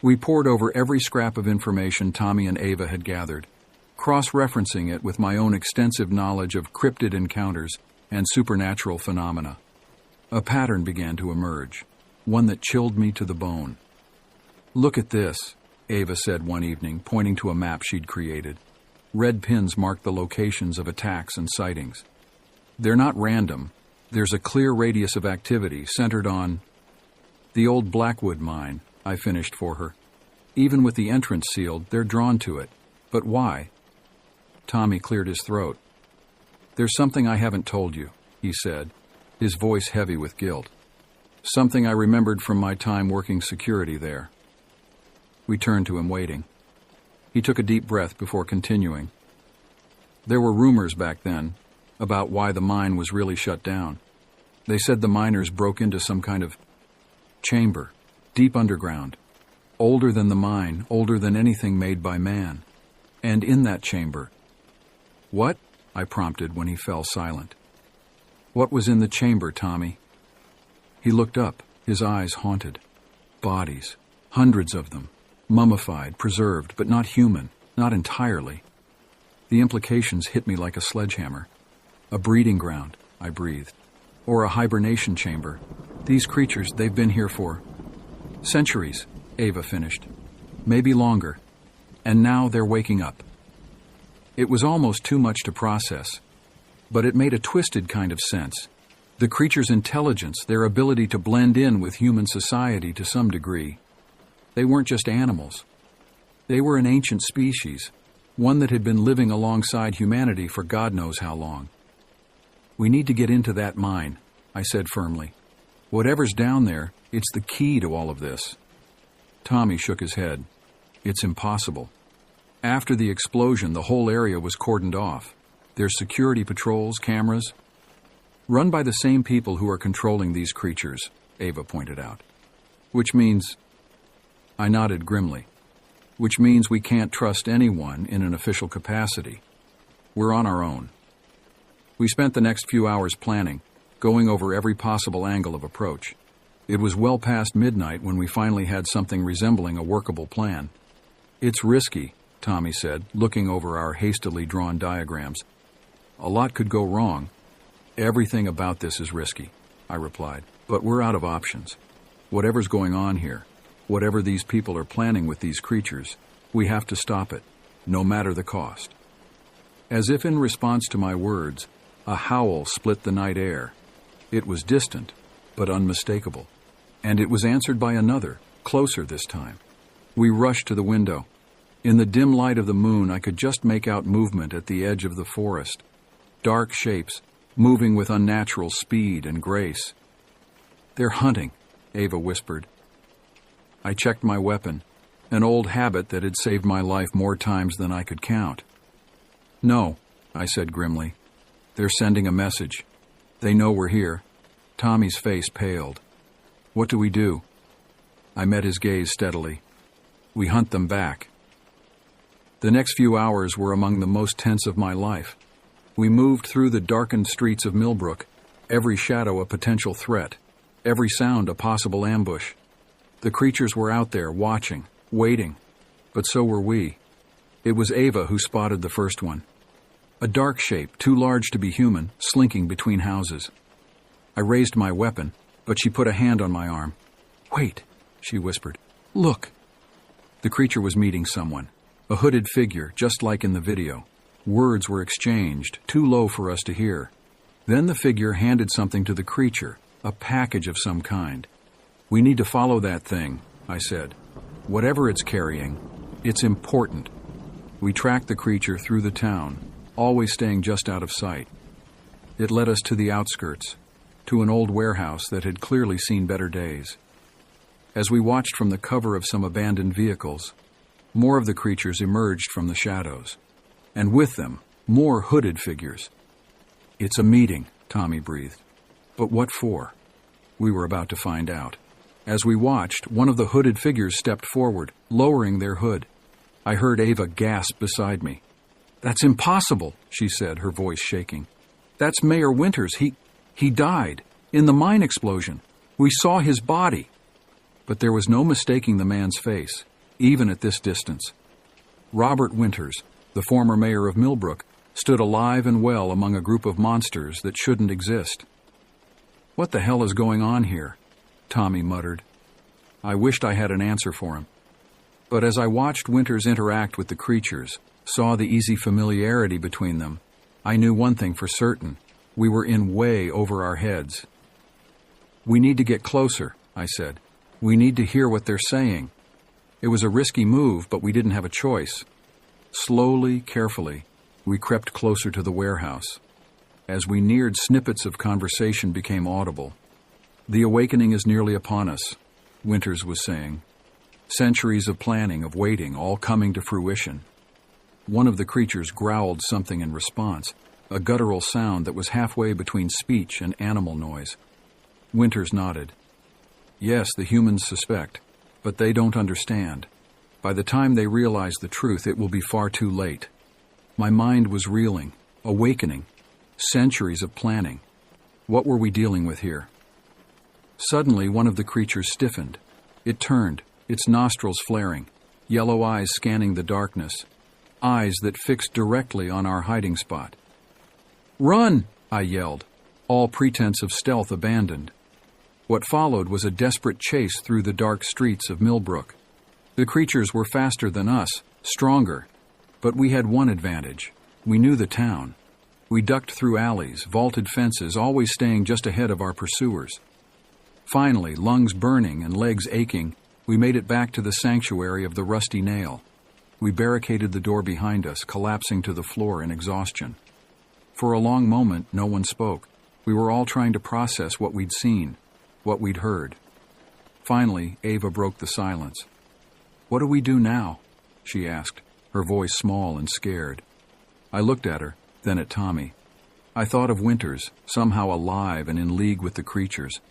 We pored over every scrap of information Tommy and Ava had gathered, cross-referencing it with my own extensive knowledge of cryptid encounters and supernatural phenomena. A pattern began to emerge, one that chilled me to the bone. "Look at this," Ava said one evening, pointing to a map she'd created. Red pins marked the locations of attacks and sightings. "They're not random. There's a clear radius of activity centered on the old Blackwood mine," I finished for her. "Even with the entrance sealed, they're drawn to it. But why?" Tommy cleared his throat. "There's something I haven't told you," he said, his voice heavy with guilt. "Something I remembered from my time working security there." We turned to him, waiting. He took a deep breath before continuing. "There were rumors back then about why the mine was really shut down. They said the miners broke into some kind of chamber, deep underground, older than the mine, older than anything made by man. And in that chamber—" "What?" I prompted when he fell silent. "What was in the chamber, Tommy?" He looked up, his eyes haunted. Bodies, hundreds of them, mummified, preserved, but not human, not entirely. The implications hit me like a sledgehammer. "A breeding ground," I breathed. "Or a hibernation chamber. These creatures, they've been here for centuries," Ava finished. "Maybe longer. And now they're waking up." It was almost too much to process, but it made a twisted kind of sense. The creatures' intelligence, their ability to blend in with human society to some degree. They weren't just animals. They were an ancient species, one that had been living alongside humanity for God knows how long. "We need to get into that mine," I said firmly. "Whatever's down there, it's the key to all of this." Tommy shook his head. "It's impossible. After the explosion, the whole area was cordoned off. There's security patrols, cameras, run by the same people who are controlling these creatures," Ava pointed out. "Which means—" I nodded grimly. "Which means we can't trust anyone in an official capacity. We're on our own." We spent the next few hours planning, going over every possible angle of approach. It was well past midnight when we finally had something resembling a workable plan. "It's risky," Tommy said, looking over our hastily drawn diagrams. "A lot could go wrong." "Everything about this is risky," I replied, "but we're out of options. Whatever's going on here, whatever these people are planning with these creatures, we have to stop it, no matter the cost." As if in response to my words, a howl split the night air. It was distant, but unmistakable. And it was answered by another, closer this time. We rushed to the window. In the dim light of the moon, I could just make out movement at the edge of the forest. Dark shapes, moving with unnatural speed and grace. "They're hunting," Ava whispered. I checked my weapon, an old habit that had saved my life more times than I could count. "No," I said grimly. "They're sending a message. They know we're here." Tommy's face paled. "What do we do?" I met his gaze steadily. "We hunt them back." The next few hours were among the most tense of my life. We moved through the darkened streets of Millbrook, every shadow a potential threat, every sound a possible ambush. The creatures were out there, watching, waiting, but so were we. It was Ava who spotted the first one. A dark shape, too large to be human, slinking between houses. I raised my weapon, but she put a hand on my arm. "Wait," she whispered. "Look." The creature was meeting someone, a hooded figure, just like in the video. Words were exchanged, too low for us to hear. Then the figure handed something to the creature, a package of some kind. "We need to follow that thing," I said. "Whatever it's carrying, It's important. We tracked the creature through the town, always staying just out of sight. It led us to the outskirts, to an old warehouse that had clearly seen better days. As we watched from the cover of some abandoned vehicles, more of the creatures emerged from the shadows, and with them, more hooded figures. "It's a meeting," Tommy breathed. "But what for?" We were about to find out. As we watched, one of the hooded figures stepped forward, lowering their hood. I heard Ava gasp beside me. "That's impossible," she said, her voice shaking. "That's Mayor Winters. He died in the mine explosion. We saw his body." But there was no mistaking the man's face, even at this distance. Robert Winters, the former mayor of Millbrook, stood alive and well among a group of monsters that shouldn't exist. "What the hell is going on here?" Tommy muttered. I wished I had an answer for him. But as I watched Winters interact with the creatures, saw the easy familiarity between them, I knew one thing for certain. We were in way over our heads. "We need to get closer," I said. "We need to hear what they're saying." It was a risky move, but we didn't have a choice. Slowly, carefully, we crept closer to the warehouse. As we neared, snippets of conversation became audible. "The awakening is nearly upon us," Winters was saying. "Centuries of planning, of waiting, all coming to fruition." One of the creatures growled something in response, a guttural sound that was halfway between speech and animal noise. Winters nodded. "Yes, the humans suspect, but they don't understand. By the time they realize the truth, it will be far too late." My mind was reeling. Awakening. Centuries of planning. What were we dealing with here? Suddenly, one of the creatures stiffened. It turned, its nostrils flaring, yellow eyes scanning the darkness, eyes that fixed directly on our hiding spot. "Run!" I yelled, all pretense of stealth abandoned. What followed was a desperate chase through the dark streets of Millbrook. The creatures were faster than us, stronger, but we had one advantage. We knew the town. We ducked through alleys, vaulted fences, always staying just ahead of our pursuers. Finally, lungs burning and legs aching, we made it back to the sanctuary of the Rusty Nail. We barricaded the door behind us, collapsing to the floor in exhaustion. For a long moment, no one spoke. We were all trying to process what we'd seen, what we'd heard. Finally, Ava broke the silence. "What do we do now?" she asked, her voice small and scared. I looked at her, then at Tommy. I thought of Winters, somehow alive and in league with the creatures.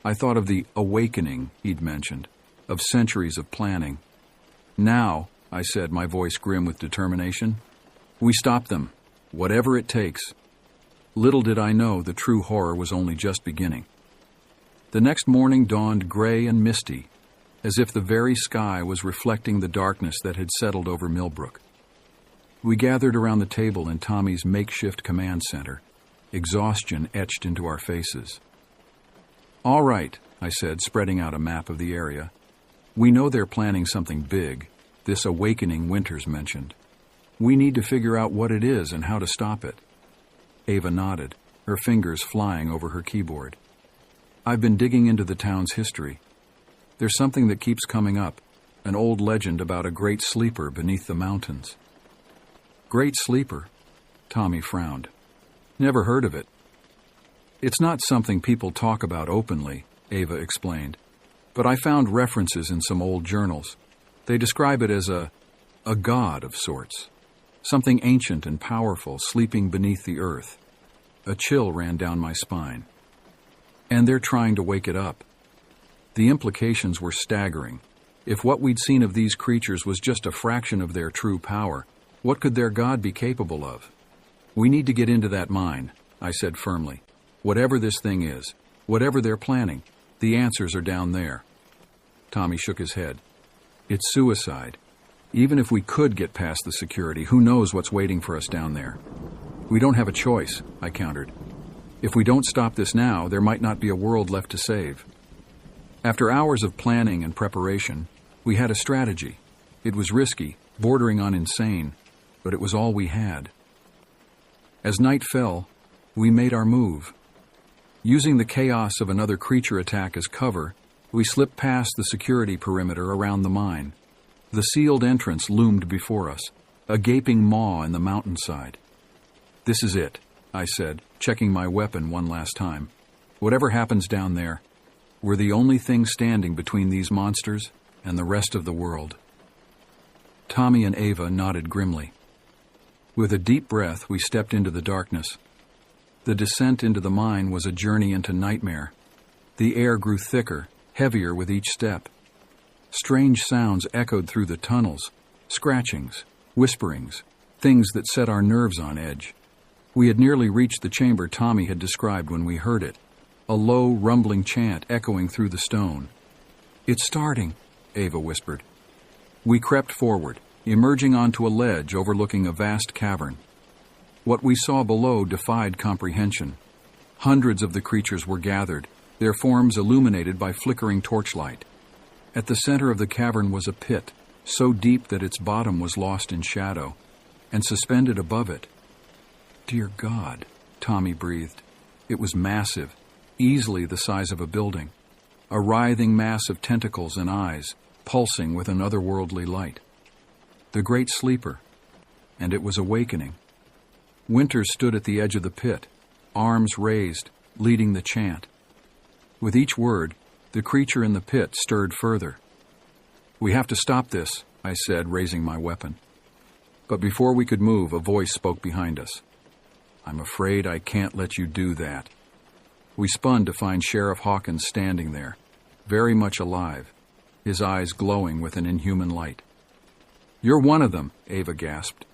I thought of the awakening he'd mentioned, of centuries of planning. "Now," I said, my voice grim with determination, "we stop them, whatever it takes." Little did I know the true horror was only just beginning. The next morning dawned gray and misty, as if the very sky was reflecting the darkness that had settled over Millbrook. We gathered around the table in Tommy's makeshift command center, exhaustion etched into our faces. "All right," I said, spreading out a map of the area. "We know they're planning something big, this awakening Winters mentioned. We need to figure out what it is and how to stop it." Ava nodded, her fingers flying over her keyboard. "I've been digging into the town's history. There's something that keeps coming up, an old legend about a great sleeper beneath the mountains." "Great sleeper?" Tommy frowned. "Never heard of it." "It's not something people talk about openly," Ava explained, "but I found references in some old journals. They describe it as a god of sorts, something ancient and powerful sleeping beneath the earth." A chill ran down my spine. "And they're trying to wake it up." The implications were staggering. If what we'd seen of these creatures was just a fraction of their true power, what could their god be capable of? "We need to get into that mine," I said firmly. "Whatever this thing is, whatever they're planning, the answers are down there." Tommy shook his head. "It's suicide. Even if we could get past the security, who knows what's waiting for us down there?" "We don't have a choice," I countered. "If we don't stop this now, there might not be a world left to save." After hours of planning and preparation, we had a strategy. It was risky, bordering on insane, but it was all we had. As night fell, we made our move. Using the chaos of another creature attack as cover, we slipped past the security perimeter around the mine. The sealed entrance loomed before us, a gaping maw in the mountainside. "This is it," I said, checking my weapon one last time. "Whatever happens down there, we're the only thing standing between these monsters and the rest of the world." Tommy and Ava nodded grimly. With a deep breath, we stepped into the darkness. The descent into the mine was a journey into nightmare. The air grew thicker, heavier with each step. Strange sounds echoed through the tunnels, scratchings, whisperings, things that set our nerves on edge. We had nearly reached the chamber Tommy had described when we heard it, a low, rumbling chant echoing through the stone. "It's starting," Ava whispered. We crept forward, emerging onto a ledge overlooking a vast cavern. What we saw below defied comprehension. Hundreds of the creatures were gathered, their forms illuminated by flickering torchlight. At the center of the cavern was a pit, so deep that its bottom was lost in shadow, and suspended above it. "Dear God," Tommy breathed. It was massive, easily the size of a building, a writhing mass of tentacles and eyes, pulsing with an otherworldly light. The Great Sleeper, and it was awakening. Winters stood at the edge of the pit, arms raised, leading the chant. With each word, the creature in the pit stirred further. "We have to stop this," I said, raising my weapon. But before we could move, a voice spoke behind us. "I'm afraid I can't let you do that." We spun to find Sheriff Hawkins standing there, very much alive, his eyes glowing with an inhuman light. "You're one of them," Ava gasped.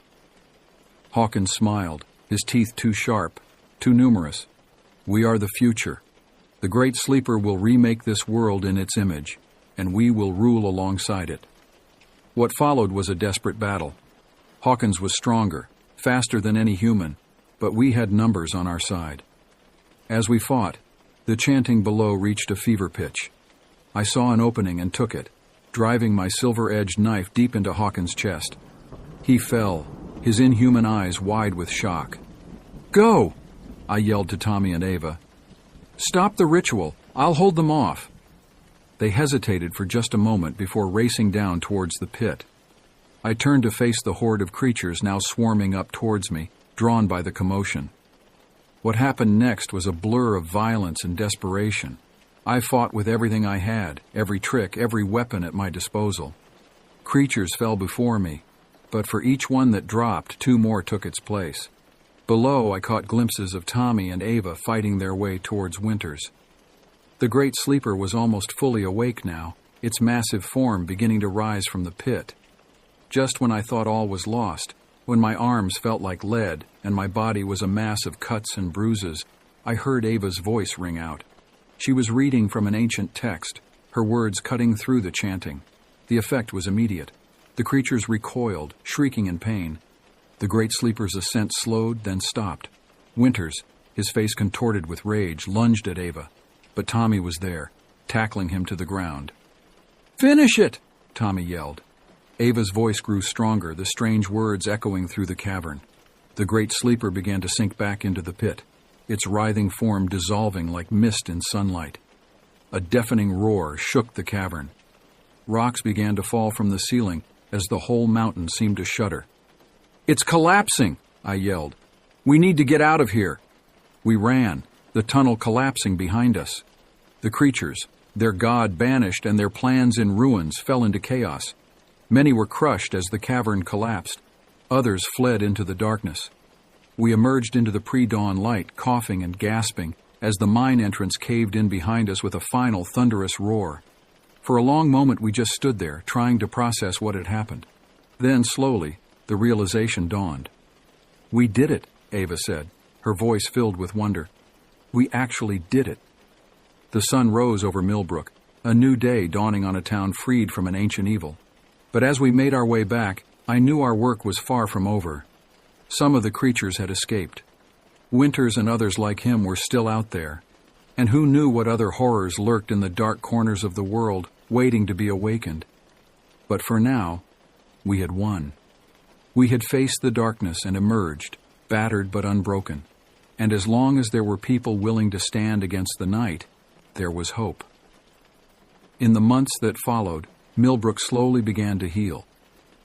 Hawkins smiled, his teeth too sharp, too numerous. "We are the future. The Great Sleeper will remake this world in its image, and we will rule alongside it." What followed was a desperate battle. Hawkins was stronger, faster than any human, but we had numbers on our side. As we fought, the chanting below reached a fever pitch. I saw an opening and took it, driving my silver-edged knife deep into Hawkins' chest. He fell, his inhuman eyes wide with shock. "Go!" I yelled to Tommy and Ava. "Stop the ritual. I'll hold them off." They hesitated for just a moment before racing down towards the pit. I turned to face the horde of creatures now swarming up towards me, drawn by the commotion. What happened next was a blur of violence and desperation. I fought with everything I had, every trick, every weapon at my disposal. Creatures fell before me, but for each one that dropped, two more took its place. Below, I caught glimpses of Tommy and Ava fighting their way towards Winters. The Great Sleeper was almost fully awake now, its massive form beginning to rise from the pit. Just when I thought all was lost, when my arms felt like lead and my body was a mass of cuts and bruises, I heard Ava's voice ring out. She was reading from an ancient text, her words cutting through the chanting. The effect was immediate. The creatures recoiled, shrieking in pain. The Great Sleeper's ascent slowed, then stopped. Winters, his face contorted with rage, lunged at Ava, but Tommy was there, tackling him to the ground. "Finish it!" Tommy yelled. Ava's voice grew stronger, the strange words echoing through the cavern. The Great Sleeper began to sink back into the pit, its writhing form dissolving like mist in sunlight. A deafening roar shook the cavern. Rocks began to fall from the ceiling as the whole mountain seemed to shudder. "It's collapsing!" I yelled. "We need to get out of here!" We ran, the tunnel collapsing behind us. The creatures, their god banished and their plans in ruins, fell into chaos. Many were crushed as the cavern collapsed. Others fled into the darkness. We emerged into the pre-dawn light, coughing and gasping, as the mine entrance caved in behind us with a final thunderous roar. For a long moment we just stood there, trying to process what had happened. Then, slowly, the realization dawned. "We did it," Ava said, her voice filled with wonder. "We actually did it." The sun rose over Millbrook, a new day dawning on a town freed from an ancient evil. But as we made our way back, I knew our work was far from over. Some of the creatures had escaped. Winters and others like him were still out there. And who knew what other horrors lurked in the dark corners of the world, waiting to be awakened. But for now, we had won. We had faced the darkness and emerged, battered but unbroken. And as long as there were people willing to stand against the night, there was hope. In the months that followed, Millbrook slowly began to heal.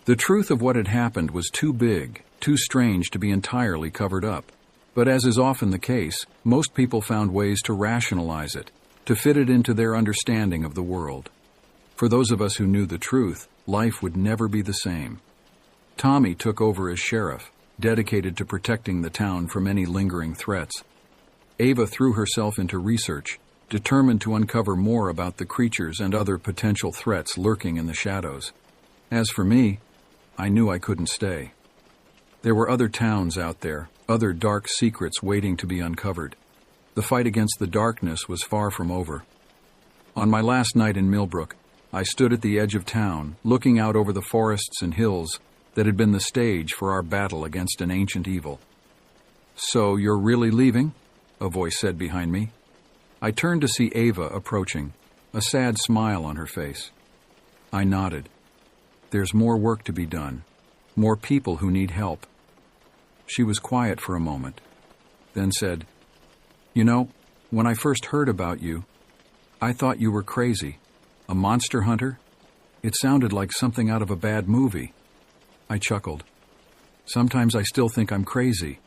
The truth of what had happened was too big, too strange to be entirely covered up. But as is often the case, most people found ways to rationalize it, to fit it into their understanding of the world. For those of us who knew the truth, life would never be the same. Tommy took over as sheriff, dedicated to protecting the town from any lingering threats. Ava threw herself into research, determined to uncover more about the creatures and other potential threats lurking in the shadows. As for me, I knew I couldn't stay. There were other towns out there, other dark secrets waiting to be uncovered. The fight against the darkness was far from over. On my last night in Millbrook, I stood at the edge of town, looking out over the forests and hills that had been the stage for our battle against an ancient evil. "So you're really leaving?" a voice said behind me. I turned to see Ava approaching, a sad smile on her face. I nodded. There's more work to be done, more people who need help. She was quiet for a moment, then said, "You know, when I first heard about you, I thought you were crazy. A monster hunter? It sounded like something out of a bad movie." I chuckled. "Sometimes I still think I'm crazy."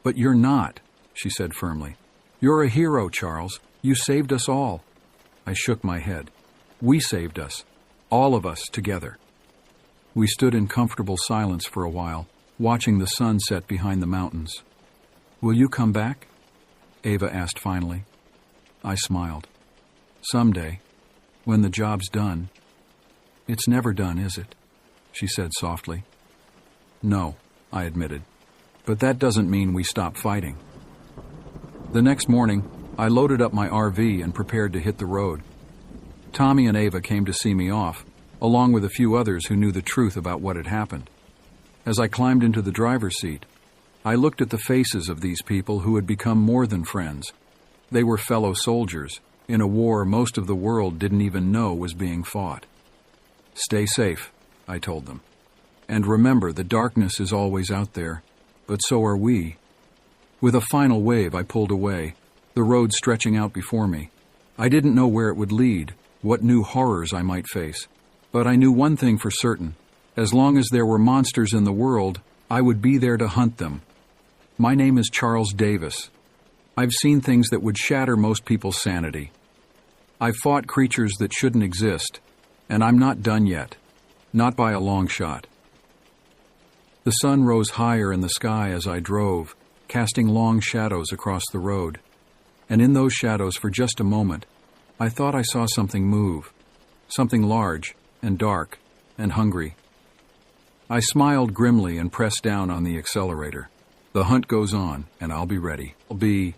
"But you're not," she said firmly. "You're a hero, Charles. You saved us all." I shook my head. "We saved us. All of us together." We stood in comfortable silence for a while, watching the sun set behind the mountains. "Will you come back?" Ava asked finally. I smiled. "Someday, when the job's done." "It's never done, is it?" she said softly. "No," I admitted. "But that doesn't mean we stop fighting." The next morning, I loaded up my RV and prepared to hit the road. Tommy and Ava came to see me off, along with a few others who knew the truth about what had happened. As I climbed into the driver's seat, I looked at the faces of these people who had become more than friends. They were fellow soldiers, in a war most of the world didn't even know was being fought. "Stay safe," I told them. "And remember, the darkness is always out there, but so are we." With a final wave, I pulled away, the road stretching out before me. I didn't know where it would lead, what new horrors I might face. But I knew one thing for certain. As long as there were monsters in the world, I would be there to hunt them. My name is Charles Davis. I've seen things that would shatter most people's sanity. I've fought creatures that shouldn't exist, and I'm not done yet. Not by a long shot. The sun rose higher in the sky as I drove, casting long shadows across the road. And in those shadows, for just a moment, I thought I saw something move. Something large and dark and hungry. I smiled grimly and pressed down on the accelerator. The hunt goes on, and I'll be ready. I'll be